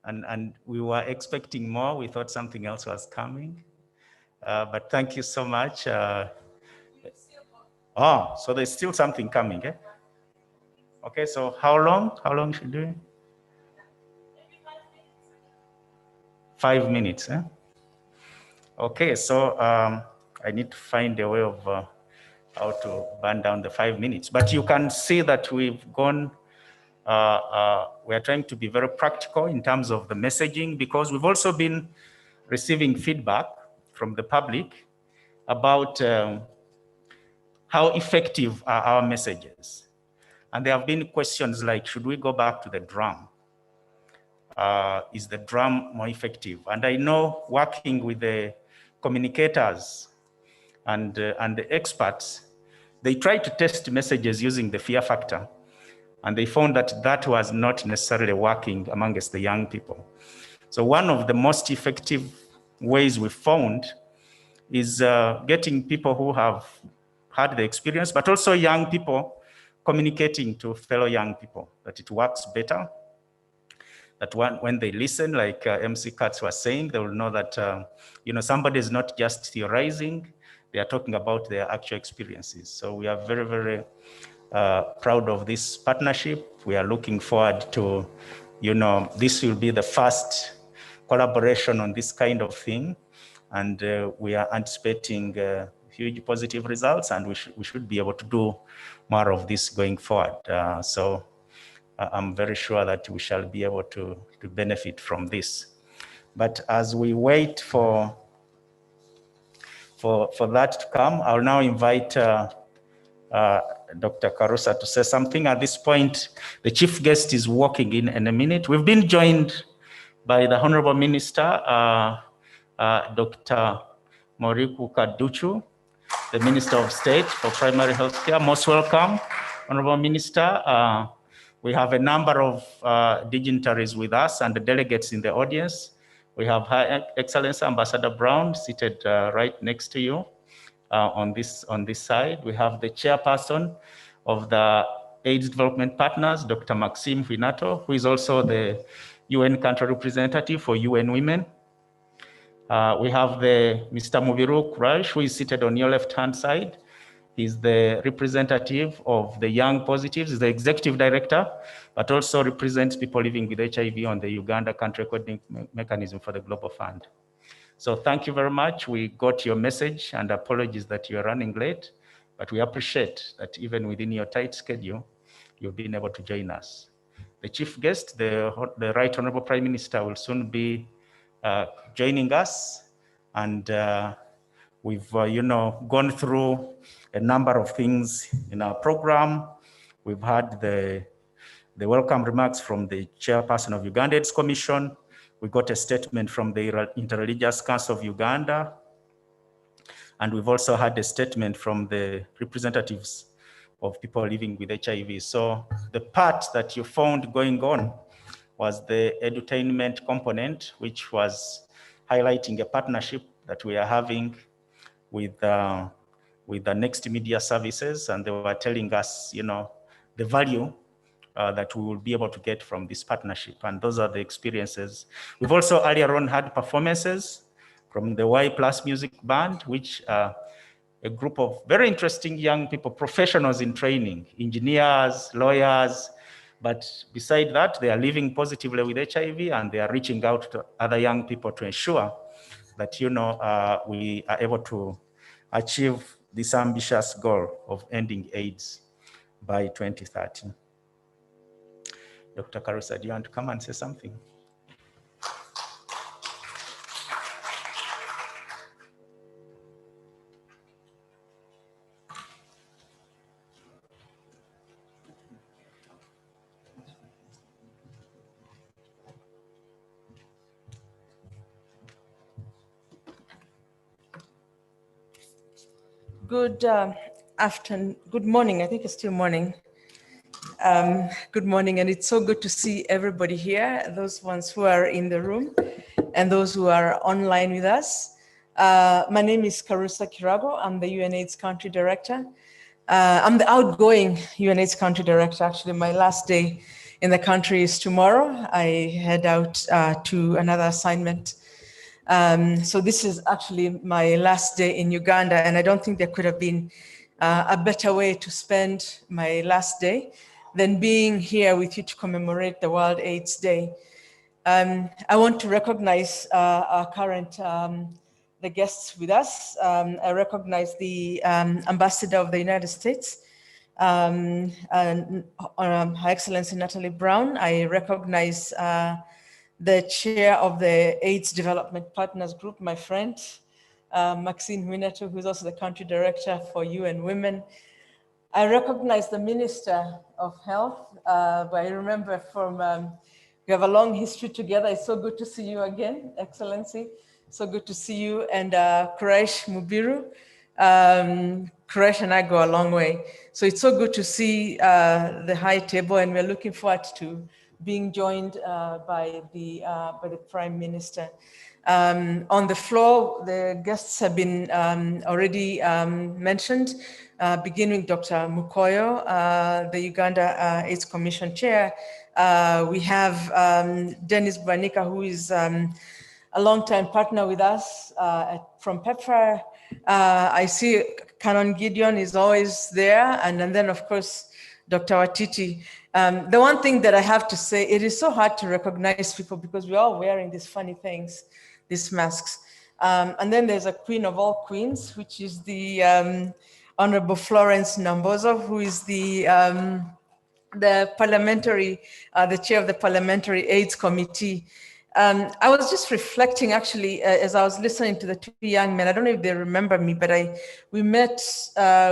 And we were expecting more. We thought something else was coming. But thank you so much. Oh, so there's still something coming, eh? Okay, so how long? How long should we do? 5 minutes, eh? Okay, so I need to find a way of how to burn down the 5 minutes. But you can see that we've gone, we're trying to be very practical in terms of the messaging because we've also been receiving feedback from the public about how effective are our messages. And there have been questions like, should we go back to the drum? Is the drum more effective? And I know working with the communicators and the experts, they tried to test messages using the fear factor, and they found that that was not necessarily working amongst the young people. So one of the most effective ways we found is getting people who have had the experience, but also young people communicating to fellow young people that it works better, that when they listen, like MC Katz was saying, they will know that somebody is not just theorizing, they are talking about their actual experiences. So we are very, very proud of this partnership. We are looking forward to, this will be the first collaboration on this kind of thing. And we are anticipating huge positive results, and we should be able to do more of this going forward. So I'm very sure that we shall be able to benefit from this. But as we wait for that to come, I'll now invite Dr. Karusa to say something. At this point, the chief guest is walking in a minute. We've been joined by the Honorable Minister, Dr. Moriku Kaduchu, the Minister of State for Primary Health Care. Most welcome, Honorable Minister. We have a number of dignitaries with us and the delegates in the audience. We have Her Excellency Ambassador Brown seated right next to you on this side. We have the chairperson of the AIDS Development Partners, Dr. Maxime Huinato, who is also the UN country representative for UN Women. We have Mr. Mubiru Kurash, who is seated on your left-hand side. He's the representative of the Young Positives, he's the executive director, but also represents people living with HIV on the Uganda Country Coordinating Mechanism for the Global Fund. So thank you very much. We got your message, and apologies that you're running late, but we appreciate that even within your tight schedule, you've been able to join us. The chief guest, the Right Honorable Prime Minister, will soon be joining us, and we've gone through a number of things in our program. We've had the welcome remarks from the chairperson of Uganda AIDS Commission. We got a statement from the Interreligious Council of Uganda. And we've also had a statement from the representatives of people living with HIV. So the part that you found going on was the edutainment component, which was highlighting a partnership that we are having with the Next Media Services, and they were telling us, the value that we will be able to get from this partnership, and those are the experiences. We've also earlier on had performances from the Y Plus Music Band, which are a group of very interesting young people, professionals in training, engineers, lawyers, but beside that, they are living positively with HIV, and they are reaching out to other young people to ensure that, we are able to achieve this ambitious goal of ending AIDS by 2030. Dr. Karusa, do you want to come and say something? Good afternoon, good morning. I think it's still morning. Good morning, and it's so good to see everybody here, those ones who are in the room and those who are online with us. My name is Karusa Kirago. I'm the UNAIDS Country Director. I'm the outgoing UNAIDS Country Director. Actually, my last day in the country is tomorrow. I head out to another assignment. So this is actually my last day in Uganda, and I don't think there could have been a better way to spend my last day than being here with you to commemorate the World AIDS Day. I want to recognize our current the guests with us. I recognize the Ambassador of the United States, and Her Excellency Natalie Brown. I recognize the chair of the AIDS Development Partners Group, my friend, Maxine Huinato, who's also the country director for UN Women. I recognize the Minister of Health, but I remember from, we have a long history together. It's so good to see you again, Excellency. So good to see you. And Quraish Mubiru, Koresh and I go a long way. So it's so good to see the high table, and we're looking forward to being joined by the Prime Minister. On the floor, the guests have been already mentioned, beginning Dr. Mukoyo, the Uganda AIDS Commission Chair. We have Dennis Banika, who is a longtime partner with us from PEPFAR. I see Canon Gideon is always there, and then of course, Dr. Watiti. The one thing that I have to say, it is so hard to recognize people because we're all wearing these funny things, these masks. And then there's a queen of all queens, which is the Honorable Florence Nambozo, who is the parliamentary, the chair of the Parliamentary AIDS Committee. I was just reflecting actually as I was listening to the two young men. I don't know if they remember me, but we met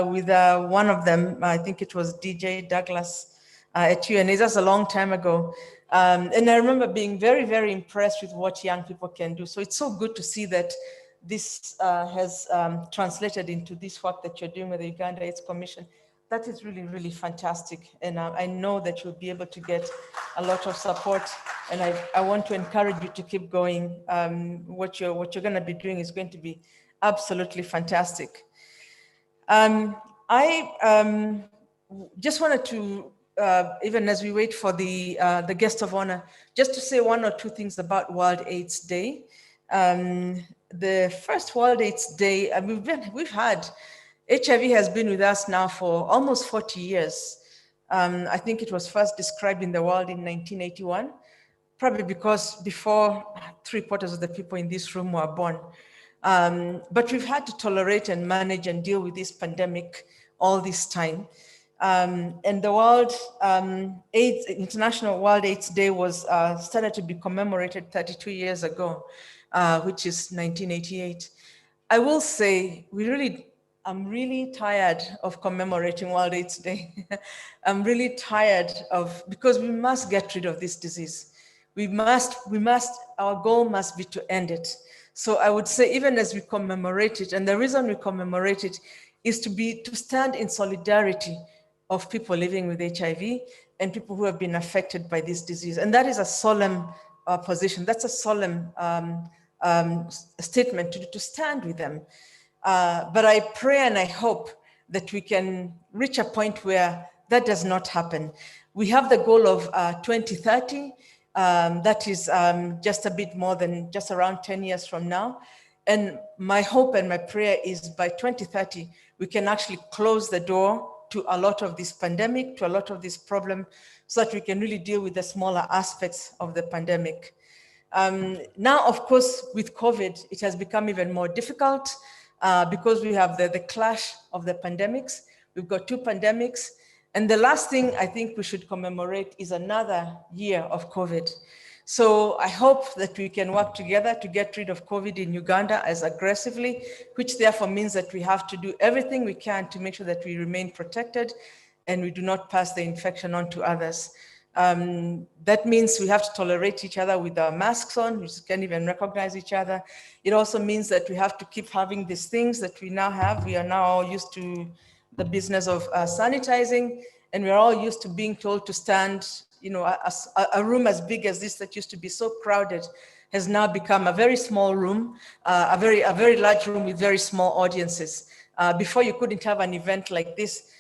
with one of them. I think it was DJ Douglas at UNA. That's a long time ago. And I remember being very, very impressed with what young people can do. So it's so good to see that this has translated into this work that you're doing with the Uganda AIDS Commission. That is really, really fantastic. And I know that you'll be able to get a lot of support. And I want to encourage you to keep going. What you're going to be doing is going to be absolutely fantastic. I just wanted to, even as we wait for the guest of honor, just to say one or two things about World AIDS Day. The first World AIDS Day, we've had, HIV has been with us now for almost 40 years. I think it was first described in the world in 1981, probably because before 3/4 of the people in this room were born. But we've had to tolerate and manage and deal with this pandemic all this time. And the World AIDS, International World AIDS Day was started to be commemorated 32 years ago, which is 1988. I will say, I'm really tired of commemorating World AIDS Day. I'm really tired because we must get rid of this disease. Our goal must be to end it. So I would say, even as we commemorate it, and the reason we commemorate it is to stand in solidarity of people living with HIV and people who have been affected by this disease. And that is a solemn position. That's a solemn statement to stand with them. But I pray and I hope that we can reach a point where that does not happen. We have the goal of 2030. That is just a bit more than just around 10 years from now. And my hope and my prayer is by 2030, we can actually close the door to a lot of this pandemic, to a lot of this problem, so that we can really deal with the smaller aspects of the pandemic. Now, of course, with COVID, it has become even more difficult because we have the clash of the pandemics. We've got two pandemics. And the last thing I think we should commemorate is another year of COVID. So I hope that we can work together to get rid of COVID in Uganda as aggressively, which therefore means that we have to do everything we can to make sure that we remain protected and we do not pass the infection on to others. That means we have to tolerate each other with our masks on, we can't even recognize each other. It also means that we have to keep having these things that we now have. We are now all used to the business of sanitizing, and we're all used to being told to stand, a room as big as this that used to be so crowded has now become a very small room, a very large room with very small audiences. Before you couldn't have an event like this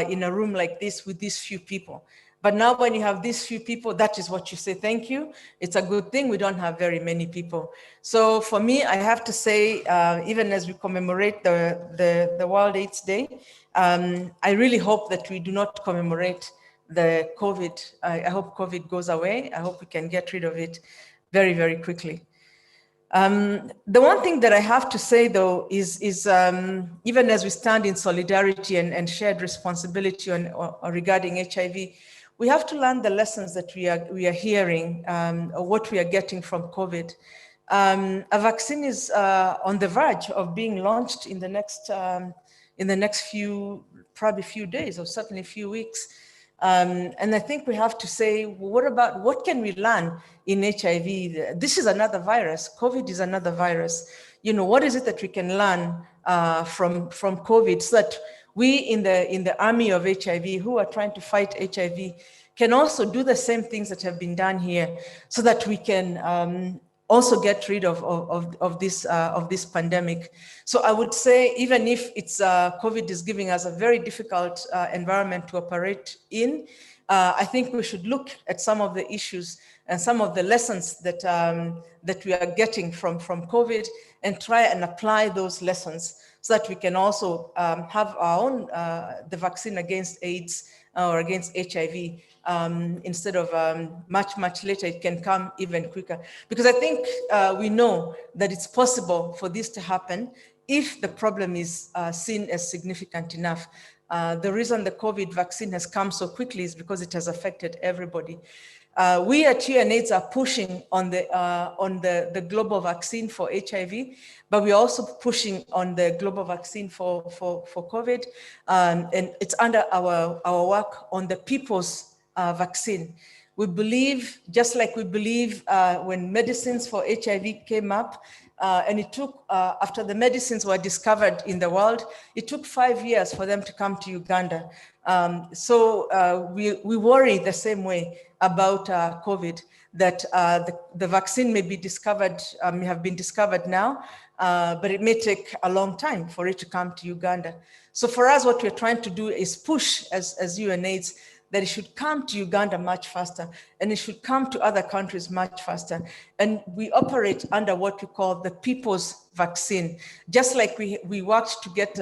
in a room like this with these few people. But now when you have these few people, that is what you say, thank you. It's a good thing we don't have very many people. So for me, I have to say, even as we commemorate the World AIDS Day, I really hope that we do not commemorate the COVID. I hope COVID goes away. I hope we can get rid of it very, very quickly. The one thing that I have to say, though, is even as we stand in solidarity and shared responsibility regarding HIV, we have to learn the lessons that we are hearing or what we are getting from COVID. A vaccine is on the verge of being launched in the next probably few days or certainly few weeks. And I think we have to say, what can we learn in HIV? This is another virus. COVID is another virus. What is it that we can learn from COVID, so that we in the army of HIV who are trying to fight HIV can also do the same things that have been done here, so that we can also get rid of this pandemic. So I would say, even if it's COVID is giving us a very difficult environment to operate in, I think we should look at some of the issues and some of the lessons that that we are getting from COVID, and try and apply those lessons so that we can also have our own the vaccine against AIDS or against HIV. Instead of much later, it can come even quicker. Because I think we know that it's possible for this to happen if the problem is seen as significant enough. The reason the COVID vaccine has come so quickly is because it has affected everybody. We at UNAIDS are pushing on the global vaccine for HIV, but we're also pushing on the global vaccine for COVID. And it's under our work on the people's vaccine. We believe, just like we believe when medicines for HIV came up, and it took, after the medicines were discovered in the world, it took 5 years for them to come to Uganda. So we worry the same way about COVID, that the vaccine may be discovered, may have been discovered now, but it may take a long time for it to come to Uganda. So for us, what we're trying to do is push as UNAIDS that it should come to Uganda much faster, and it should come to other countries much faster. And we operate under what we call the people's vaccine. Just like we worked to get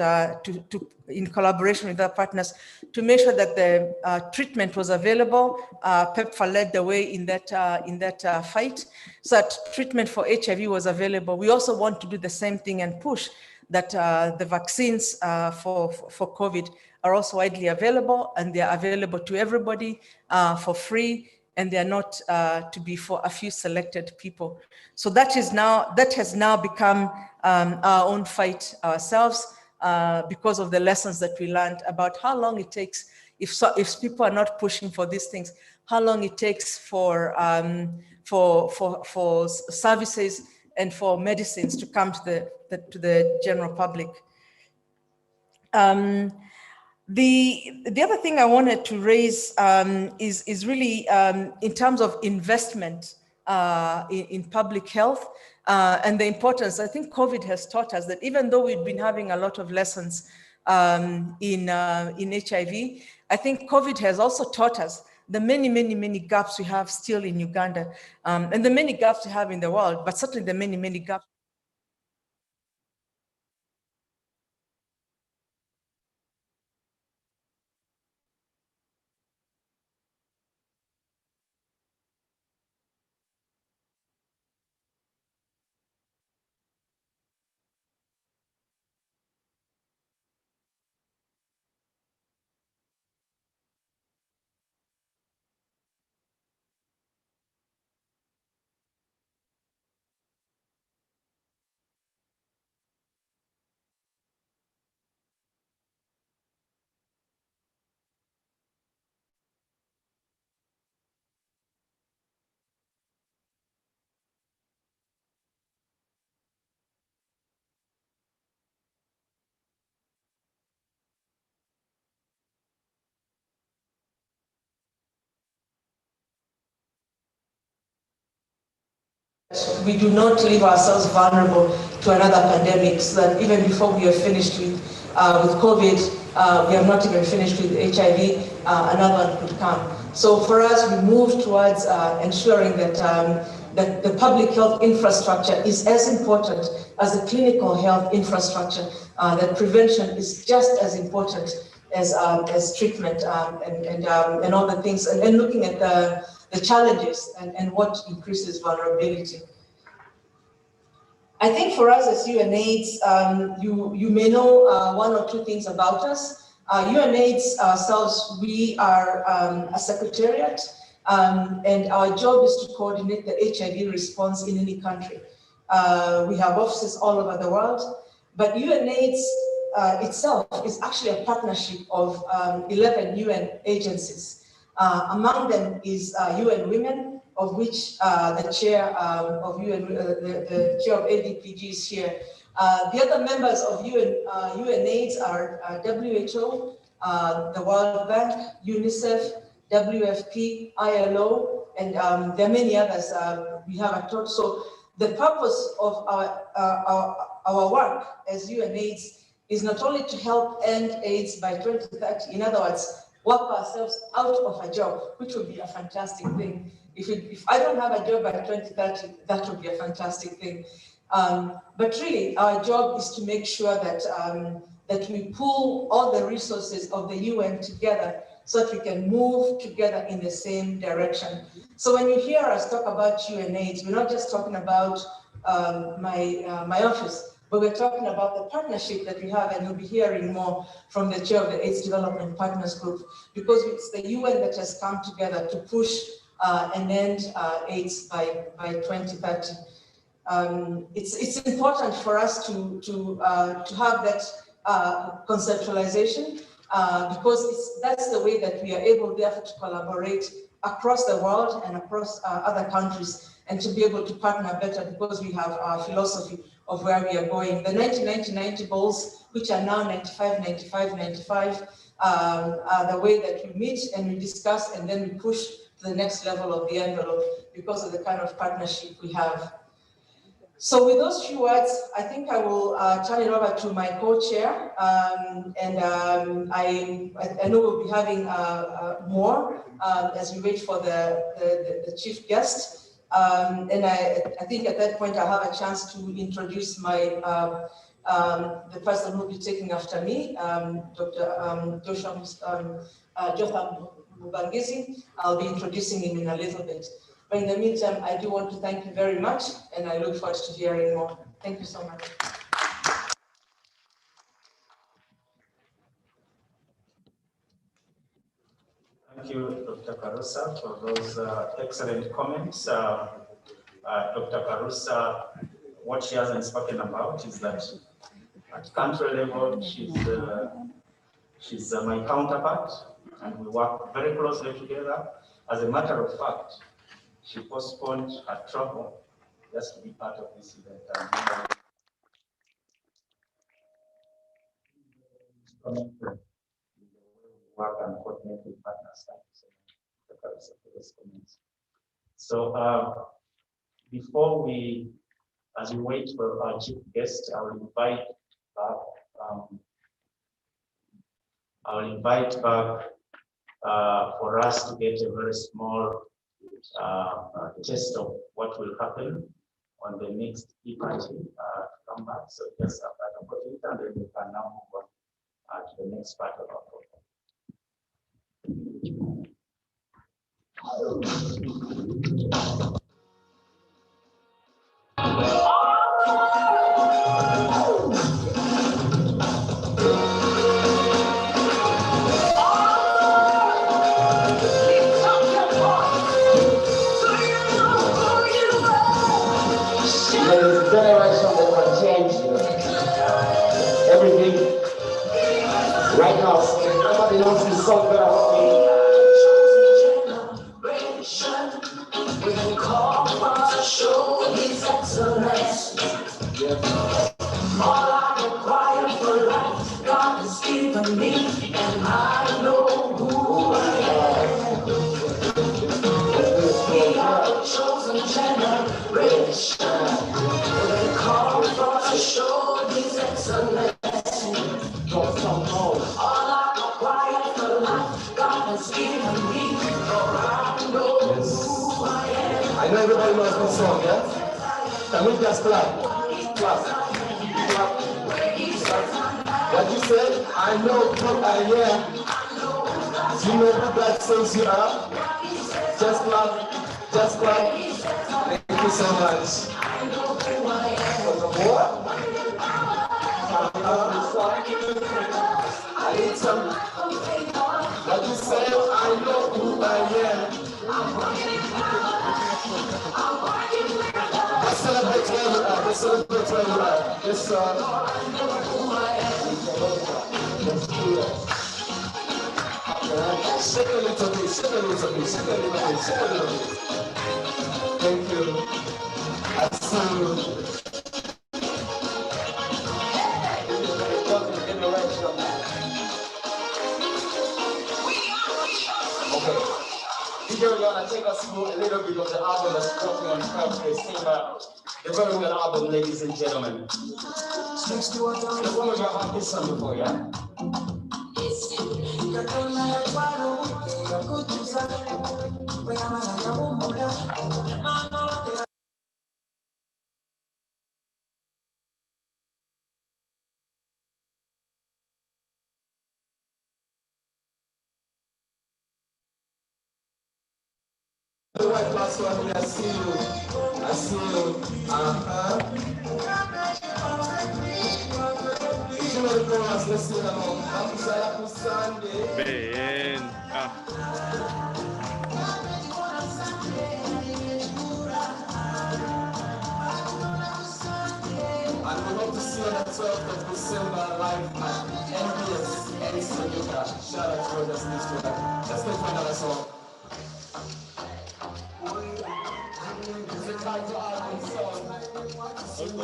in collaboration with our partners to make sure that the treatment was available. PEPFAR led the way in that fight, so that treatment for HIV was available. We also want to do the same thing and push that the vaccines for COVID are also widely available, and they are available to everybody for free, and they are not to be for a few selected people. So that has now become our own fight ourselves, because of the lessons that we learned about how long it takes, if people are not pushing for these things, how long it takes for services and for medicines to come to the general public. The other thing I wanted to raise is really in terms of investment in public health and the importance. I think COVID has taught us that even though we've been having a lot of lessons in HIV, I think COVID has also taught us the many gaps we have still in Uganda, and the many gaps we have in the world, but certainly the many gaps. We do not leave ourselves vulnerable to another pandemic, so that even before we are finished with COVID, we have not even finished with HIV, another one could come. So for us, we move towards ensuring that that the public health infrastructure is as important as the clinical health infrastructure, that prevention is just as important as treatment and all the things, and looking at the challenges and what increases vulnerability. I think for us as UNAIDS, you may know one or two things about us. UNAIDS ourselves, we are a secretariat, and our job is to coordinate the HIV response in any country. We have offices all over the world, but UNAIDS itself is actually a partnership of 11 UN agencies. Among them is UN Women, of which the chair of UN, the chair of ADPG is here. The other members of UNAIDS are WHO, the World Bank, UNICEF, WFP, ILO, and there are many others we haven't talked. So the purpose of our work as UNAIDS is not only to help end AIDS by 2030, in other words, work ourselves out of a job, which would be a fantastic thing. If I don't have a job by 2030, that would be a fantastic thing. But really, our job is to make sure that, that we pull all the resources of the UN together so that we can move together in the same direction. So when you hear us talk about UNAIDS, we're not just talking about my office, but we're talking about the partnership that we have, and you'll be hearing more from the chair of the AIDS Development Partners Group, because it's the UN that has come together to push and end AIDS by 2030. It's important for us to have that conceptualization because that's the way that we are able, therefore, to collaborate across the world and across other countries, and to be able to partner better because we have our philosophy of where we are going. The 90-90-90 goals, which are now 95-95-95, are the way that we meet and we discuss, and then we push to the next level of the envelope because of the kind of partnership we have. So with those few words, I think I will turn it over to my co-chair, and I know we'll be having more as we wait for the chief guest. And I think at that point I'll have a chance to introduce my the person who will be taking after me, Dr. Jotham Mubangizi. I'll be introducing him in a little bit. But in the meantime, I do want to thank you very much, and I look forward to hearing more. Thank you so much. Thank you, Dr. Karusa, for those excellent comments. Dr. Karusa, what she hasn't spoken about is that at country level, she's my counterpart, and we work very closely together. As a matter of fact, she postponed her travel just to be part of this event. Work and coordinate with partners. So before as we wait for our chief guest, I will invite back for us to get a very small taste of what will happen on the next e-party to come back. So just have that opportunity, and then we can now move on to the next part of our program. Right now, nobody knows this song better than me. We can call to show His excellence. All I require for life, God has given me, and I know who I am. We are the chosen generation. We can call to show His excellence. All I require for life, God has given me, for I know who I am. I know everybody knows this song, yeah? Can we just clap? Clap. Clap. What you said, I know who I am. Do you know who God says you are? Just clap. Just clap. Thank you so much. What? I need some. What you say, I know who I am. Let's celebrate where you are. Let's celebrate where you are. Let's shake a little bit, shake a little bit, shake a little bit, shake a little bit. Thank you. I see you. DJ, you're gonna take us through a little bit of the album that's dropping on Thursday. The very good album, ladies and gentlemen. The one we got on this song before, yeah? The white last one, I see you. If you know the chorus, let's sing along. I'm Sunday. And we hope to see you on the 12th of December live at NBS Edison Yuka. Shout out to Rogers News. Let's go for another song. It's a title album song. Thank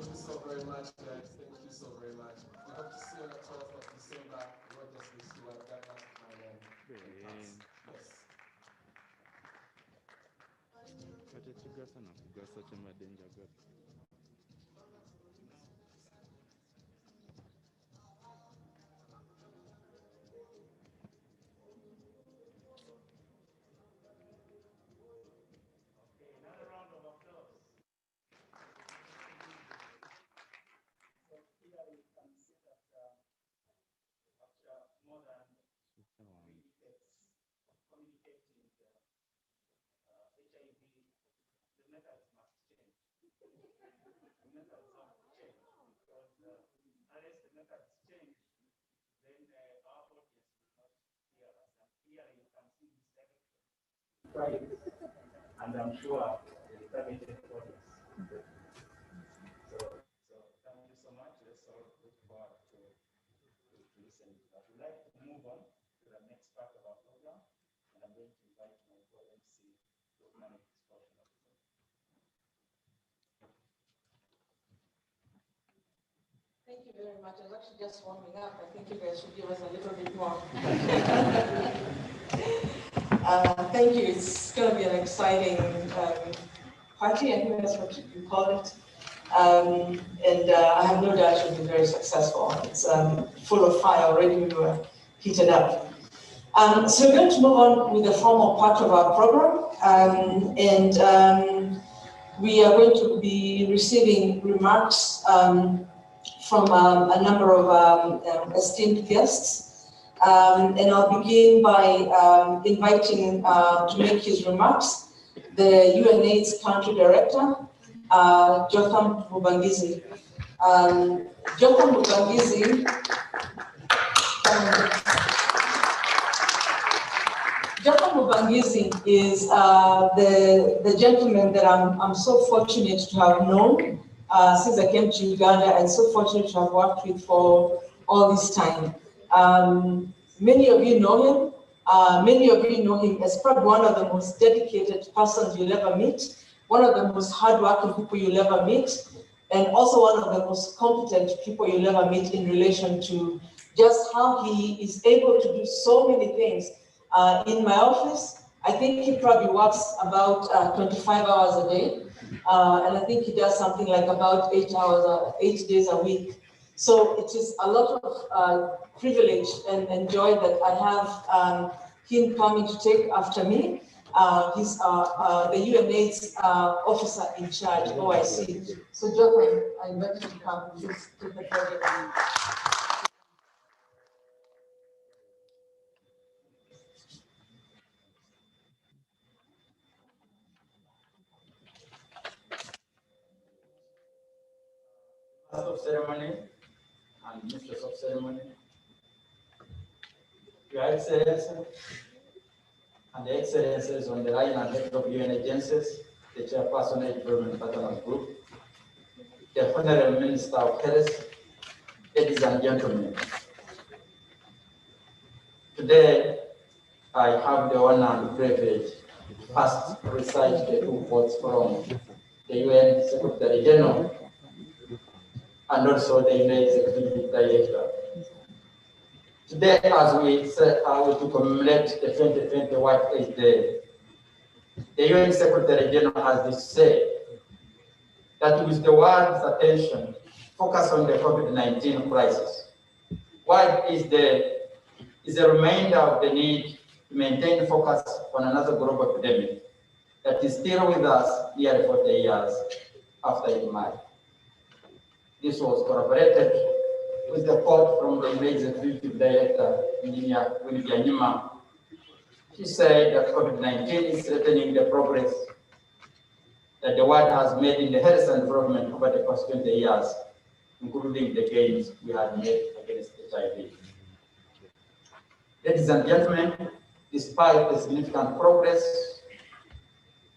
you so very much, guys. Thank you so very much. We hope to see you on the 12th of December. Rogers News Stewart. That's my name. Yes. Right. And I'm sure the targeted audience. So thank you so much. Let's all look forward to listening to that. We'd like to move on to the next part of our program, and I'm going to invite my co-MC to manage this portion of the program. Thank you very much. I was actually just warming up. I think you guys should give us a little bit more. Thank you. It's going to be an exciting party. I think that's what you call it. And I have no doubt it'll be very successful. It's full of fire already. We were heated up. So we're going to move on with the formal part of our program. We are going to be receiving remarks from a number of esteemed guests. And I'll begin by inviting to make his remarks the UNAIDS Country Director, Jotham Mubangizi. Jotham Mubangizi is the gentleman that I'm so fortunate to have known since I came to Uganda, and so fortunate to have worked with for all this time. Many of you know him. Many of you know him as probably one of the most dedicated persons you'll ever meet, one of the most hardworking people you'll ever meet, and also one of the most competent people you'll ever meet in relation to just how he is able to do so many things. In my office, I think he probably works about 25 hours a day. And I think he does something like about 8 days a week. So it is a lot of privilege and joy that I have him coming to take after me. He's the UNAIDS officer in charge, OIC. So Jotham, I invite you to come. Please take the podium. Master of Ceremony and Mistress of Ceremony, Your Excellency, and the excellencies on the line and head of UN agencies, the chairperson of the Development Partners Group, the Honorable Minister of Health, ladies and gentlemen. Today, I have the honor and privilege to first recite the two quotes from the UN Secretary General and also the UN Executive Director. Today, as we set out to commemorate the 2020 World AIDS Day, the UN Secretary General has this to say, that with the world's attention focused on the COVID-19 crisis, World AIDS Day is a reminder of the need to maintain focus on another global epidemic that is still with us nearly 40 years after it emerged. This was corroborated with the quote from the Executive Director, Engineer Willie Byanyima. He said that COVID-19 is threatening the progress that the world has made in the health and development over the past 20 years, including the gains we have made against HIV. Ladies and gentlemen, despite the significant progress,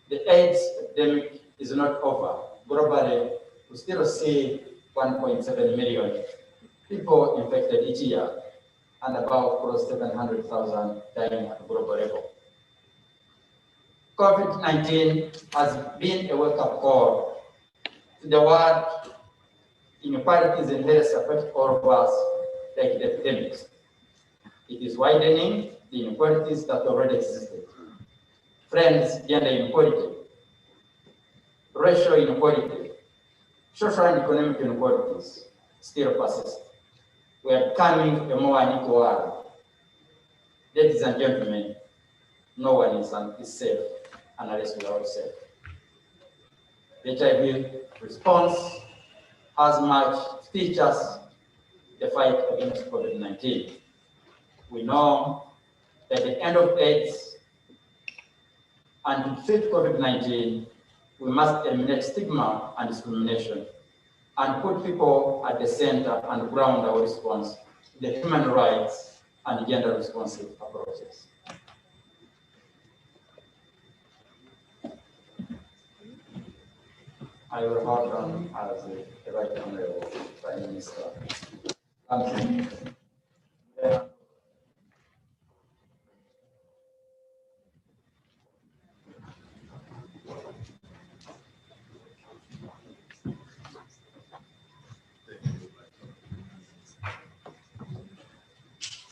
the AIDS epidemic is not over. Globally, we still see 1.7 million people infected each year and about close to 700,000 dying at global level. COVID-19 has been a wake-up call to the world. Inequalities in health affect all of us like the epidemics. It is widening the inequalities that already existed. Friends, gender inequality, racial inequality, social and economic inequalities still persist. We are becoming a more unequal world. Ladies and gentlemen, no one is safe unless we are all safe. The HIV response has much features the fight against COVID-19. We know that the end of AIDS and to defeat COVID-19, we must eliminate stigma and discrimination and put people at the center and ground our response to the human rights and gender responsive approaches. I will hold on as the Right Honorable Prime Minister.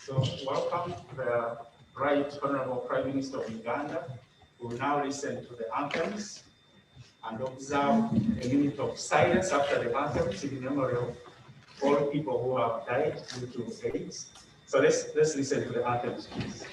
So welcome the Right Honorable Prime Minister of Uganda, who will now listen to the anthems and observe a minute of silence after the anthems in memory of all people who have died due to AIDS. So let's listen to the anthems, please.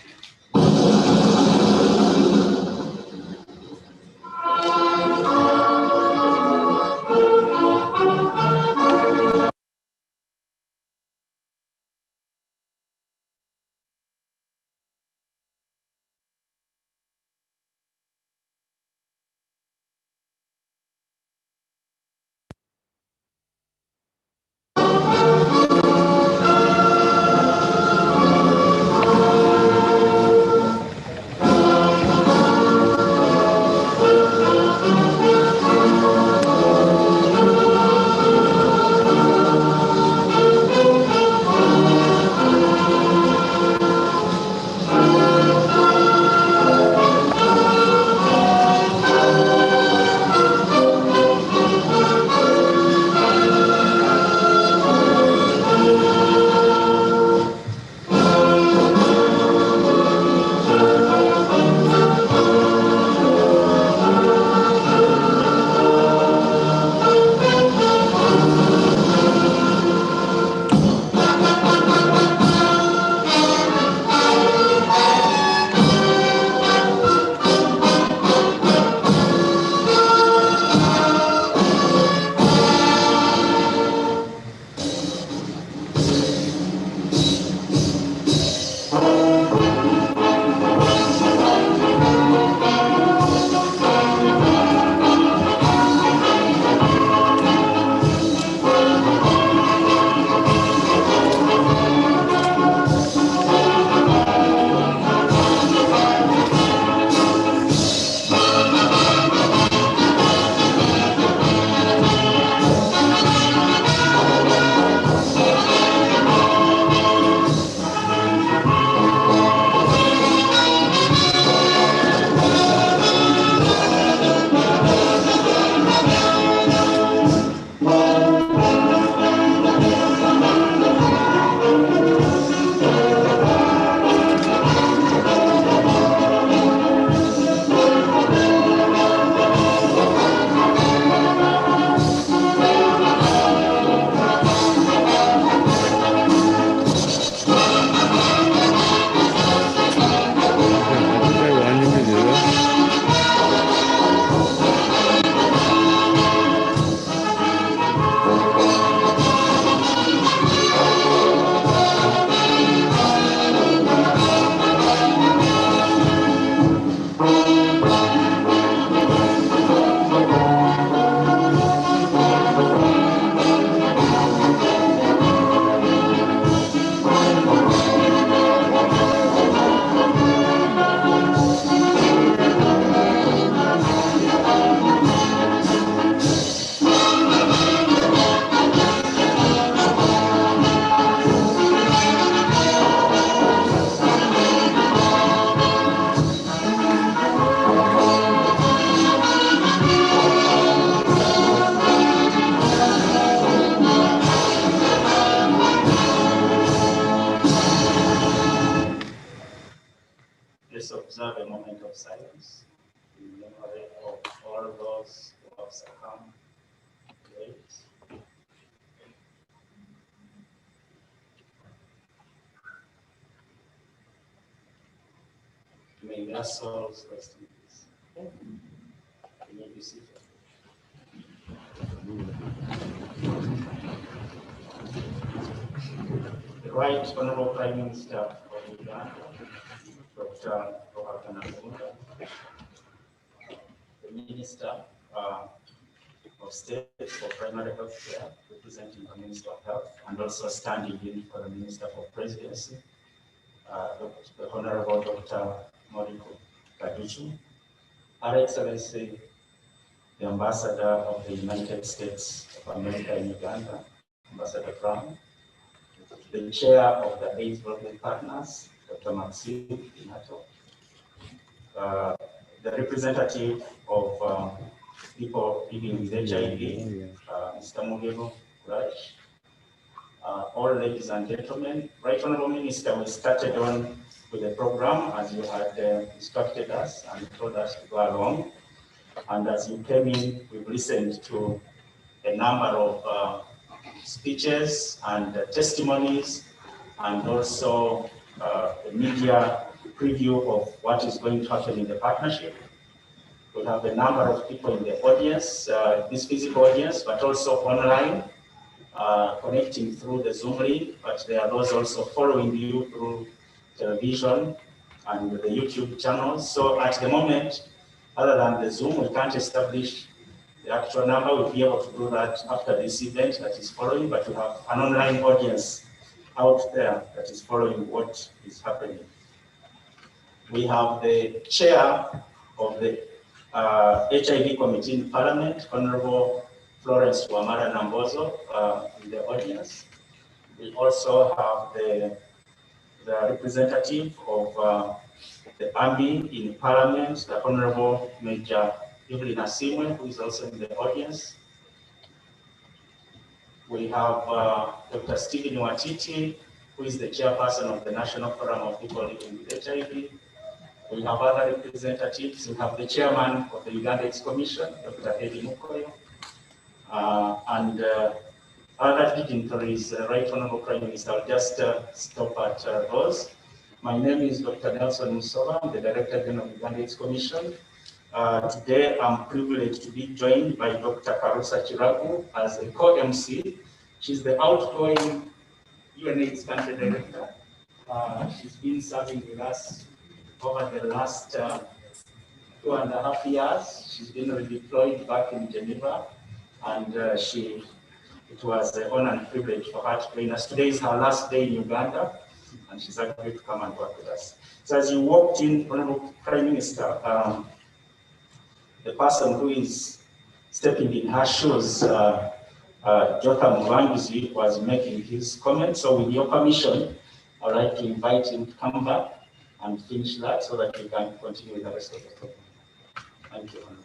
let's observe a moment of silence in memory of all those who have succumbed to AIDS. May their souls rest in peace. You may be seated. The Right Honorable Prime Minister of Uganda, Dr. Ohakanazunda, the Minister of State for Primary Health Care, representing the Minister of Health, and also standing in for the Minister for Presidency, the Honorable Dr. Moriko Kaduchu, Her Excellency, the Ambassador of the United States of America in Uganda, Ambassador Brown, the Chair of the AIDS Development Partners, Dr. Maxime Inato, the representative of people living with HIV, Mr. Mugebo Raj, all ladies and gentlemen. Right Honorable Minister, we started on with the program as you had instructed us and told us to go along. And as you came in, we've listened to a number of speeches and testimonies, and also a media preview of what is going to happen in the partnership. We have a number of people in the audience, this physical audience, but also online, connecting through the Zoom link, but there are those also following you through television and the YouTube channels. So at the moment, other than the Zoom, we can't establish the actual number. We'll be able to do that after this event that is following, but we have an online audience out there that is following what is happening. We have the chair of the HIV Committee in Parliament, Honorable Florence Wamara Nambozo, in the audience. We also have the representative of the Army in Parliament, the Honorable Major Evelyn Asimwe, who is also in the audience. We have Dr. Stephen Watiti, who is the chairperson of the National Forum of People Living with HIV. We have other representatives. We have the chairman of the Uganda AIDS Commission, Dr. Eddie Mukoyo, and other dignitaries, Right Honorable Prime Minister. I'll just stop at those. My name is Dr. Nelson Musoba. I'm the Director General of the Uganda AIDS Commission. Today, I'm privileged to be joined by Dr. Karusa Chiragu as a co-MC. She's the outgoing UNAIDS country director. She's been serving with us over the last 2.5 years. She's been redeployed back in Geneva, and it was an honor and privilege for her to join us. Today is her last day in Uganda, and she's agreed to come and work with us. So as you walked in, Honorable Prime Minister, the person who is stepping in her shoes, Jotham Mwangizi, was making his comment. So with your permission, I'd like to invite him to come back and finish that so that we can continue with the rest of the program. Thank you, Honorable.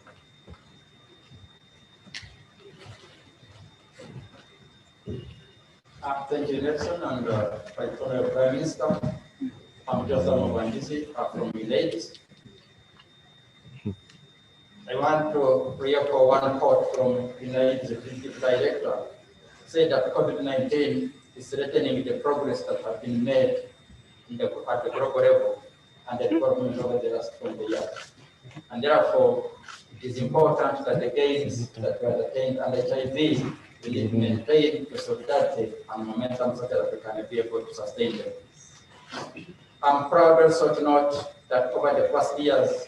Thank you, Nelson, and Right Honorable Prime Minister. I'm Jotham Mwangizi from UNAIDS. I want to re-echo one quote from UNAIDS Executive Director, said that COVID-19 is threatening the progress that has been made at the global level and the development over the last 20 years. And therefore, it is important that the gains that were attained under HIV will maintain the solidarity and momentum so that we can be able to sustain them. I'm proud also to note that over the past years,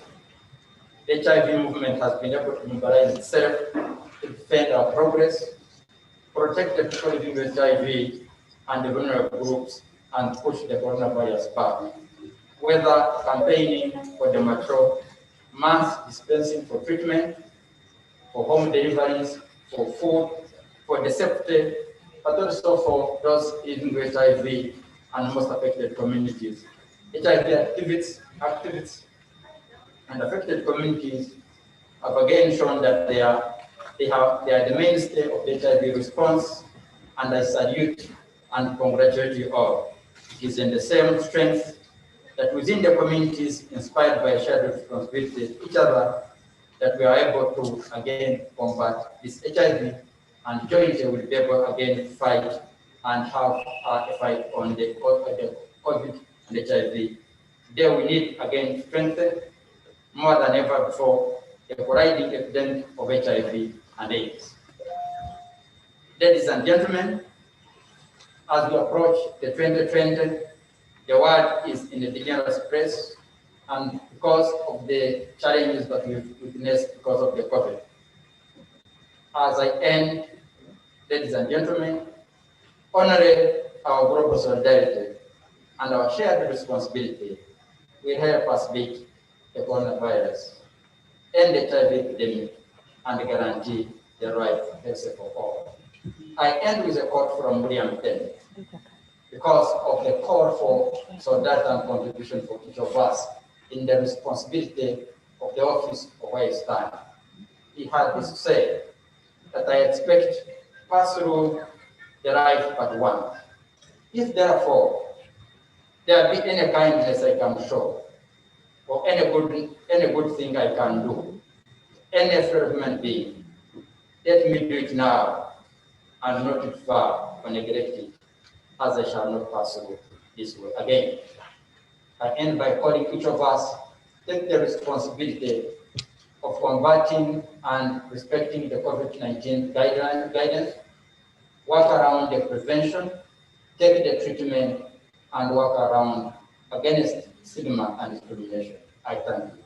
the HIV movement has been able to mobilize itself to defend our progress, protect the people living with HIV and the vulnerable groups, and push the coronavirus back. Whether campaigning for the mature, mass dispensing for treatment, for home deliveries, for food, for the safety, but also for those living with HIV and most affected communities. HIV activists and affected communities have again shown that they are the mainstay of the HIV response, and I salute and congratulate you all. It is in the same strength that within the communities inspired by shared responsibility each other, that we are able to again combat this HIV and jointly will be able again fight and have a fight on the COVID and HIV. There we need again strengthen more than ever before the corroding epidemic of HIV and AIDS. Ladies and gentlemen, as we approach the 2020, the world is in a dangerous place, and because of the challenges that we've witnessed because of the COVID. As I end, ladies and gentlemen, honoring our global solidarity and our shared responsibility will help us beat the coronavirus, end the HIV epidemic, and guarantee the right to health for all. I end with a quote from William Penn. Because of the call for solidarity and contribution for each of us in the responsibility of the office of where I stand. He had this to say, that I expect pass through the life but one. If therefore there be any kindness I can show, or any good thing I can do, any fellow human being, let me do it now and not too far or neglect it, as I shall not pass through this way again. I end by calling each of us take the responsibility of combating and respecting the COVID-19 guidance, work around the prevention, take the treatment, and work around against stigma and discrimination. I thank you.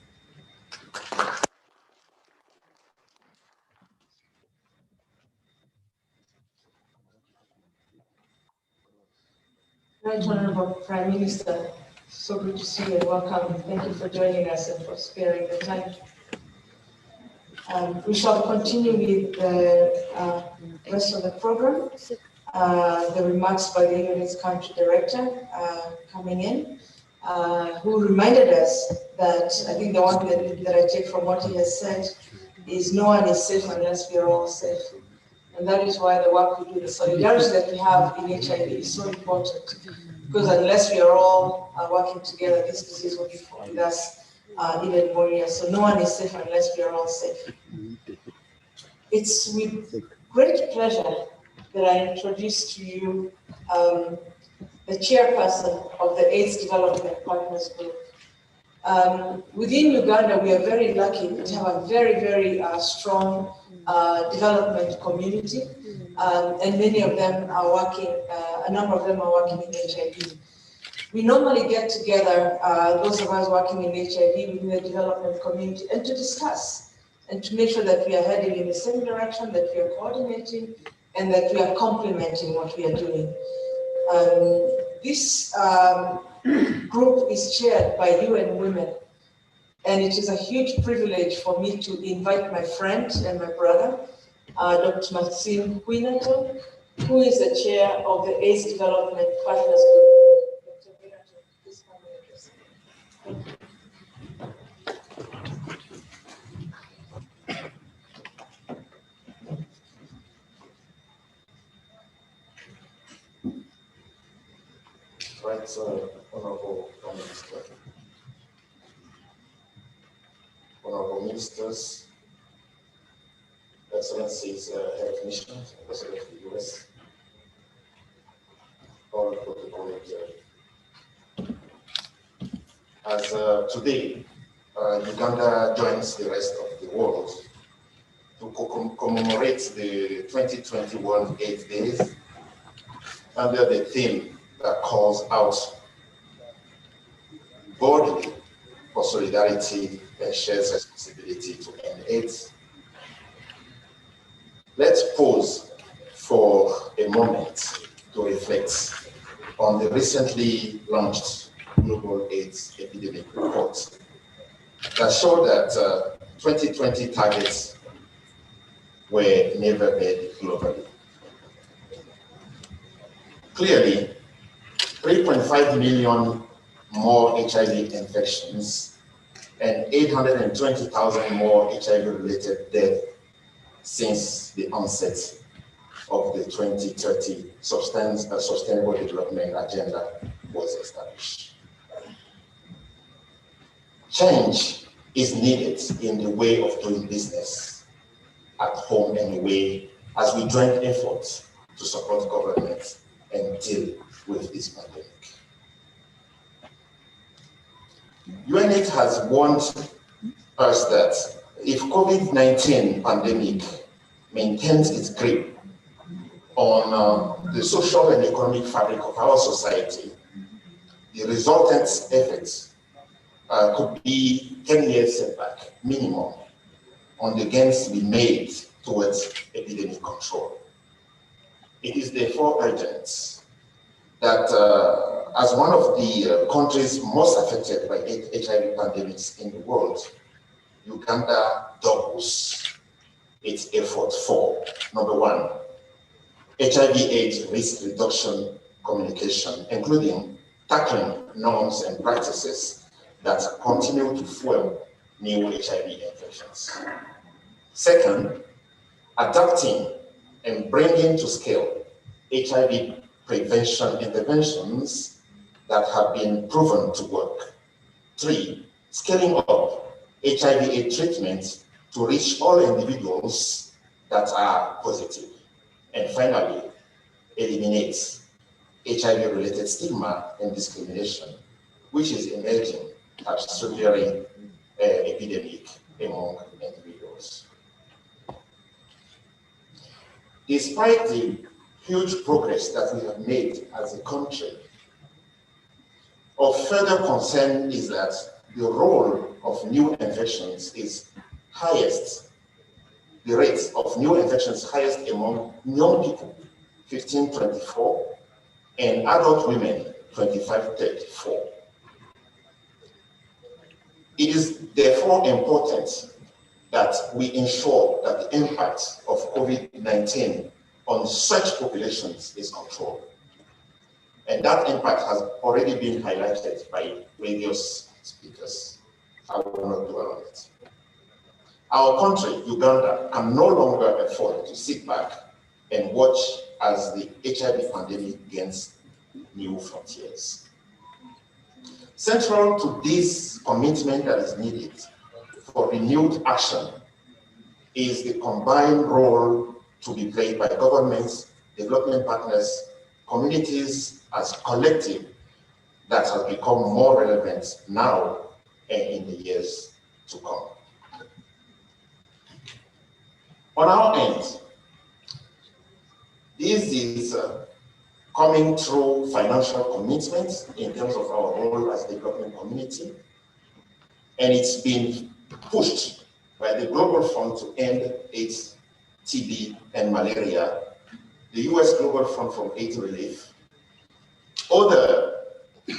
Right Honorable Prime Minister, so good to see you and welcome. Thank you for joining us and for sparing the time. We shall continue with the rest of the program. The remarks by the Unit's Country Director coming in, who reminded us that I think the one that I take from what he has said is no one is safe unless we are all safe. And that is why the work we do, the solidarity that we have in HIV is so important. Because unless we are all working together, this disease will be with us even more years. So no one is safe unless we are all safe. It's with great pleasure that I introduce to you the chairperson of the AIDS Development Partners Group. Within Uganda, we are very lucky to have a very, very strong development community, and many of them are working, a number of them are working in HIV. We normally get together, those of us working in HIV within the development community, and to discuss and to make sure that we are heading in the same direction, that we are coordinating, and that we are complementing what we are doing. This group is chaired by UN Women, and it is a huge privilege for me to invite my friend and my brother, Dr. Maxine Quinato, who is the chair of the AIDS Development Partners Group. Dr. Quinato, please come and address. Thank you. Right, Honorable Prime Minister, Honorable Ministers, Excellencies, Head Commissioners, President of the US, all protocol observed. As today, Uganda joins the rest of the world to commemorate the 2021 AIDS Days under the theme that calls out boldly for solidarity and shares responsibility to end AIDS. Let's pause for a moment to reflect on the recently launched Global AIDS Epidemic Report that showed that 2020 targets were never made globally. Clearly, 3.5 million more HIV infections and 820,000 more HIV-related deaths since the onset of the 2030 Sustainable Development Agenda was established. change is needed in the way of doing business at home anyway, as we join efforts to support government and deal with this pandemic. UNAIDS has warned us that if COVID-19 pandemic maintains its grip on the social and economic fabric of our society, the resultant effects could be 10 years setback minimum on the gains to be made towards epidemic control. It is therefore urgent that as one of the countries most affected by HIV pandemics in the world, Uganda doubles its effort for, number one, HIV/AIDS risk reduction communication, including tackling norms and practices that continue to fuel new HIV infections. Second, adapting and bringing to scale HIV prevention interventions that have been proven to work. Three, scaling up HIV/AIDS treatment to reach all individuals that are positive. And finally, eliminate HIV-related stigma and discrimination, which is emerging as a severe epidemic among individuals. Despite the huge progress that we have made as a country, of further concern is that the role of new infections is highest, the rate of new infections highest among young people, 15-24, and adult women, 25-34. It is therefore important that we ensure that the impact of COVID-19 on such populations is controlled. And that impact has already been highlighted by various speakers. I will not dwell on it. Our country, Uganda, can no longer afford to sit back and watch as the HIV pandemic gains new frontiers. Central to this commitment that is needed for renewed action is the combined role to be played by governments, development partners, communities as collective that has become more relevant now and in the years to come. On our end, this is coming through financial commitments in terms of our role as a development community, and it's been pushed by the Global Fund to End AIDS, TB, and Malaria, the US Global Fund for AIDS Relief, other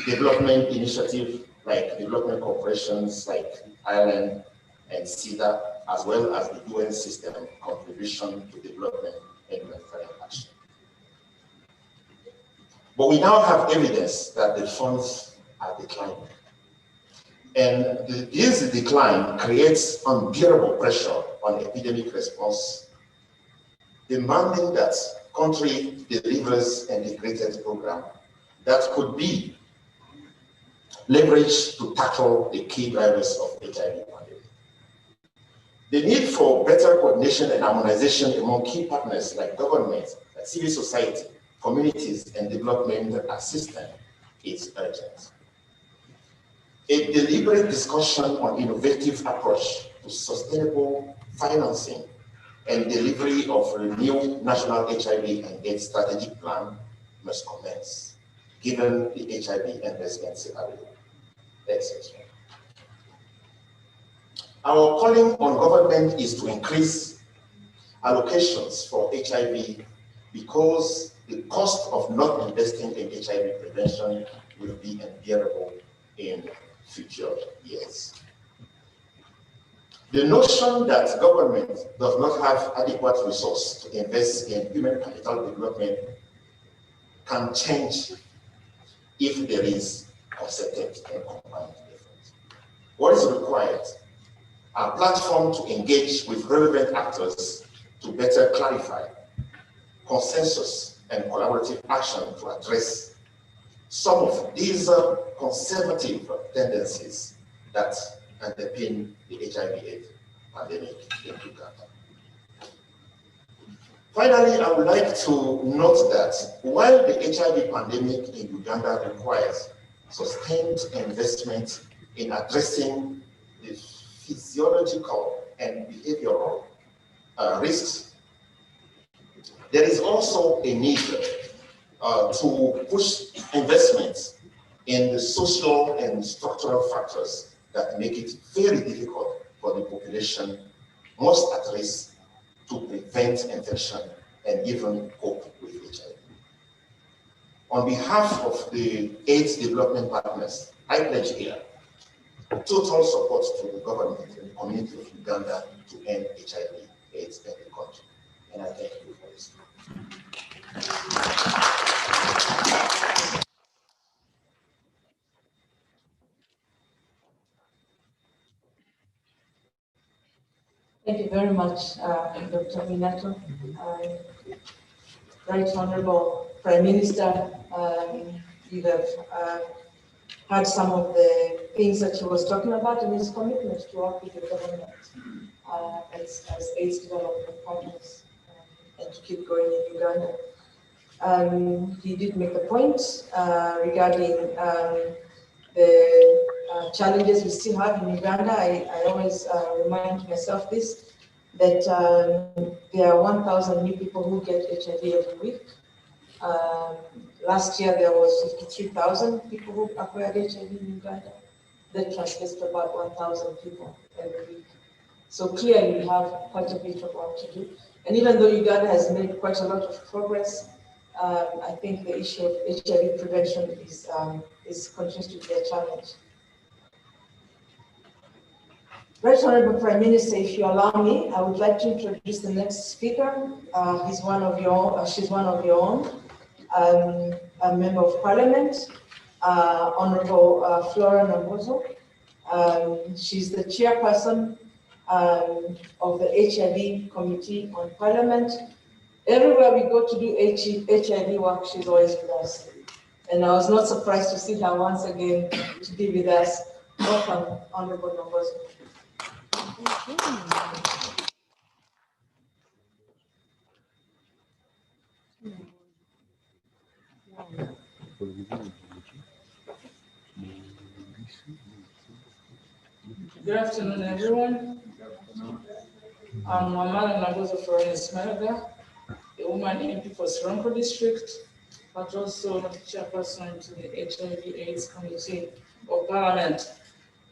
development initiatives like development corporations like Ireland and CEDA, as well as the UN system contribution to development and humanitarian action. But we now have evidence that the funds are declining. And this decline creates unbearable pressure on epidemic response, demanding that country delivers an integrated program that could be leveraged to tackle the key drivers of HIV pandemic. The need for better coordination and harmonization among key partners like government, like civil society, communities, and development assistance is urgent. A deliberate discussion on innovative approach to sustainable financing and delivery of a new national HIV and AIDS strategic plan must commence, given the HIV investment scenario, etc. Our calling on government is to increase allocations for HIV because the cost of not investing in HIV prevention will be unbearable in future years. The notion that government does not have adequate resources to invest in human capital development can change if there is concerted and combined effort. What is required? A platform to engage with relevant actors to better clarify consensus and collaborative action to address some of these conservative tendencies that underpin the HIV/AIDS pandemic in Uganda. Finally, I would like to note that while the HIV pandemic in Uganda requires sustained investment in addressing the physiological and behavioral risks, there is also a need to push investments in the social and structural factors that make it very difficult for the population most at risk to prevent infection and even cope with HIV. On behalf of the AIDS development partners, I pledge here total support to the government and the community of Uganda to end HIV/AIDS in the country. And I thank you for this. Thank you very much, Dr. Minato. Right Honorable Prime Minister, you have heard some of the things that he was talking about and his commitment to work with the government as AIDS development partners and to keep going in Uganda. He did make the point regarding the challenges we still have in Uganda. I always remind myself this, that there are 1,000 new people who get HIV every week. Last year there was 53,000 people who acquired HIV in Uganda. That translates to about 1,000 people every week. So clearly we have quite a bit of work to do. And even though Uganda has made quite a lot of progress, I think the issue of HIV prevention is continues to be a challenge. Right Honorable Prime Minister, if you allow me, I would like to introduce the next speaker. She's one of your own, a member of Parliament, Honorable Flora Nambozo. She's the chairperson of the HIV Committee on Parliament. Everywhere we go to do HIV work, she's always with us. And I was not surprised to see her once again to be with us. Welcome, Honorable Nambozo. Good afternoon, everyone. I'm Wamala Nambozo Florence Malaga, a woman MP for Soronko District, but also chairperson to the HIV/AIDS Committee of Parliament.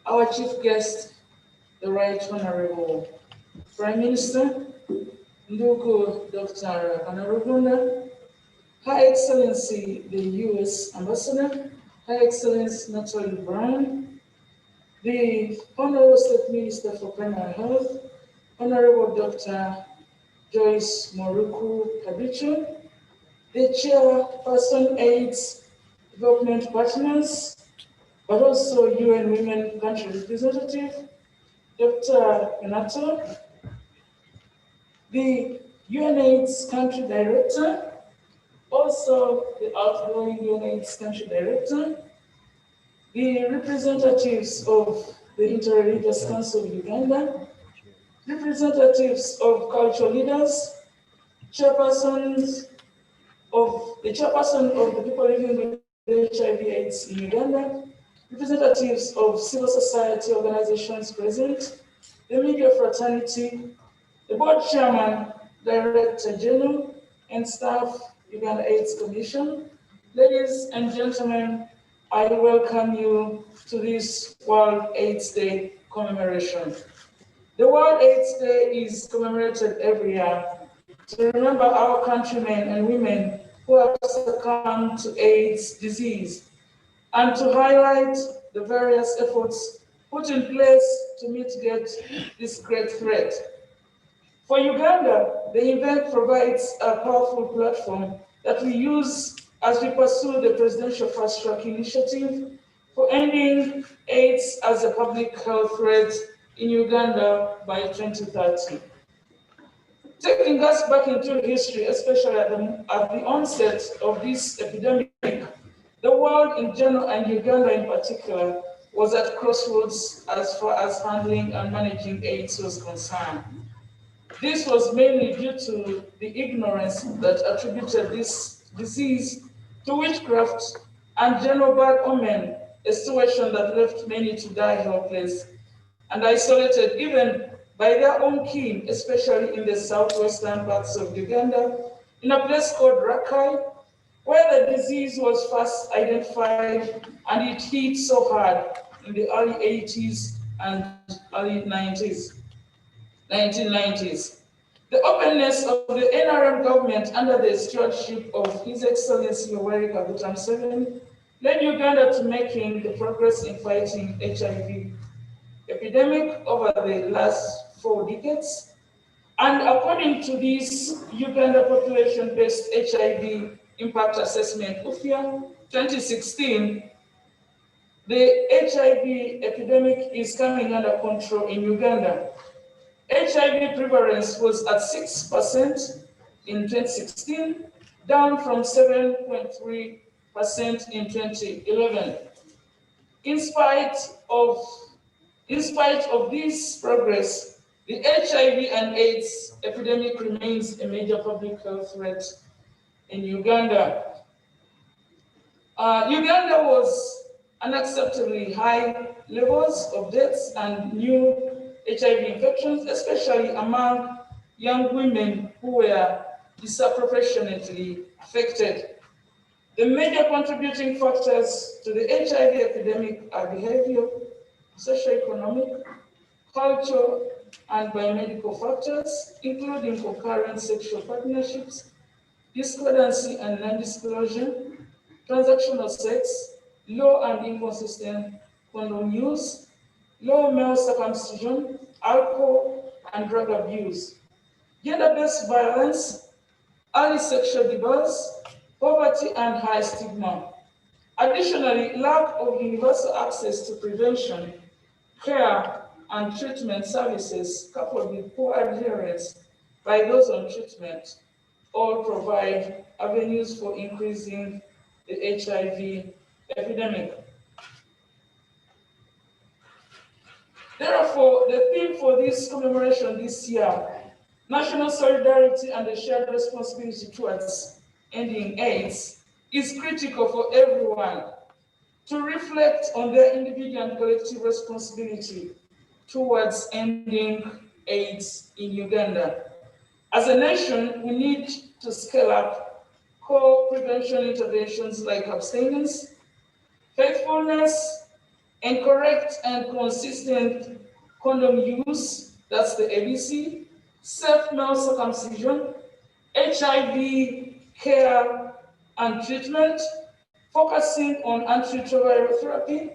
Our chief guest, the Right Honorable Prime Minister, Ndugu Dr. Honorable Her Excellency, the U.S. Ambassador, Her Excellency Natalie Brown, the Honorable State Minister for Primary Health, Honorable Dr. Joyce Moruku Kabicho, the Chairperson AIDS Development Partners, but also UN Women Country Representative, Dr. Minato, the UNAIDS Country Director, also the outgoing UNAIDS Country Director, the representatives of the Interreligious Council of Uganda, representatives of cultural leaders, chairperson of the people living with HIV/AIDS in Uganda, representatives of civil society organizations present, the media fraternity, the board chairman, director general, and staff, Uganda AIDS Commission. Ladies and gentlemen, I welcome you to this World AIDS Day commemoration. The World AIDS Day is commemorated every year to remember our countrymen and women who have succumbed to AIDS disease and to highlight the various efforts put in place to mitigate this great threat. For Uganda, the event provides a powerful platform that we use as we pursue the Presidential Fast Track Initiative for ending AIDS as a public health threat in Uganda by 2030. Taking us back into history, especially at the onset of this epidemic, the world in general and Uganda in particular was at crossroads as far as handling and managing AIDS was concerned. This was mainly due to the ignorance that attributed this disease to witchcraft and general bad omen, a situation that left many to die helpless and isolated even by their own kin, especially in the southwestern parts of Uganda, in a place called Rakai, where the disease was first identified and it hit so hard in the early 80s and early 1990s. The openness of the NRM government under the stewardship of His Excellency Yoweri Kaguta Museveni led Uganda to making the progress in fighting HIV epidemic over the last 4 decades. And according to this Uganda population-based HIV impact assessment, UFIA 2016, the HIV epidemic is coming under control in Uganda. HIV prevalence was at 6% in 2016, down from 7.3% in 2011. In spite of this progress, the HIV and AIDS epidemic remains a major public health threat in Uganda. Uganda was unacceptably high levels of deaths and new HIV infections, especially among young women who were disproportionately affected. The major contributing factors to the HIV epidemic are behavioral, socioeconomic, cultural, and biomedical factors, including concurrent sexual partnerships, discordancy and non-disclosure, transactional sex, low and inconsistent condom use, low male circumcision, alcohol, and drug abuse, gender-based violence, early sexual divorce, poverty, and high stigma. Additionally, lack of universal access to prevention, care, and treatment services, coupled with poor adherence by those on treatment, all provide avenues for increasing the HIV epidemic. Therefore, the theme for this commemoration this year, national solidarity and a shared responsibility towards ending AIDS, is critical for everyone to reflect on their individual and collective responsibility towards ending AIDS in Uganda. As a nation, we need to scale up core prevention interventions like abstinence, faithfulness, and correct and consistent condom use, that's the ABC, safe male circumcision, HIV care and treatment, focusing on antiretroviral therapy,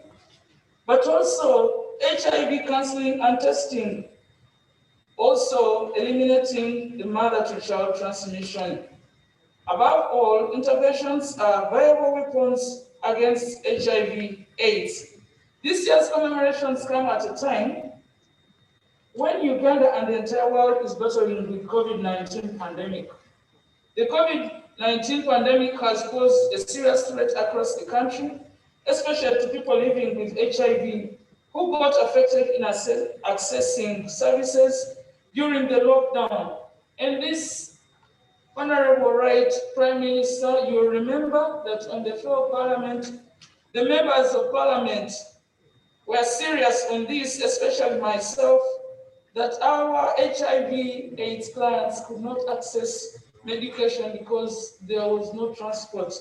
but also HIV counseling and testing, also eliminating the mother-to-child transmission. Above all, interventions are viable weapons against HIV/AIDS. This year's commemorations come at a time when Uganda and the entire world is battling with COVID-19 pandemic. The COVID-19 pandemic has posed a serious threat across the country, especially to people living with HIV who got affected in accessing services during the lockdown. And this, Honorable Right Prime Minister, you remember that on the floor of Parliament, the members of Parliament were serious on this, especially myself, that our HIV/AIDS clients could not access medication because there was no transport.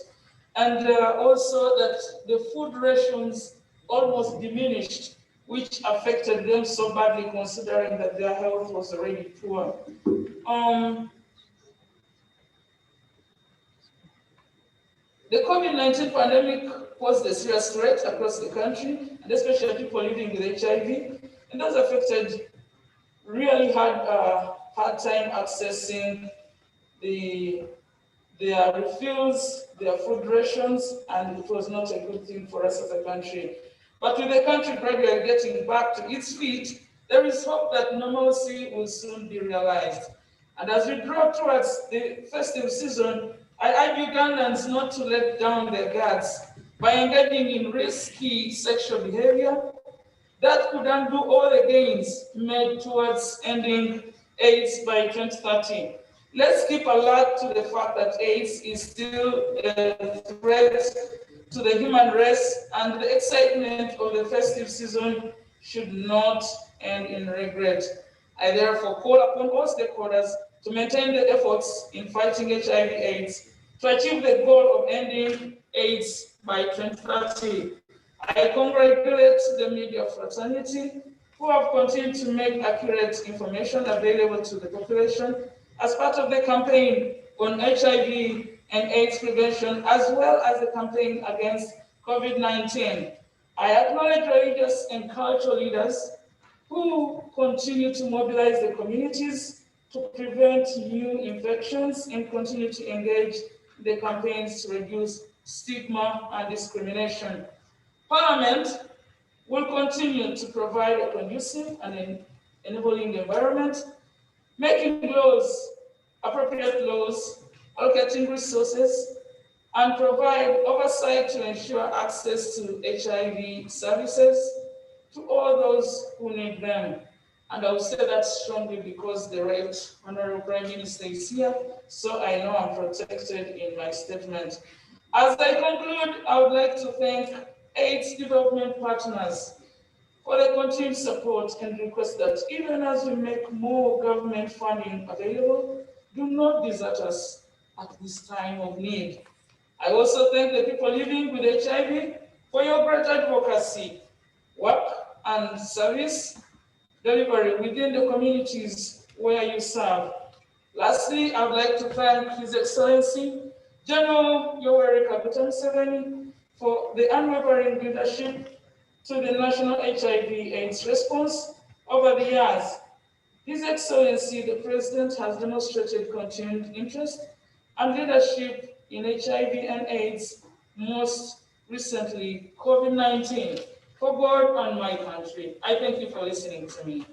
And also that the food rations almost diminished, which affected them so badly considering that their health was already poor. The COVID-19 pandemic posed a serious threat across the country, and especially people living with HIV, and those affected really had a hard time accessing their refills, their food rations, and it was not a good thing for us as a country. But with the country gradually getting back to its feet, there is hope that normalcy will soon be realized. And as we draw towards the festive season, I urge Ugandans not to let down their guards by engaging in risky sexual behavior that could undo all the gains made towards ending AIDS by 2030. Let's keep alert to the fact that AIDS is still a threat to the human race, and the excitement of the festive season should not end in regret. I therefore call upon all stakeholders to maintain the efforts in fighting HIV/AIDS to achieve the goal of ending AIDS by 2030. I congratulate the media fraternity who have continued to make accurate information available to the population as part of the campaign on HIV and AIDS prevention, as well as the campaign against COVID-19. I acknowledge religious and cultural leaders who continue to mobilize the communities to prevent new infections and continue to engage in the campaigns to reduce stigma and discrimination. Parliament will continue to provide a conducive and enabling environment, making laws, appropriate laws, allocating resources, and provide oversight to ensure access to HIV services to all those who need them. And I will say that strongly because the right Honorable Prime Minister is here, so I know I'm protected in my statement. As I conclude, I would like to thank AIDS development partners for the continued support and request that even as we make more government funding available, do not desert us at this time of need. I also thank the people living with HIV for your great advocacy, work, and service delivery within the communities where you serve. Lastly, I would like to thank His Excellency General Yoweri Kaguta Museveni for the unwavering leadership to the national HIV/AIDS response over the years. His Excellency, the President, has demonstrated continued interest and leadership in HIV and AIDS, most recently COVID-19, for God and my country. I thank you for listening to me.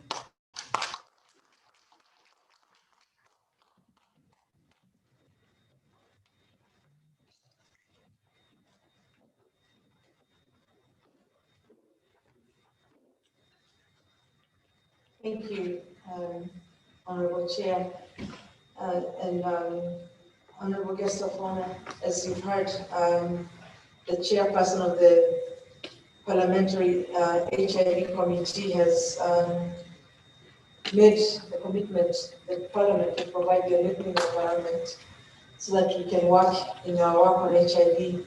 Thank you, Honorable Chair, and Honorable Guest of Honor. As you've heard, the chairperson of the Parliamentary HIV Committee has made the commitment that Parliament will provide the enabling environment so that we can work in our work on HIV,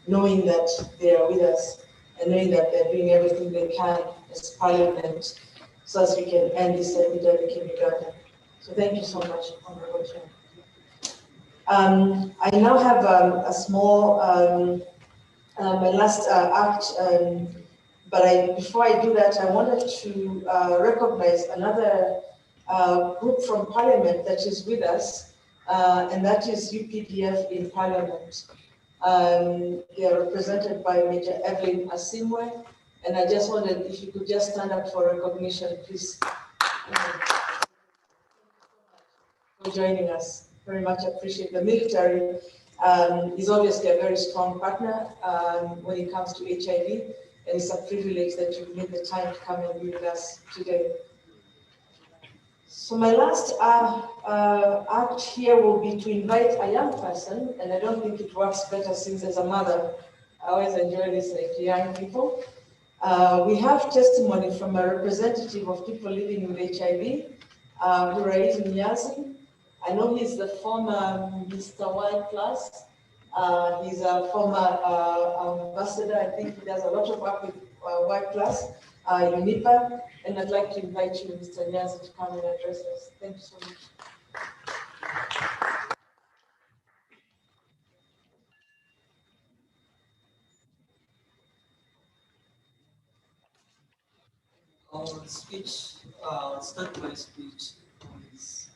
knowing that they are with us and knowing that they're doing everything they can as Parliament so as we can end this epidemic in Uganda. So thank you so much, Honorable Chair. I now have a small, my last act, but before I do that, I wanted to recognize another group from Parliament that is with us, and that is UPDF in Parliament. They are represented by Major Evelyn Asimwe, and I just wondered if you could just stand up for recognition, please. For joining us. Very much appreciate. The military is obviously a very strong partner when it comes to HIV, and it's a privilege that you've made the time to come and be with us today. So my last act here will be to invite a young person, and I don't think it works better since as a mother, I always enjoy listening to young people. We have testimony from a representative of people living with HIV, Hurais Nyazi. I know he's the former Mr. Y Plus. He's a former ambassador. I think he does a lot of work with Y Plus, UNIPA, and I'd like to invite you, Mr. Nyazi, to come and address us. Thank you so much. I'll start my speech with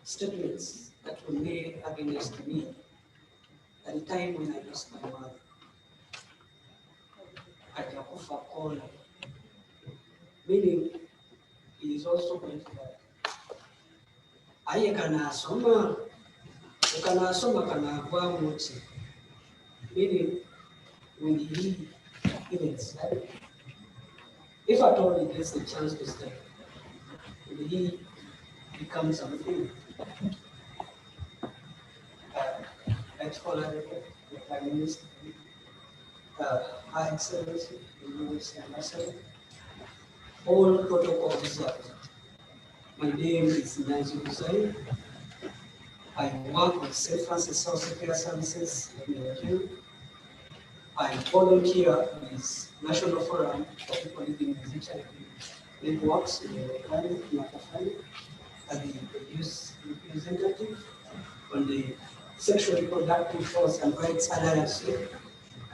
statements that were made against me at the time when I lost my mother. Atakufa Kola, meaning he is also going to die. Aye kana asoma kana avua muti. meaning when he events, right? If at all he gets the chance to stay, when he becomes something, Vice the Prime Minister, High Excellency, the US Ambassador, all protocols observed. My name is Nazi Hussain. I work with St. Francis Health Care Services in Nigeria. I volunteer with National Forum for People Living with HIV Networks in Matafani as the youth representative on the Sexual Reproductive Health and Rights Alliance in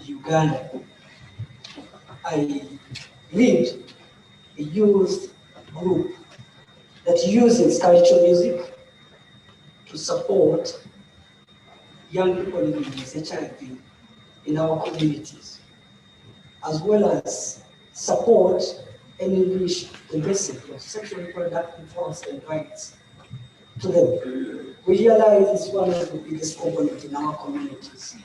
Uganda. I lead a youth group that uses cultural music to support young people living with HIV in our communities, as well as support and enrich the message of sexual reproductive health and rights to them. We realize it's one of the biggest components in our communities.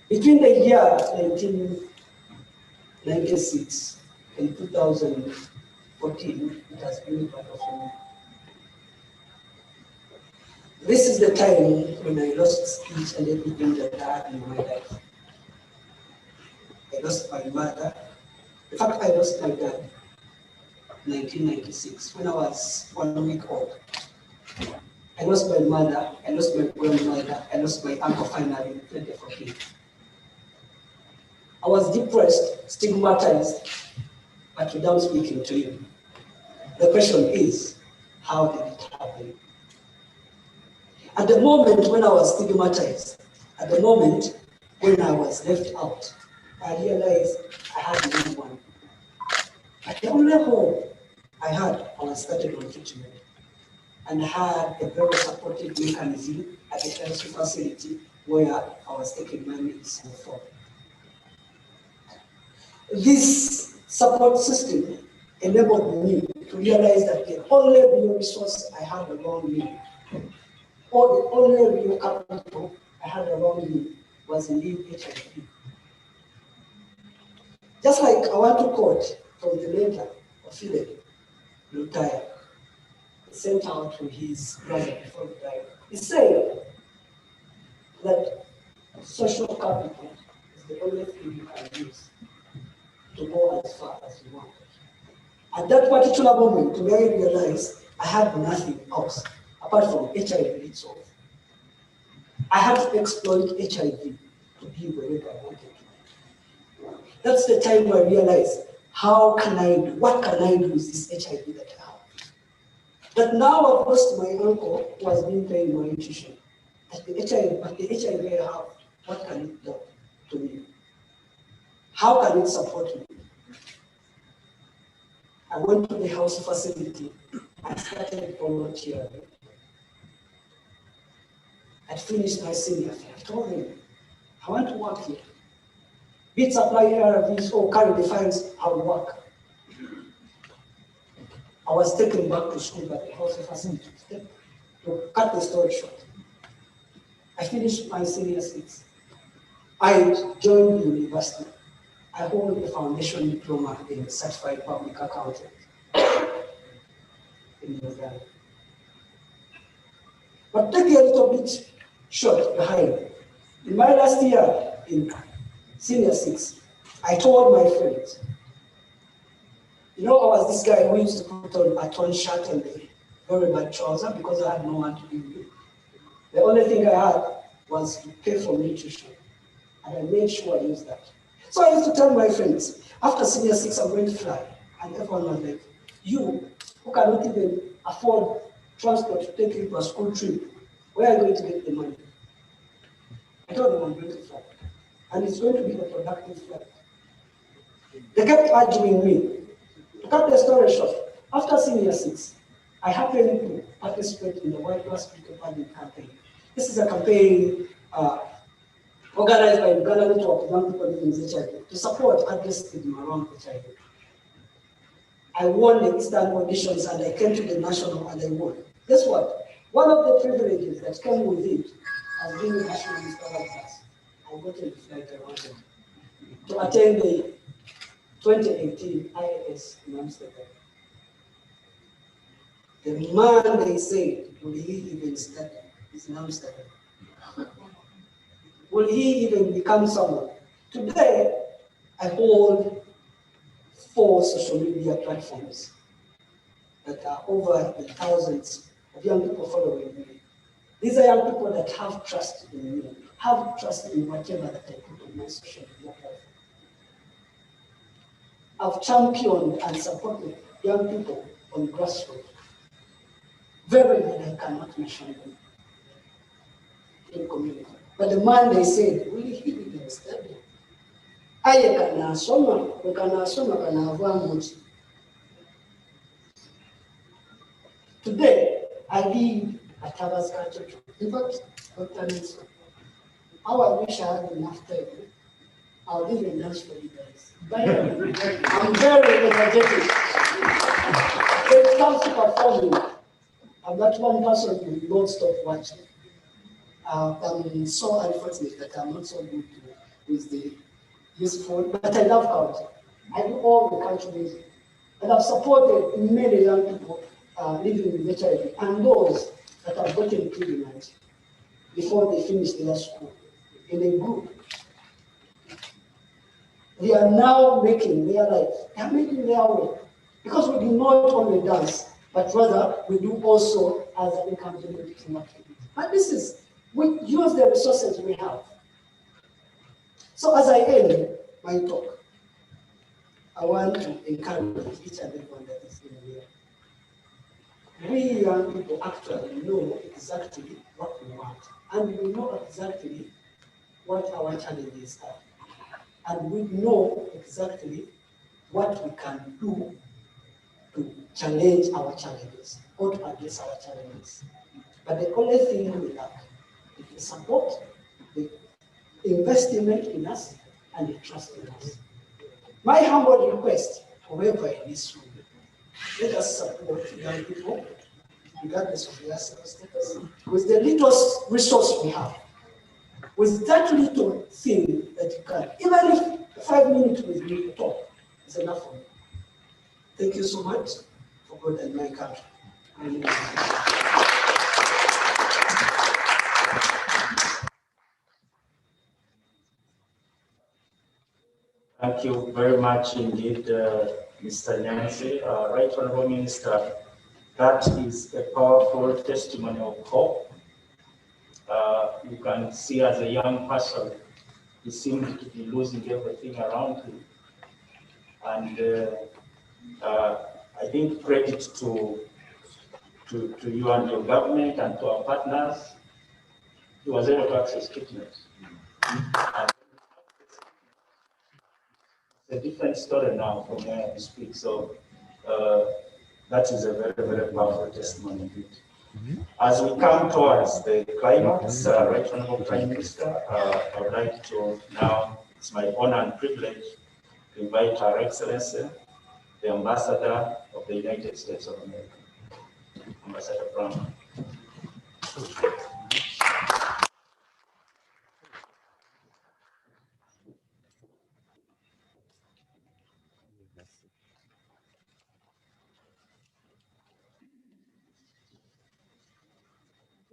Between the year 1996 and 2014, it has been part of me. This is the time when I lost each and everything that I had in my life. I lost my mother. In fact, I lost my dad in 1996 when I was 1 week old. I lost my mother, I lost my grandmother, I lost my uncle finally in 2014. I was depressed, stigmatized, but without speaking to you. The question is, how did it happen? At the moment when I was stigmatized, at the moment when I was left out, I realized I had no one. But the only hope I had, I was started on treatment and had a very supportive mechanism at the health facility where I was taking my medicine for. This support system enabled me to realize that the only real resource I had around me, or the only real capital I had around me, was indeed HIV. Just like I went to court from the mentor of Fidel, retired, sent out to his brother before he died. He said that social capital is the only thing you can use to go as far as you want. At that particular moment, when I realized I had nothing else apart from HIV itself. I had to exploit HIV to be wherever I wanted to be. That's the time where I realized, what can I do with this HIV that I have? That now I've lost my uncle who has been paying my tuition. But the HIV I have, what can it do to me? How can it support me? I went to the house facility and started volunteering. I finished my senior year. I told them, I want to work here. Be it supply ARVs or carry the files, I'll work. I was taken back to school by the house facility. To cut the story short, I finished my senior six. I joined the university. I hold a foundation diploma in certified public accounting in Uganda. But take a little bit short behind. In my last year in senior six, I told my friends, I was this guy who used to put on a torn shirt and a very bad trouser because I had no one to be with. The only thing I had was to pay for nutrition, and I made sure I used that. So I used to tell my friends, after senior six, I'm going to fly, and everyone was like, you, who cannot even afford transport to take you to a school trip, where are you going to get the money? I told them I'm going to fly, and it's going to be a productive flight. They kept urging me. To cut the story short, after senior six, I happened to participate in the White Plus Campaign. This is a campaign organized by the Uganda Network of Young People Living with HIV to support address stigma around HIV. I won the Eastern auditions and I came to the national and I won. Guess what? One of the privileges that came with it has been the national Eastern class. gotten the flight I wanted to attend the 2018 IAS in Amsterdam. The man they said, will he even study, is in Amsterdam. Will he even become someone? Today, I hold 4 social media platforms that are over the thousands of young people following me. These are young people that have trust in me, have trust in whatever that I put on my social media platform. I've championed and supported young people on grassroots. Very that I cannot mention them in community. But the man they said, really, he didn't study. Aye kana soma, kana soma kana avua muti. Today, I live at Tabas Culture. In fact, Dr. Nelson, how I wish I had enough time. I'll even dance for you guys. I'm very energetic. When it comes to performing, I'm not one person who will not stop watching. I'm so unfortunate that I'm not so good with the useful, but I love culture. I do all the culture music. And I've supported many young people living with HIV and those that have gotten privilege before they finish their school in a group. They are now making their life, they are making their way. Because we do not only dance, but rather we do also as an income generating activity. But this is, we use the resources we have. So as I end my talk, I want to encourage each and everyone that is in here. We young people actually know exactly what we want, and we know exactly what our challenges are. And we know exactly what we can do to challenge our challenges or to address our challenges. But the only thing we lack is the support, the investment in us, and the trust in us. My humble request, whoever in this room, let us support young people, regardless of their status, with the little resource we have. With that little thing that you can, even if 5 minutes with me to talk is enough for me. Thank you so much for God and my country. Thank you very much indeed, Mr. Nancy. Right Honorable Minister, that is a powerful testimony of hope. You can see as a young person, he seemed to be losing everything around him. And I think credit to you and your government and to our partners, he was able to access treatment. And it's a different story now from where we speak. So that is a very, very powerful testimony indeed. As we come towards the climax, Right Honorable Prime Minister, I would like to now, it's my honor and privilege to invite Her Excellency, the Ambassador of the United States of America, Ambassador Brown.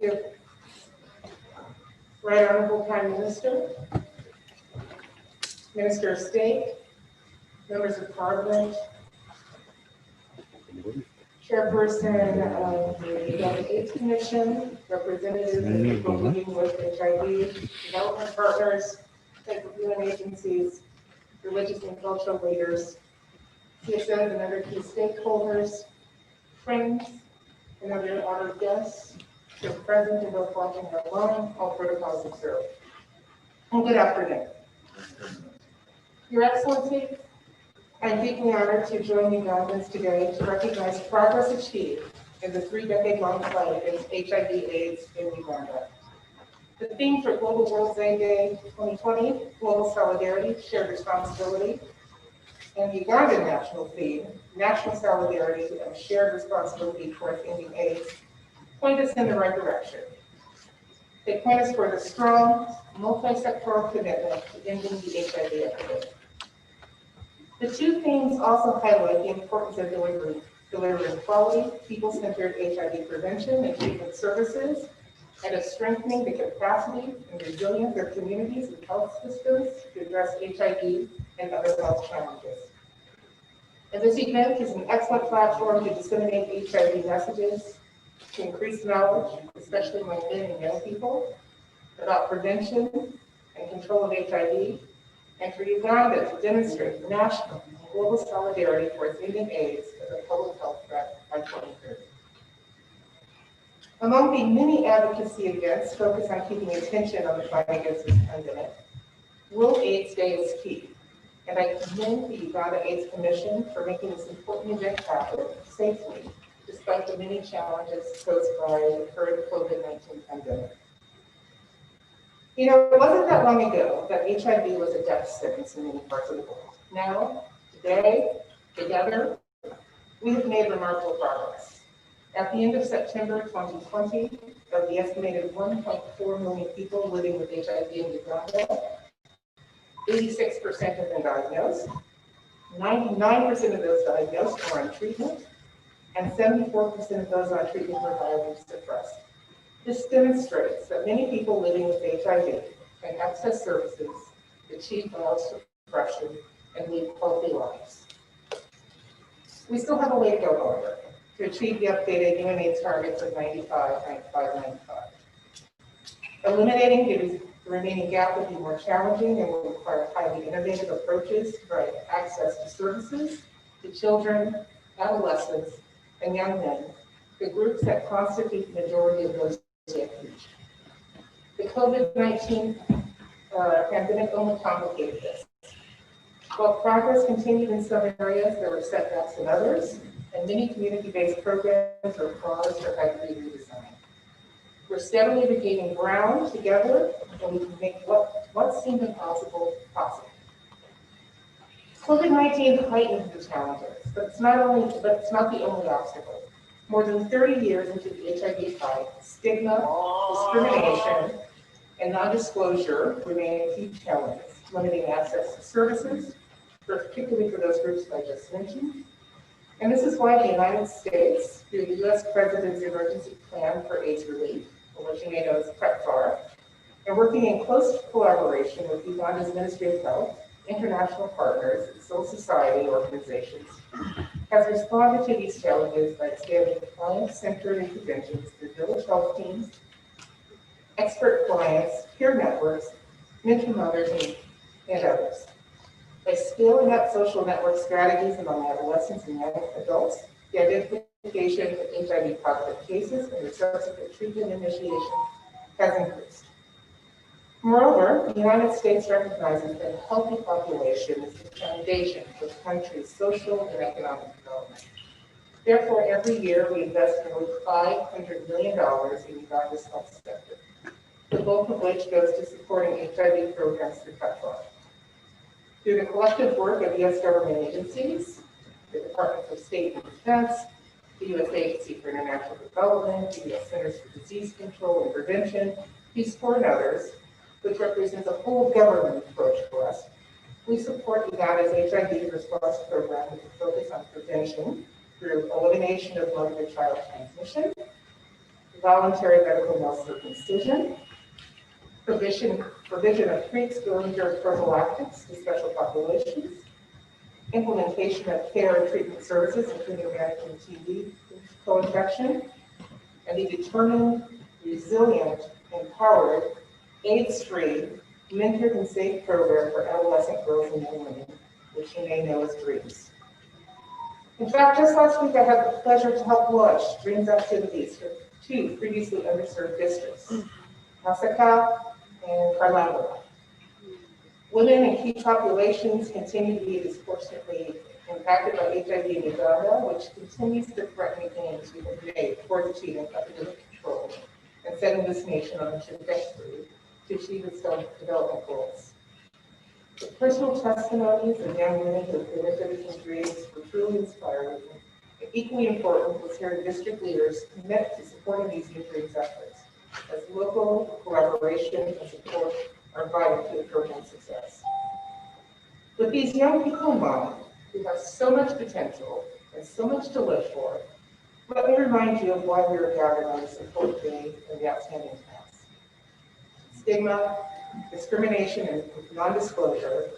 Thank you. Right Honorable Prime Minister, Minister of State, members of Parliament, Chairperson of the DAY-2020 Commission, representatives of people living with HIV, development partners, federal UN agencies, religious and cultural leaders, citizens and other key stakeholders, friends, and other honored guests, who are present and those watching online, all protocols observed. And good afternoon. Your Excellency, I'm deeply honored to join Ugandans today to recognize progress achieved in the 3-decade-long fight against HIV/AIDS in Uganda. The theme for Global World Day 2020, Global Solidarity, Shared Responsibility, and the Ugandan national theme, National Solidarity and Shared Responsibility towards ending AIDS, point us in the right direction. They point us toward a strong, multi-sectoral commitment to ending the HIV epidemic. The two themes also highlight the importance of delivering quality, people-centered HIV prevention and treatment services, and of strengthening the capacity and resilience of communities and health systems to address HIV and other health challenges. And this event is an excellent platform to disseminate HIV messages, to increase knowledge, especially among men and young people, about prevention and control of HIV, and for Uganda to demonstrate national and global solidarity towards ending AIDS as a public health threat by 2030. Among the many advocacy events focused on keeping attention on the fight against this pandemic, World AIDS Day is key, and I commend the Uganda AIDS Commission for making this important event happen safely, despite the many challenges posed by the current COVID-19 pandemic. You know, it wasn't that long ago that HIV was a death sentence in many parts of the world. Now, today, together, we have made remarkable progress. At the end of September 2020, of the estimated 1.4 million people living with HIV in Uganda, 86% have been diagnosed, 99% of those diagnosed are on treatment, and 74% of those on treatment were virally suppressed. This demonstrates that many people living with HIV can access services, achieve viral suppression, and live healthy lives. We still have a way to go, however, to achieve the updated UNAIDS targets of 95, 95, 95. Eliminating the remaining gap would be more challenging and will require highly innovative approaches to provide access to services to children, adolescents, and young men, the groups that constitute the majority of those yet reached. The COVID-19 pandemic only complicated this. While progress continued in some areas, there were setbacks in others, and many community-based programs were paused or had to be redesigned. We're steadily regaining ground together, and we can make what seemed impossible possible. COVID-19 heightened the challenges, but it's not the only obstacle. More than 30 years into the HIV fight, stigma, discrimination, and non-disclosure remain key challenges, limiting access to services, particularly for those groups I just mentioned. And this is why the United States, through the U.S. President's Emergency Plan for AIDS Relief, or what you may know as PEPFAR, and working in close collaboration with Uganda's Ministry of Health, international partners, and civil society organizations, has responded to these challenges by expanding client-centered interventions through village health teams, expert clients, peer networks, mentor mothers, and others. By scaling up social network strategies among adolescents and young adults, the identification of HIV-positive cases and their subsequent treatment initiation has increased. Moreover, the United States recognizes that a healthy population is the foundation for the country's social and economic development. Therefore, every year we invest nearly $500 million in Uganda's health sector, the bulk of which goes to supporting HIV programs through PEPFAR. Through the collective work of U.S. government agencies, the Department of State and Defense, the U.S. Agency for International Development, the U.S. Centers for Disease Control and Prevention, Peace Corps, and others, which represents a whole government approach for us, we support Uganda's HIV response program with a focus on prevention through elimination of mother-to-child transmission, voluntary medical male circumcision, provision of pre-exposure prophylactics to special populations, implementation of care and treatment services, including managing TB co-infection, and the determined, resilient, empowered, AIDS-free, mentored and safe program for adolescent girls and young women, which you may know as DREAMS. In fact, just last week I had the pleasure to help launch DREAMS activities for two previously underserved districts, Masaka and Karlangala. Women and key populations continue to be disproportionately impacted by HIV in Uganda, which continues to threaten gains we have made towards achieving epidemic control and setting this nation on a trajectory to achieve its own development goals. The personal testimonies of young women who have benefited from DREAMS were truly inspiring. And equally important was hearing district leaders commit to supporting these new DREAMS efforts. as local collaboration and support are vital to the program's success. With these young people in mind, who have so much potential and so much to live for, let me remind you of why we are gathered on this important day and the outstanding task. Stigma, discrimination, and non-disclosure,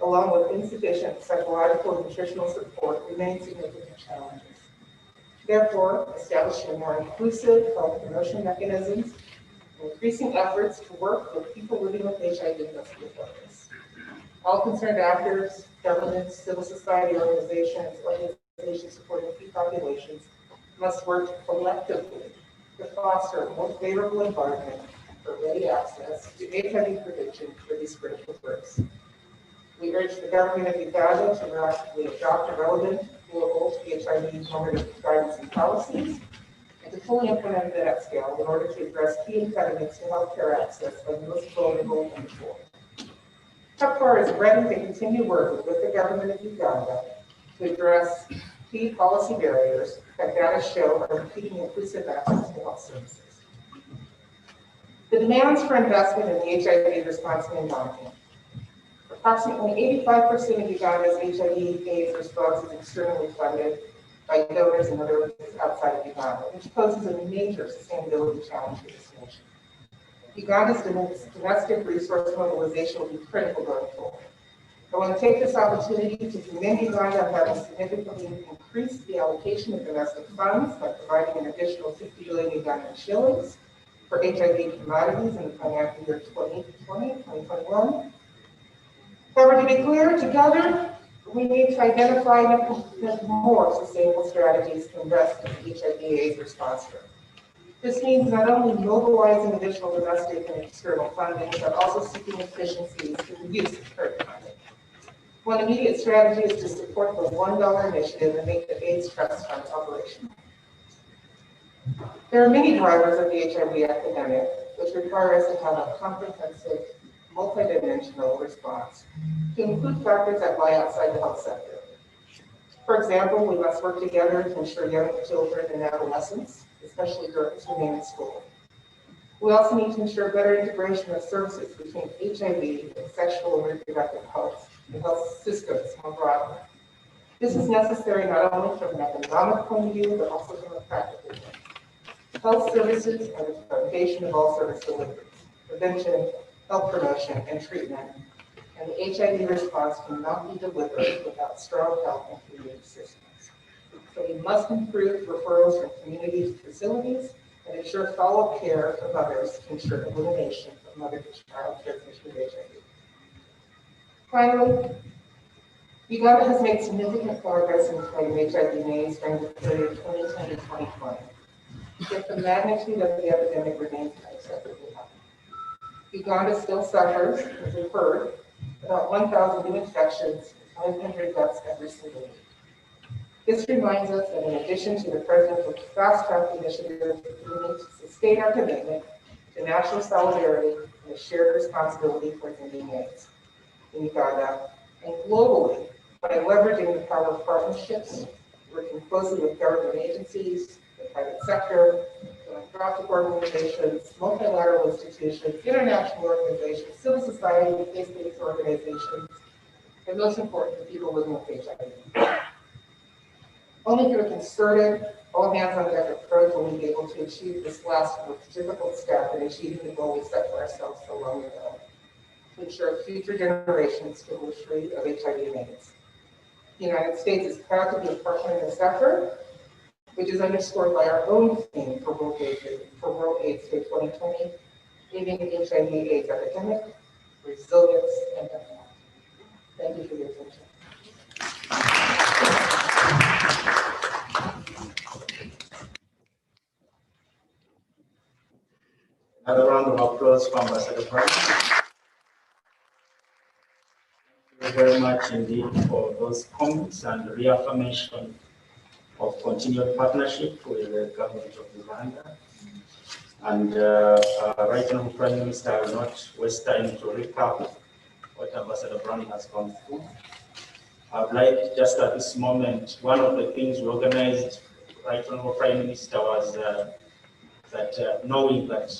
along with insufficient psychological and nutritional support, remain significant challenges. Therefore, establishing more inclusive health promotion mechanisms and increasing efforts to work with people living with HIV must be a focus. All concerned actors, governments, civil society organizations supporting key populations must work collectively to foster a more favorable environment for ready access to HIV prevention for these critical groups. We urge the government of Uganda to rapidly adopt relevant global HIV normative guidance and policies, and to fully implement them at scale in order to address key impediments to healthcare access by the most vulnerable and the poor. PEPFAR is ready to continue working with the government of Uganda to address key policy barriers that data show are impeding inclusive access to health services. The demands for investment in the HIV response remain daunting. Approximately 85% of Uganda's HIV/AIDS response is externally funded by donors and others outside of Uganda, which poses a major sustainability challenge for this nation. Uganda's domestic resource mobilization will be critical going forward. I want to take this opportunity to commend Uganda on having significantly increased the allocation of domestic funds by providing an additional 50 billion Ugandan shillings for HIV commodities in the financial year 2020-2021. However, to be clear, together, we need to identify and implement more sustainable strategies to invest in the HIV/AIDS response. This means not only mobilizing additional domestic and external funding, but also seeking efficiencies in the use of current funding. One immediate strategy is to support the $1 initiative and make the AIDS Trust Fund operational. There are many drivers of the HIV epidemic, which require us to have a comprehensive, multidimensional response to include factors that lie outside the health sector. For example, we must work together to ensure young children and adolescents, especially girls, remain in school. We also need to ensure better integration of services between HIV and sexual and reproductive health and health systems more broadly. This is necessary not only from an economic point of view, but also from a practical one. Health services are the foundation of all service delivery, prevention, health promotion, and treatment, and the HIV response cannot be delivered without strong health and community systems. So we must improve referrals from community to facilities and ensure follow-up care of others to ensure elimination of mother-to-child transmission of HIV. Finally, Uganda has made significant progress in fighting HIV/AIDS during the period 2010 to 2020. Yet the magnitude of the epidemic remains unacceptably high. Uganda still suffers, as we've heard, about 1,000 new infections and 100 deaths every single week. This reminds us that in addition to the presidential fast-track initiative, we need to sustain our commitment to national solidarity and a shared responsibility for ending AIDS in Uganda and globally by leveraging the power of partnerships, working closely with government agencies, the private sector, philanthropic organizations, multilateral institutions, international organizations, civil society, faith-based organizations, and most important, the people living with HIV. Only through a concerted, all hands on deck approach will we be able to achieve this last most difficult step in achieving the goal we set for ourselves so long ago, to ensure future generations can live free of HIV and AIDS. The United States is proud to be a partner in this effort, which is underscored by our own theme for World AIDS Day 2020, ending the HIV/AIDS epidemic, resilience, and impact. Thank you for your attention. Another round of applause for Ambassador Brown. Thank you very much indeed for those comments and reaffirmation of continued partnership with the government of Uganda. And right now, Prime Minister, I will not waste time to recap what Ambassador Brown has gone through. I would like just at this moment, one of the things we organized right now, Prime Minister, was that knowing that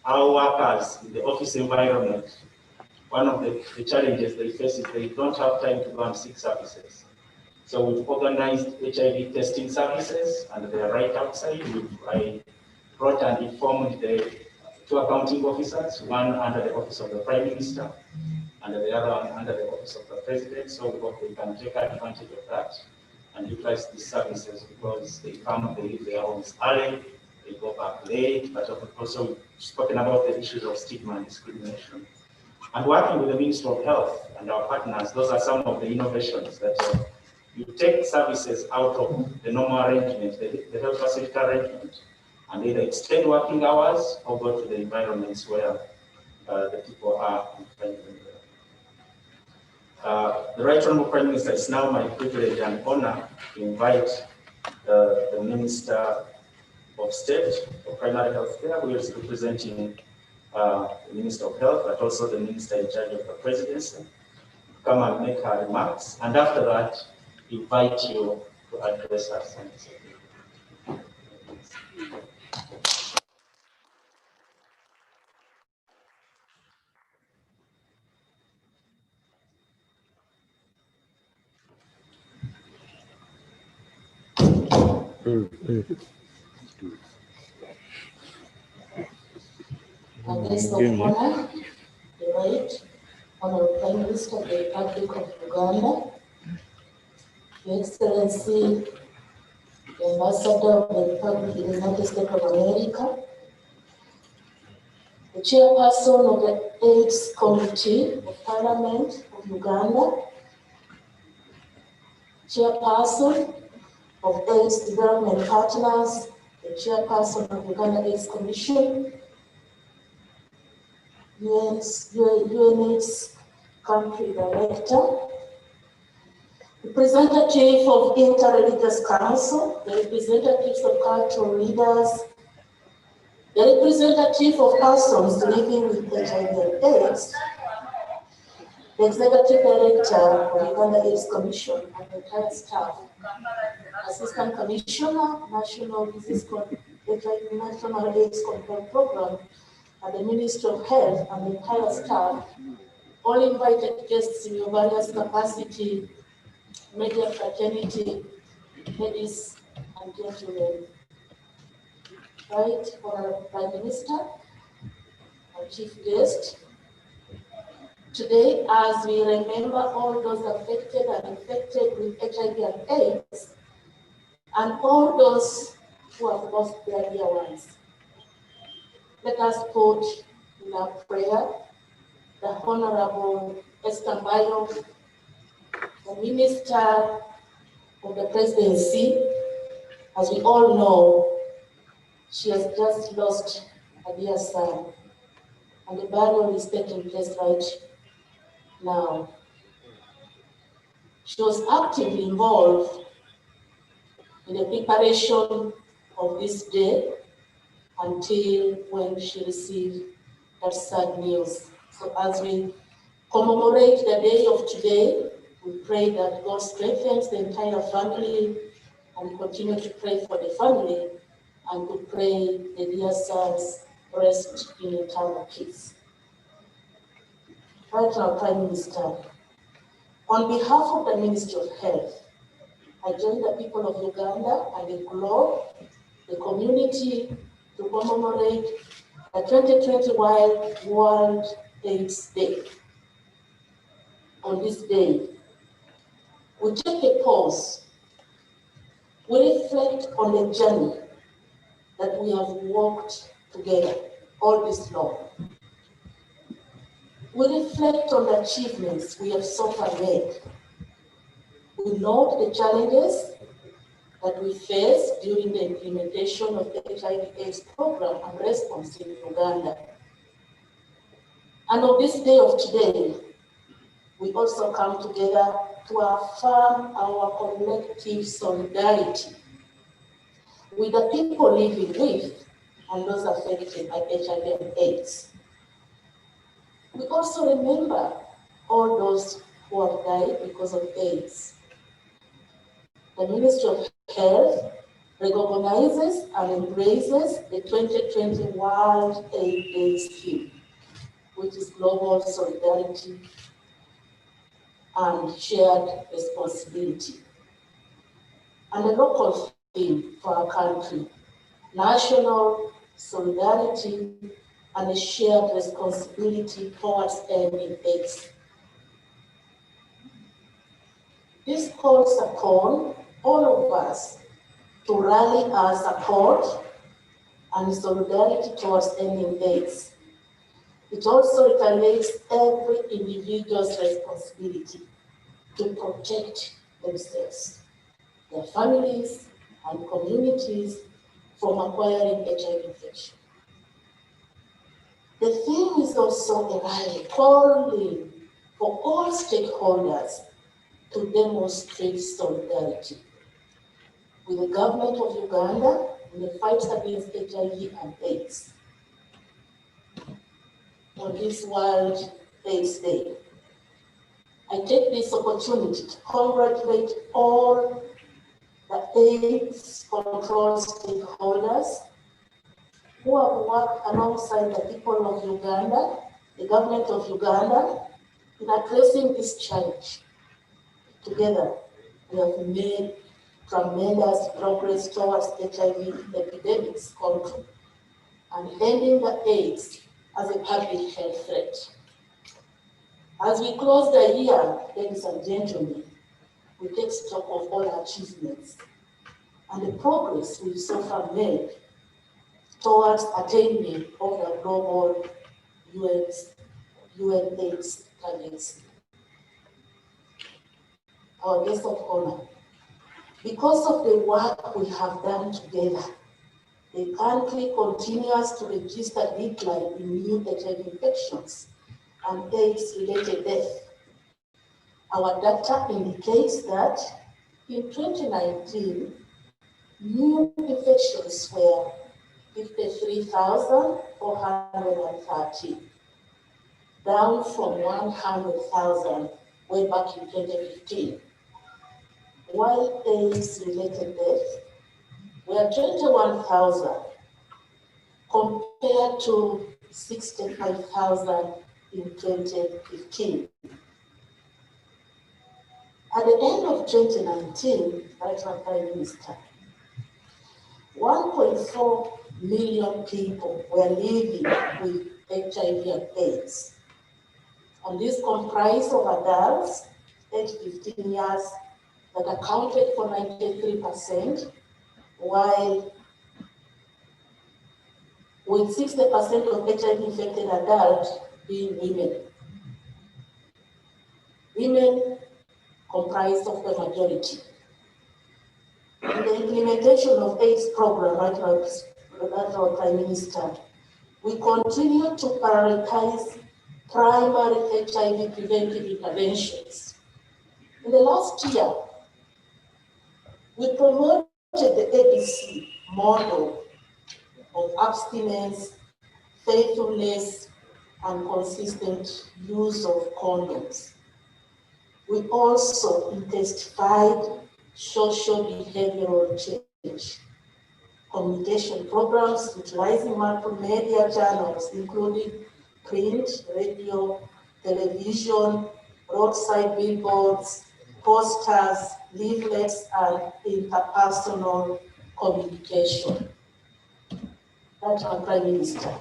our workers in the office environment, one of the challenges they face is they don't have time to go and seek services. So we've organized HIV testing services, and they are right outside. I brought and informed the two accounting officers, one under the office of the Prime Minister, and the other one under the office of the President. So we hope they can take advantage of that and utilize these services, because they come, they leave their homes early, they go back late, but also we've spoken about the issues of stigma and discrimination. And working with the Ministry of Health and our partners, those are some of the innovations that you take services out of the normal arrangement, the health facility arrangement, and either extend working hours or go to the environments where the people are. The Right Honourable Prime Minister, it's now my privilege and honor to invite the Minister of State for Primary Health Care, who is representing the Minister of Health, but also the Minister in charge of the Presidency, to come and make her remarks. And after that, invite you to address us. A guest of honor, the Right Honourable Prime Minister of the Republic of Uganda, Your Excellency, the Ambassador of the Republic of the United States of America, the Chairperson of the AIDS Committee of Parliament of Uganda, Chairperson of AIDS Development Partners, the Chairperson of Uganda AIDS Commission, UNAIDS Country Director, representative of Interreligious Council, the representatives of cultural leaders, the representative of persons living with HIV and AIDS, the Executive Director of Uganda AIDS Commission and the entire staff, Assistant Commissioner, National HIV National AIDS Control Program, and the Ministry of Health and the entire staff, all invited guests in your various capacity, media fraternity, ladies and gentlemen. Right, Honourable Prime Minister, our chief guest. Today, as we remember all those affected and infected with HIV and AIDS, and all those who have lost their dear ones, let us put in our prayer the Honourable Esther Bayo, the Minister of the Presidency. As we all know, she has just lost a dear son, and the burial is taking place right now. She was actively involved in the preparation of this day until when she received that sad news. So as we commemorate the day of today, we pray that God strengthens the entire family, and continue to pray for the family, and we pray the dear sons rest in eternal peace. Right now, Prime Minister, on behalf of the Ministry of Health, I join the people of Uganda and the globe, the community, to commemorate the 2020 World AIDS Day. On this day, we take a pause. We reflect on the journey that we have walked together all this long. We reflect on the achievements we have so far made. We note the challenges that we face during the implementation of the HIV/AIDS program and response in Uganda. And on this day of today, we also come together to affirm our collective solidarity with the people living with and those affected by HIV and AIDS. We also remember all those who have died because of AIDS. The Ministry of Health recognizes and embraces the 2020 World AIDS Day theme, which is global solidarity and shared responsibility, and a local theme for our country, national solidarity and a shared responsibility towards ending AIDS. This calls upon all of us to rally our support and solidarity towards ending AIDS. It also reiterates every individual's responsibility to protect themselves, their families, and communities from acquiring HIV infection. The theme is also a rally calling for all stakeholders to demonstrate solidarity with the government of Uganda in the fight against HIV and AIDS on this World AIDS Day. I take this opportunity to congratulate all the AIDS control stakeholders who have worked alongside the people of Uganda, the government of Uganda, in addressing this challenge. Together, we have made tremendous progress towards HIV epidemics control and ending the AIDS as a public health threat. As we close the year, ladies and gentlemen, we take stock of all our achievements and the progress we've so far made towards attainment of the global UN AIDS targets. Our guest of honor, because of the work we have done together, the country continues to register decline in new HIV infections and AIDS-related death. Our data indicates that in 2019, new infections were 53,430, down from 100,000 way back in 2015. While AIDS-related deaths were 21,000 compared to 65,000 in 2015. At the end of 2019, Prime Minister, 1.4 million people were living with HIV and AIDS. And this comprised of adults aged 15 years that accounted for 93%, while with 60% of HIV-infected adults being women. Women comprised of the majority. In the implementation of AIDS program, right, our Prime Minister, we continue to prioritize primary HIV preventive interventions. In the last year, we promoted the ABC model of abstinence, faithfulness, and consistent use of condoms. We also intensified social behavioral change, communication programs utilizing multimedia channels, including print, radio, television, roadside billboards, posters, leaflets, and interpersonal communication. That's our Prime Minister.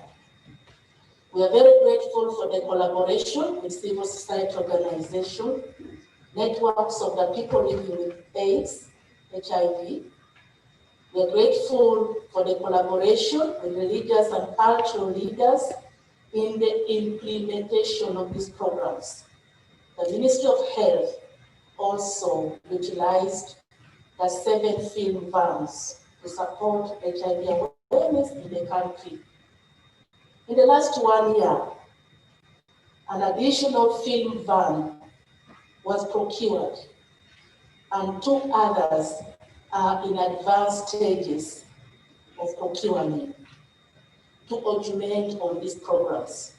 We are very grateful for the collaboration with civil society organizations, networks of the people living with AIDS, HIV. We are grateful for the collaboration with religious and cultural leaders in the implementation of these programs. The Ministry of Health also utilized the 7 film vans to support HIV awareness in the country. In the last 1 year, an additional film van was procured, and 2 others are in advanced stages of procurement to augment on these programs.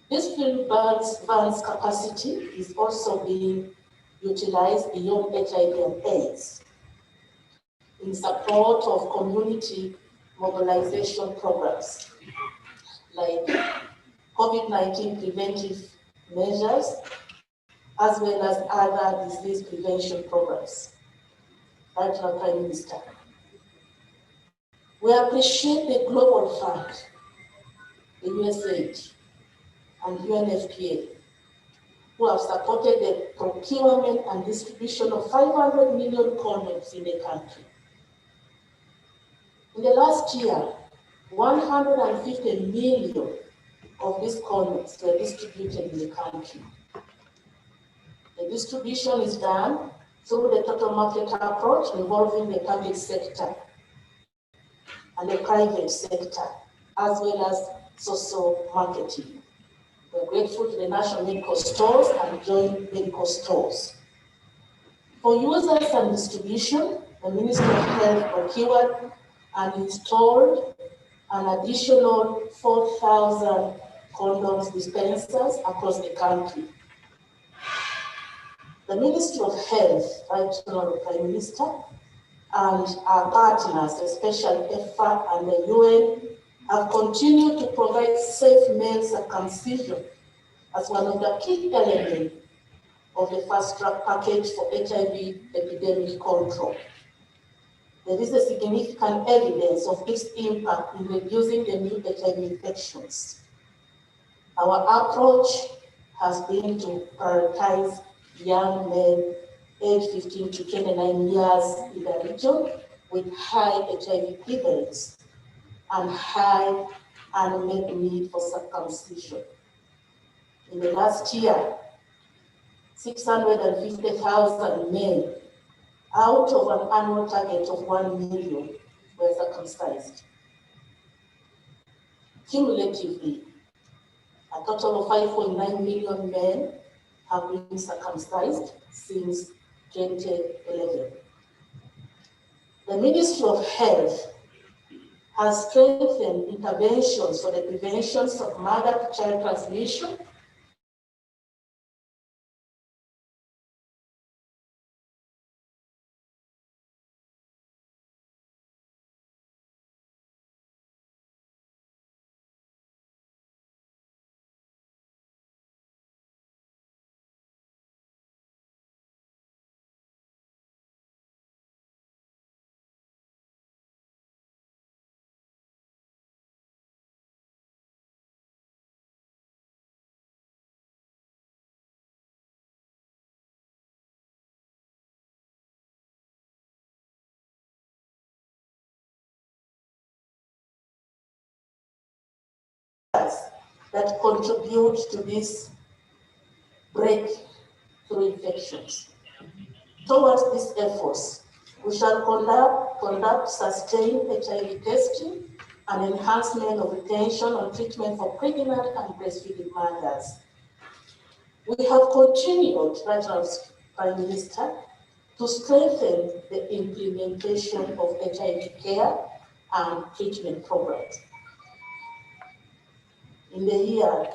This film van's capacity is also being utilized beyond HIV and AIDS. in support of community mobilization programs like COVID-19 preventive measures, as well as other disease prevention programs. Right, Prime Minister. We appreciate the Global Fund, the USAID, and UNFPA, who have supported the procurement and distribution of 500 million condoms in the country. In the last year, 150 million of these condoms were distributed in the country. The distribution is done through the total market approach involving the public sector and the private sector, as well as social marketing. We're grateful to the national medical stores and joint medical stores. For users and distribution, the Ministry of Health procured and installed an additional 4,000 condoms dispensers across the country. The Ministry of Health, Right Honourable Prime Minister, and our partners, especially EFA and the UN, have continued to provide safe male circumcision as one of the key elements of the fast-track package for HIV epidemic control. There is a significant evidence of its impact in reducing the new HIV infections. Our approach has been to prioritize young men aged 15 to 29 years in the region with high HIV prevalence and high unmet need for circumcision. In the last year, 650,000 men out of an annual target of 1 million were circumcised. Cumulatively, a total of 5.9 million men have been circumcised since 2011. The Ministry of Health has strengthened interventions for the prevention of mother-to-child transmission that contribute to these breakthrough infections. Towards these efforts, we shall conduct sustained HIV testing and enhancement of retention on treatment for pregnant and breastfeeding mothers. We have continued, Prime Minister, to strengthen the implementation of HIV care and treatment programs. In the year,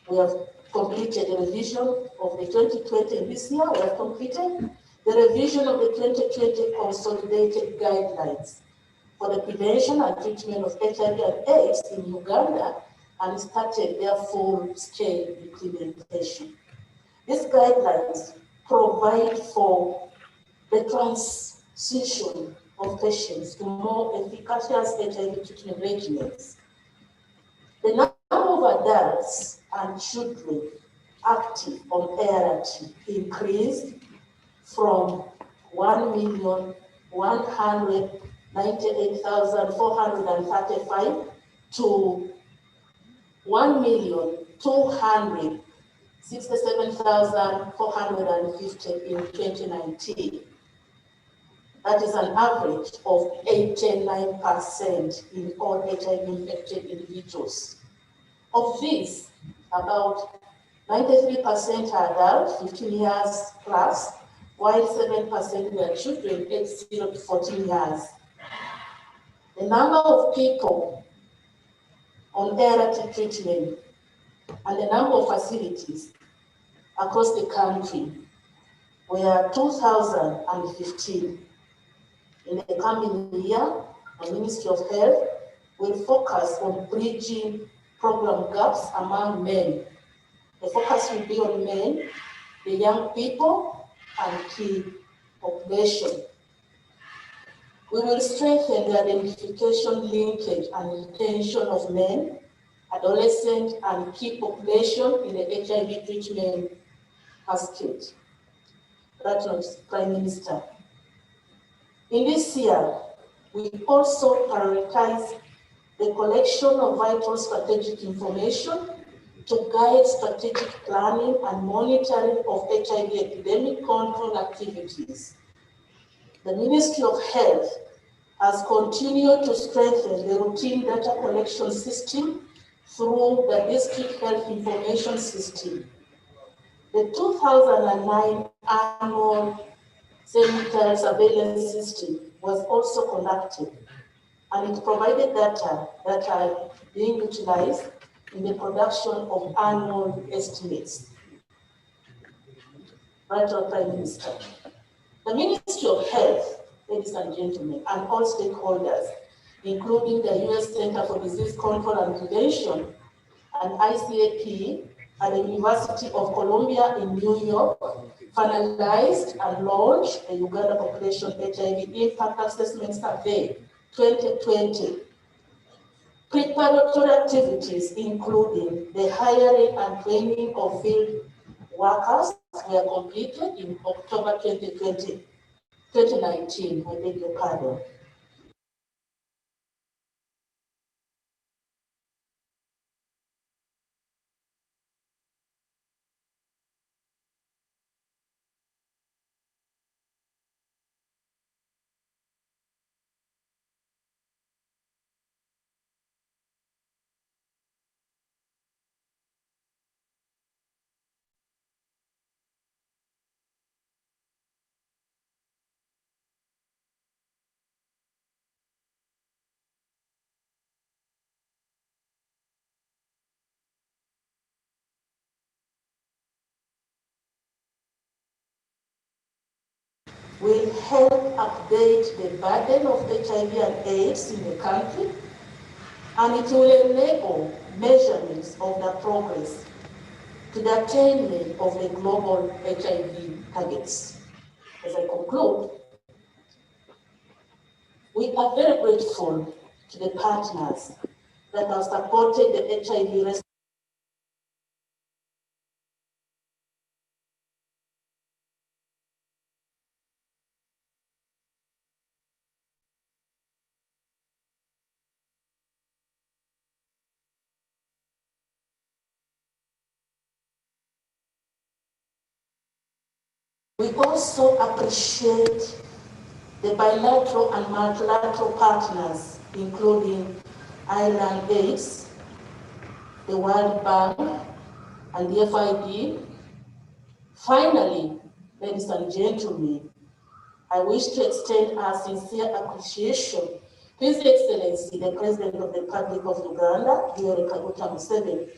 we have completed the revision of the 2020, and this year we have completed the revision of the 2020 consolidated guidelines for the prevention and treatment of HIV and AIDS in Uganda and started their full-scale implementation. These guidelines provide for the transition of patients to more efficacious HIV treatment regimens. The number of adults and children active on ART increased from 1,198,435 to 1,267,450 in 2019. That is an average of 89% in all HIV-infected individuals. Of these, about 93% are adults, 15 years plus, while 7% were children aged 0 to 14 years. The number of people on ART treatment and the number of facilities across the country were 2,015. In the coming year, the Ministry of Health will focus on bridging program gaps among men. The focus will be on men, the young people, and key population. We will strengthen the identification, linkage, and retention of men, adolescent, and key population in the HIV treatment basket. That was Prime Minister. In this year, we also prioritize the collection of vital strategic information to guide strategic planning and monitoring of HIV epidemic control activities. The Ministry of Health has continued to strengthen the routine data collection system through the District Health Information System. The 2009 annual sanitary surveillance system was also conducted, and it provided data that are being utilized in the production of annual estimates. Right, Prime Minister. The Ministry of Health, ladies and gentlemen, and all stakeholders, including the U.S. Center for Disease Control and Prevention and ICAP at the University of Columbia in New York, finalized and launched the Uganda Population HIV Impact Assessment Survey 2020. Preparatory activities, including the hiring and training of field workers, were completed in October 2019, I beg your pardon. Will help update the burden of HIV and AIDS in the country, and it will enable measurements of the progress to the attainment of the global HIV targets. As I conclude, we are very grateful to the partners that have supported the HIV response. We also appreciate the bilateral and multilateral partners, including Ireland AIDS, the World Bank, and the FID. Finally, ladies and gentlemen, I wish to extend our sincere appreciation to His Excellency, the President of the Republic of Uganda, Yoweri Kaguta Museveni,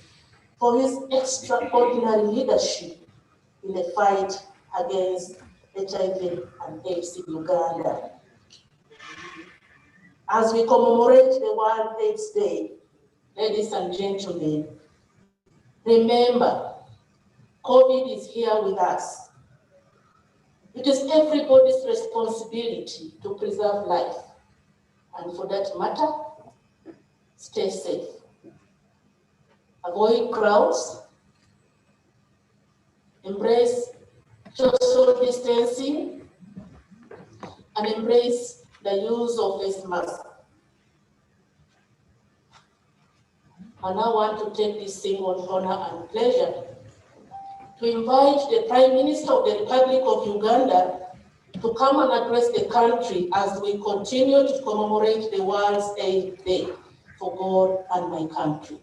for his extraordinary leadership in the fight against HIV and AIDS in Uganda. As we commemorate the World AIDS Day, ladies and gentlemen, remember, COVID is here with us. It is everybody's responsibility to preserve life, and for that matter, stay safe. Avoid crowds, embrace social distancing, and embrace the use of face masks. I now want to take this single honor and pleasure to invite the Prime Minister of the Republic of Uganda to come and address the country as we continue to commemorate the World's AIDS Day for God and my country.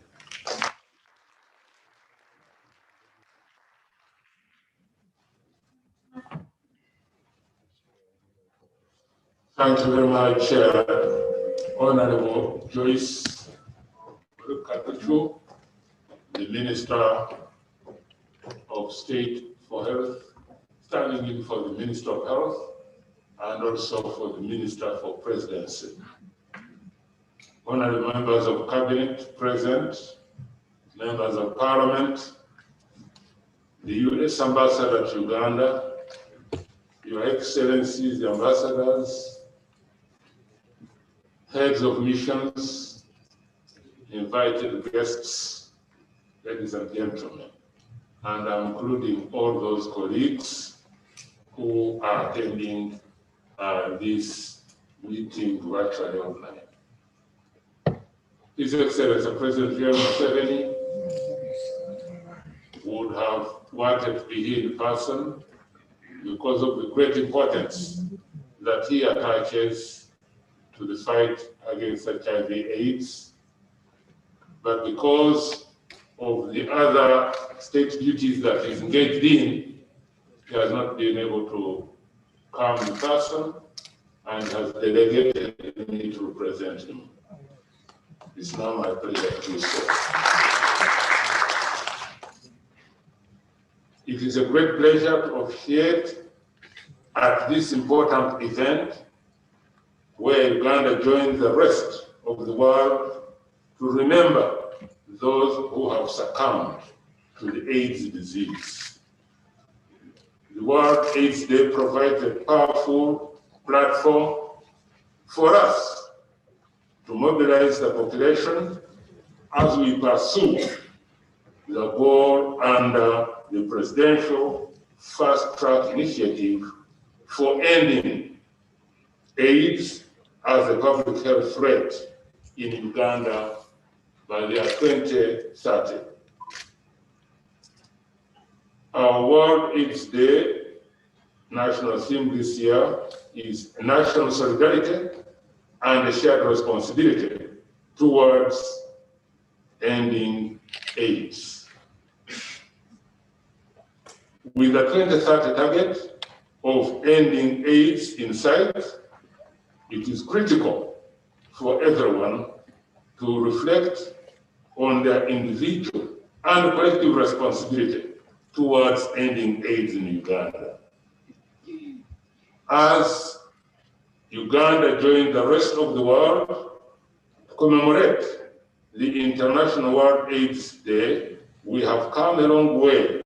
Thank you very much, Honorable Joyce Katacho, the Minister of State for Health, standing in for the Minister of Health. and also for the Minister for Presidency. Honorable members of Cabinet present, members of Parliament, the U.S. Ambassador to Uganda, Your Excellencies, the ambassadors, heads of missions, invited guests, ladies and gentlemen, and I'm including all those colleagues who are attending this meeting virtually online. His Excellency President Pierre Museveni would have wanted to be here in person because of the great importance that he attaches to the fight against HIV/AIDS, but because of the other state duties that he's engaged in, he has not been able to come in person and has delegated me to represent him. It's now my pleasure to do so. It is a great pleasure to officiate at this important event where Uganda joins the rest of the world to remember those who have succumbed to the AIDS disease. The World AIDS Day provides a powerful platform for us to mobilize the population as we pursue the goal under the Presidential Fast Track Initiative for ending AIDS as a public health threat in Uganda by the year 2030. Our World AIDS Day national theme this year is national solidarity and a shared responsibility towards ending AIDS. With the 2030 target of ending AIDS in sight, it is critical for everyone to reflect on their individual and collective responsibility towards ending AIDS in Uganda. As Uganda joined the rest of the world to commemorate the International World AIDS Day, we have come a long way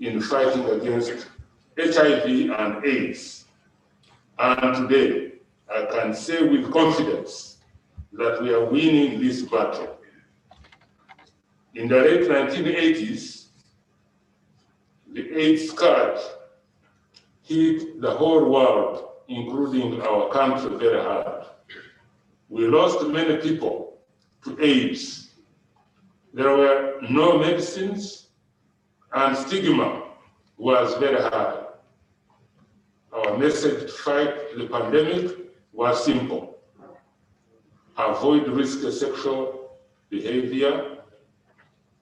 in fighting against HIV and AIDS. And today, I can say with confidence that we are winning this battle. In the late 1980s, the AIDS scourge hit the whole world, including our country, very hard. We lost many people to AIDS. There were no medicines, and stigma was very high. Our message to fight the pandemic was simple: avoid risky sexual behavior,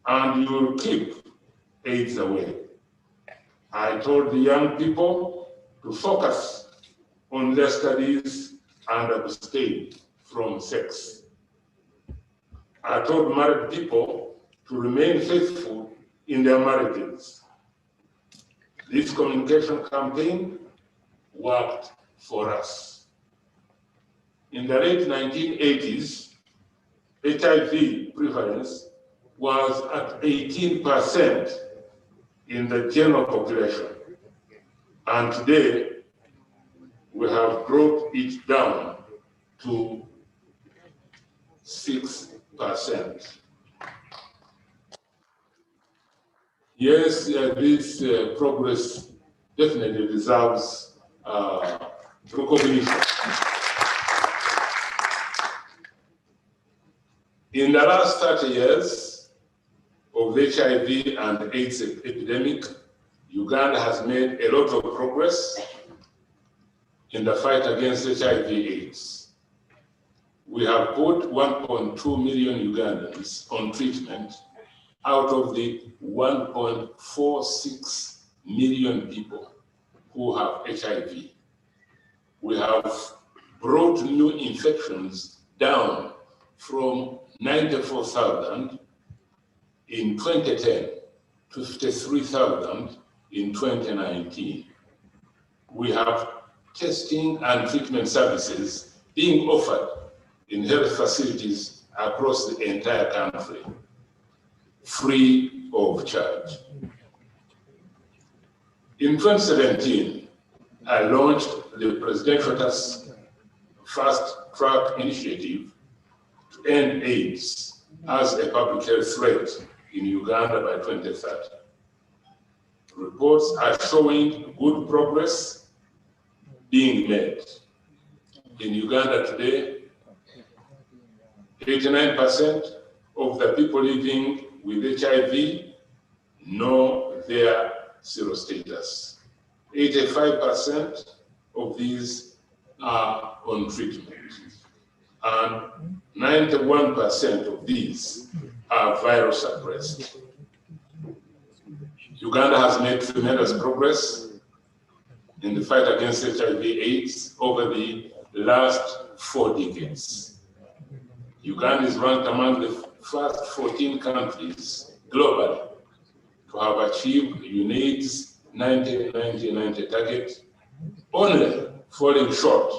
and you will keep AIDS away. I told the young people to focus on their studies and abstain from sex. I told married people to remain faithful in their marriages. This communication campaign worked for us. In the late 1980s, HIV prevalence was at 18% in the general population. And today, we have brought it down to 6%. Yes, this progress definitely deserves recognition. In the last 30 years of the HIV and AIDS epidemic, Uganda has made a lot of progress in the fight against HIV/AIDS. We have put 1.2 million Ugandans on treatment out of the 1.46 million people who have HIV. We have brought new infections down from 94,000 in 2010 to 53,000 in 2019. We have testing and treatment services being offered in health facilities across the entire country, free of charge. In 2017, I launched the Presidential Task Fast Track Initiative to end AIDS as a public health threat in Uganda by 2030. Reports are showing good progress being made. In Uganda today, 89% of the people living with HIV know their serostatus. 85% of these are on treatment, and 91% of these are viral suppressed. Uganda has made tremendous progress in the fight against HIV/AIDS over the last 4 decades. Uganda is ranked among the first 14 countries globally to have achieved UNAIDS 90-90-90 target, only falling short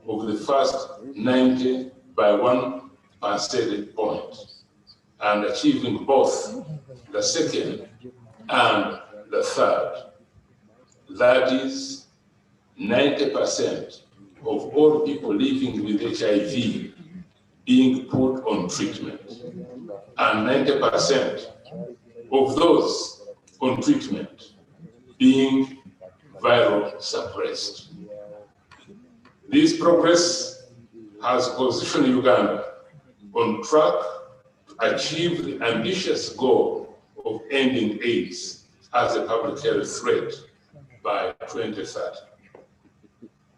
of the first 90 by 1 percentage point, and achieving both the second and the third. That is 90% of all people living with HIV being put on treatment, and 90% of those on treatment being viral suppressed. This progress has positioned Uganda on track to achieve the ambitious goal of ending AIDS as a public health threat by 2030.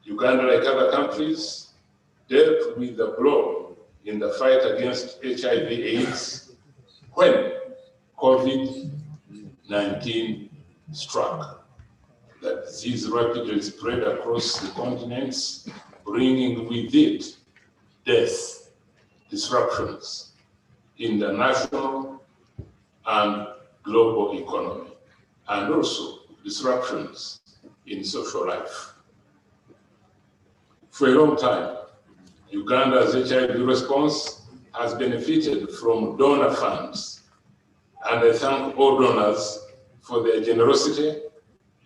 Uganda, like other countries, dealt with the blow in the fight against HIV/AIDS when COVID-19 struck. The disease rapidly spread across the continents, bringing with it death, disruptions in the national and global economy, and also disruptions in social life. For a long time, Uganda's HIV response has benefited from donor funds, and I thank all donors for their generosity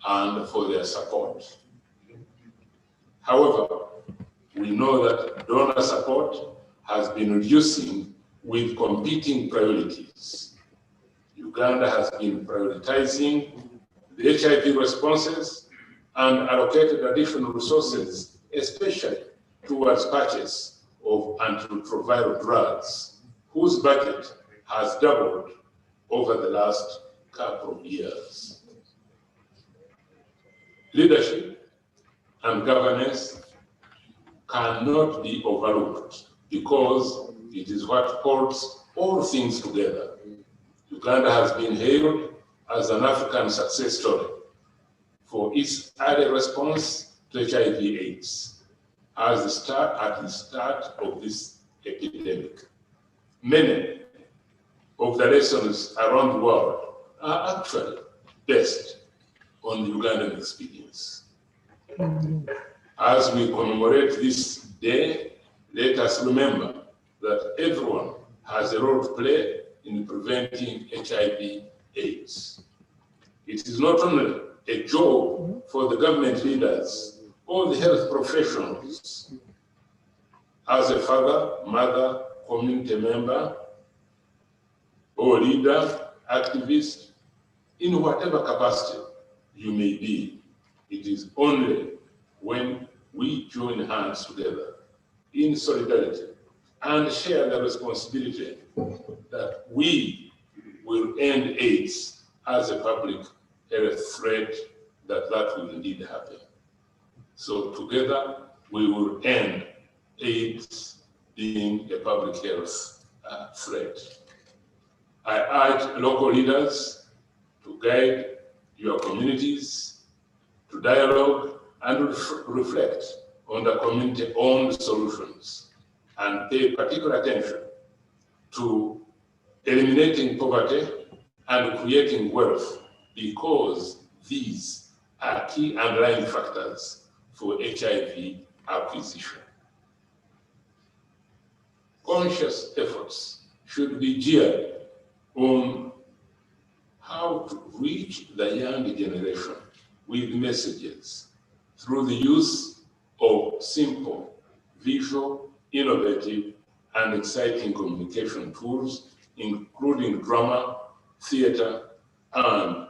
and for their support. However, we know that donor support has been reducing with competing priorities. Uganda has been prioritizing the HIV responses and allocated additional resources, especially towards purchase of antiretroviral drugs, whose budget has doubled over the last couple of years. Leadership and governance cannot be overlooked because it is what holds all things together. Uganda has been hailed as an African success story for its early response to HIV/AIDS at the start of this epidemic. Many of the lessons around the world are actually based on the Ugandan experience. As we commemorate this day, let us remember that everyone has a role to play in preventing HIV/AIDS. It is not only a job for the government leaders or the health professionals. As a father, mother, community member, or leader, activist, in whatever capacity you may be, it is only when we join hands together in solidarity and share the responsibility that we will end AIDS as a public health threat that will indeed happen. So together we will end AIDS being a public health threat. I urge local leaders to guide your communities, to dialogue and reflect on the community-owned solutions, and pay particular attention to eliminating poverty and creating wealth, because these are key underlying factors for HIV acquisition. Conscious efforts should be geared on how to reach the young generation with messages through the use of simple, visual, innovative, and exciting communication tools, including drama, theater, and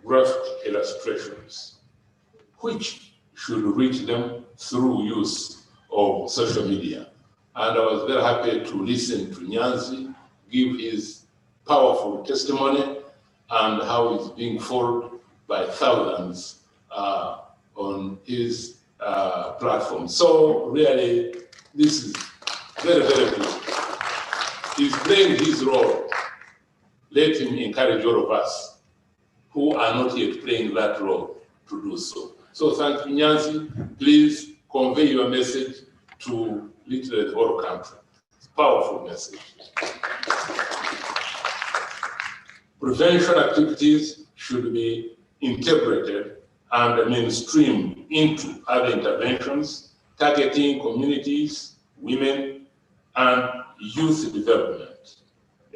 graphic illustrations, which should reach them through use of social media. And I was very happy to listen to Nyanzi give his powerful testimony and how it's being followed by thousands on his platform. So really, this is very, very good. He's playing his role. Let him encourage all of us who are not yet playing that role to do so. So thank you, Nyanzi. Please convey your message to literally the whole country. It's a powerful message. Prevention activities should be integrated and mainstreamed into other interventions, targeting communities, women, and youth development.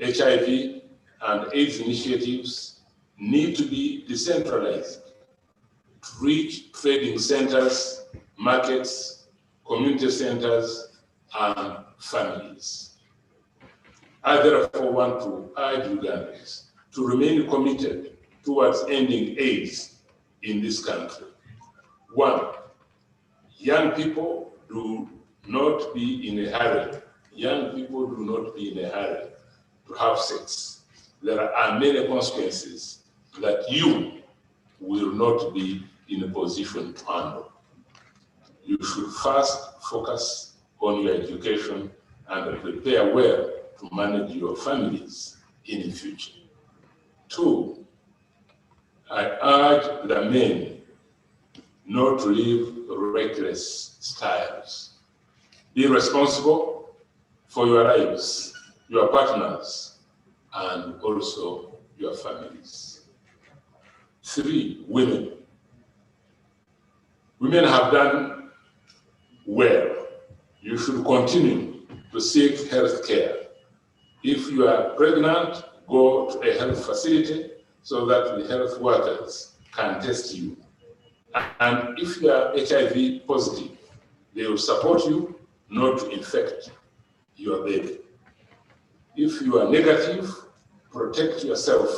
HIV and AIDS initiatives need to be decentralized to reach trading centers, markets, community centers, and families. I therefore want to urge Ugandans to remain committed towards ending AIDS in this country. One, young people do not be in a hurry. Young people do not be in a hurry to have sex. There are many consequences that you will not be in a position to handle. You should first focus on your education and prepare well to manage your families in the future. Two, I urge the men not to live reckless styles. Be responsible for your lives, your partners, and also your families. Three, women. Women have done well. You should continue to seek health care. If you are pregnant, go to a health facility so that the health workers can test you. And if you are HIV positive, they will support you not to infect your baby. If you are negative, protect yourself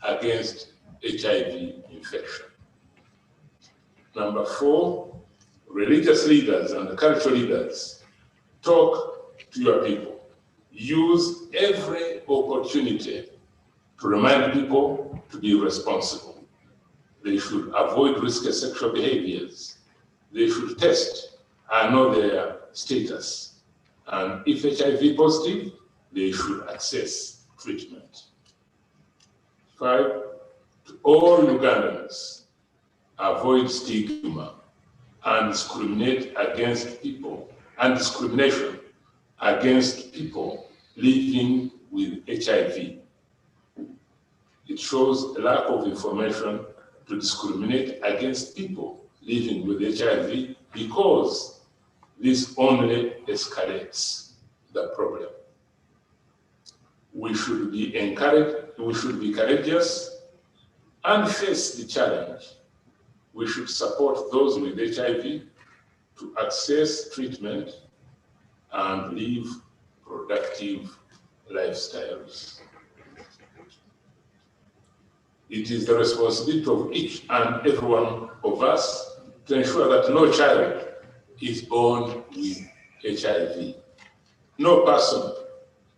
against HIV infection. Number four, religious leaders and cultural leaders, talk to your people. Use every opportunity to remind people to be responsible. They should avoid risky sexual behaviors. They should test and know their status. And if HIV positive, they should access treatment. 5, to all Ugandans, avoid stigma and discrimination against people living with HIV. It shows a lack of information to discriminate against people living with HIV because this only escalates the problem. We should be courageous and face the challenge. We should support those with HIV to access treatment and live productive lifestyles. It is the responsibility of each and every one of us to ensure that no child is born with HIV. No person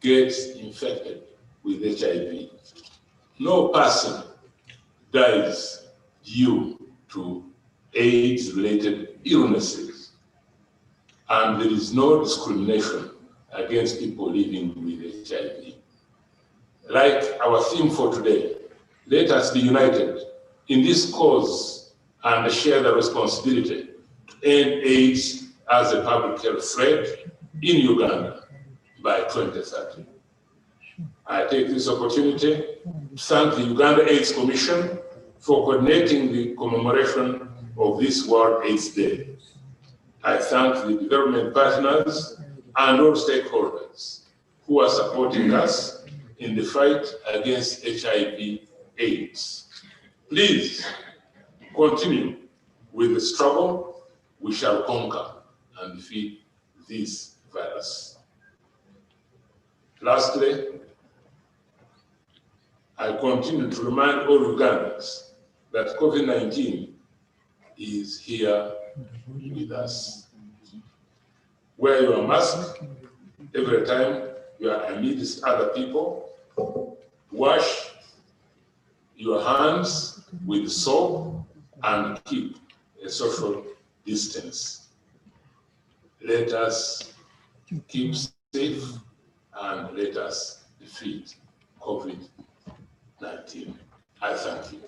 gets infected with HIV. No person dies due to AIDS-related illnesses. And there is no discrimination against people living with HIV. Like our theme for today, let us be united in this cause and share the responsibility to end AIDS as a public health threat in Uganda by 2030. I take this opportunity to thank the Uganda AIDS Commission for coordinating the commemoration of this World AIDS Day. I thank the development partners and all stakeholders who are supporting us in the fight against HIV/AIDS. Please continue with the struggle. We shall conquer and defeat this virus. Lastly, I continue to remind all Ugandans that COVID-19 is here with us. Wear your mask every time you are amidst other people. Wash your hands with soap and keep a social distance. Let us keep safe and let us defeat COVID-19. I thank you.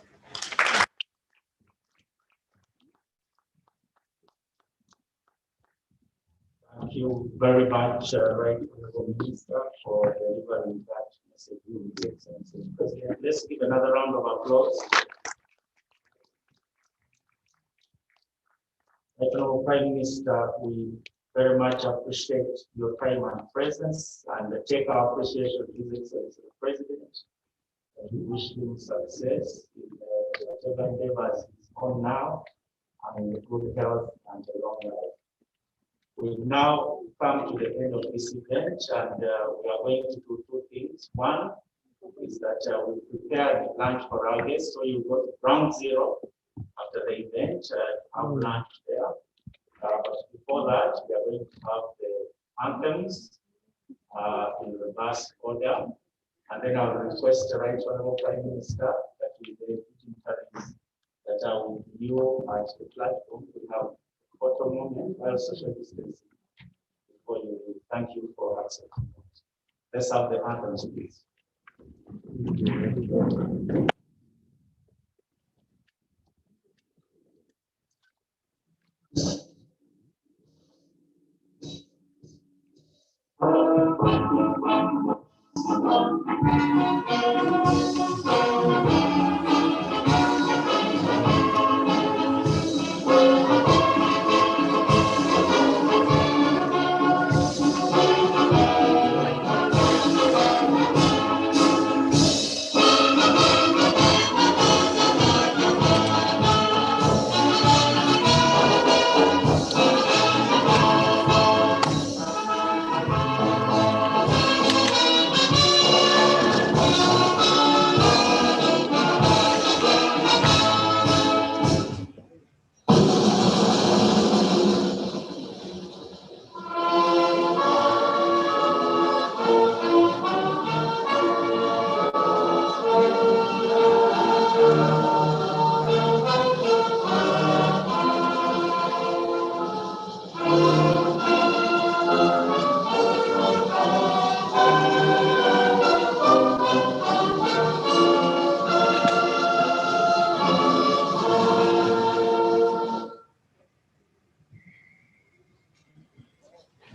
Thank you very much, Right Honorable Minister, for delivering that message with the Excellency of the President. Let's give another round of applause. Honorable Prime Minister, we very much appreciate your time and presence and take our appreciation to His Excellency the President. And we wish him success in whatever endeavors he's on now and in the good health and the long life. We've now come to the end of this event and we are going to do two things. One is that we prepared lunch for our guests. So you go to ground zero after the event, have lunch there. But before that, we are going to have the anthems in reverse order. And then I'll request the Right Honorable Prime Minister that we will dignitaries that are with you at the platform. We have photo moment while social distancing before you leave. Thank you for accepting that. Let's have the anthems, please.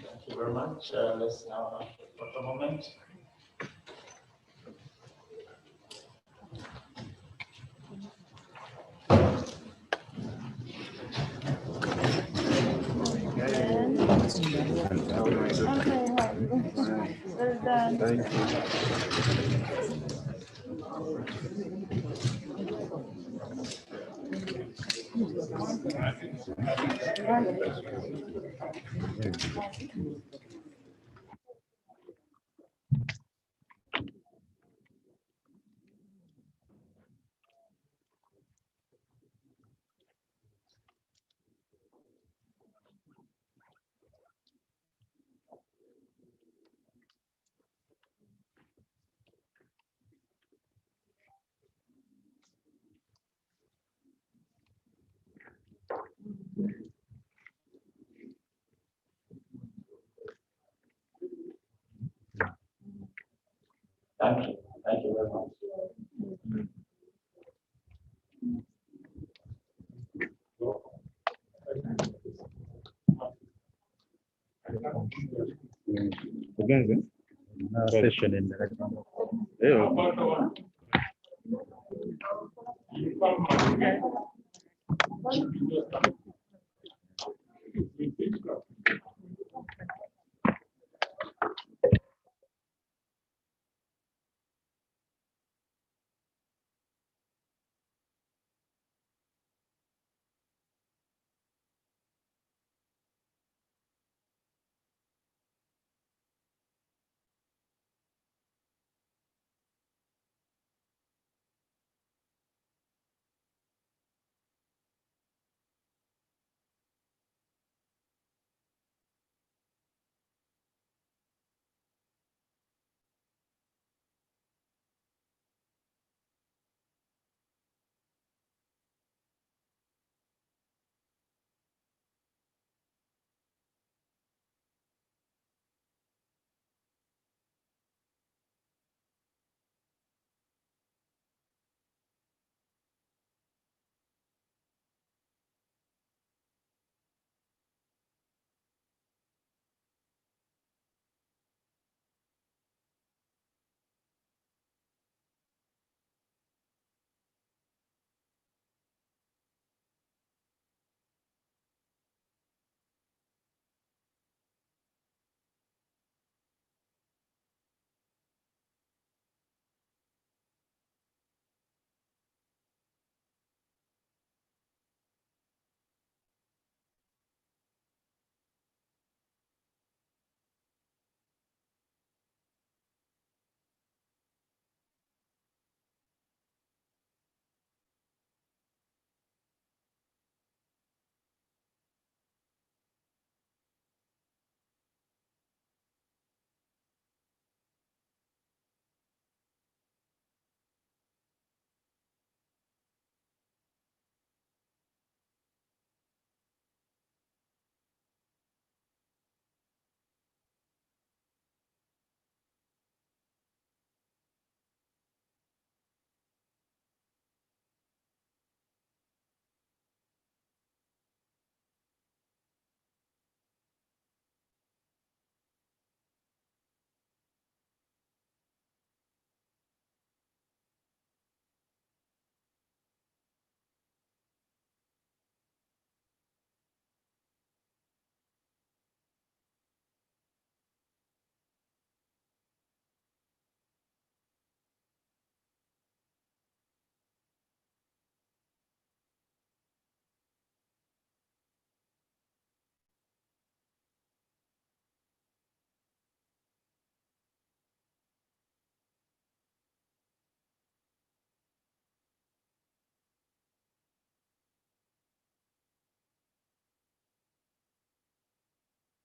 Thank you very much. Let's now have a photo moment. Well done. Thank you. Thank you. Thank you very much. Again, session in the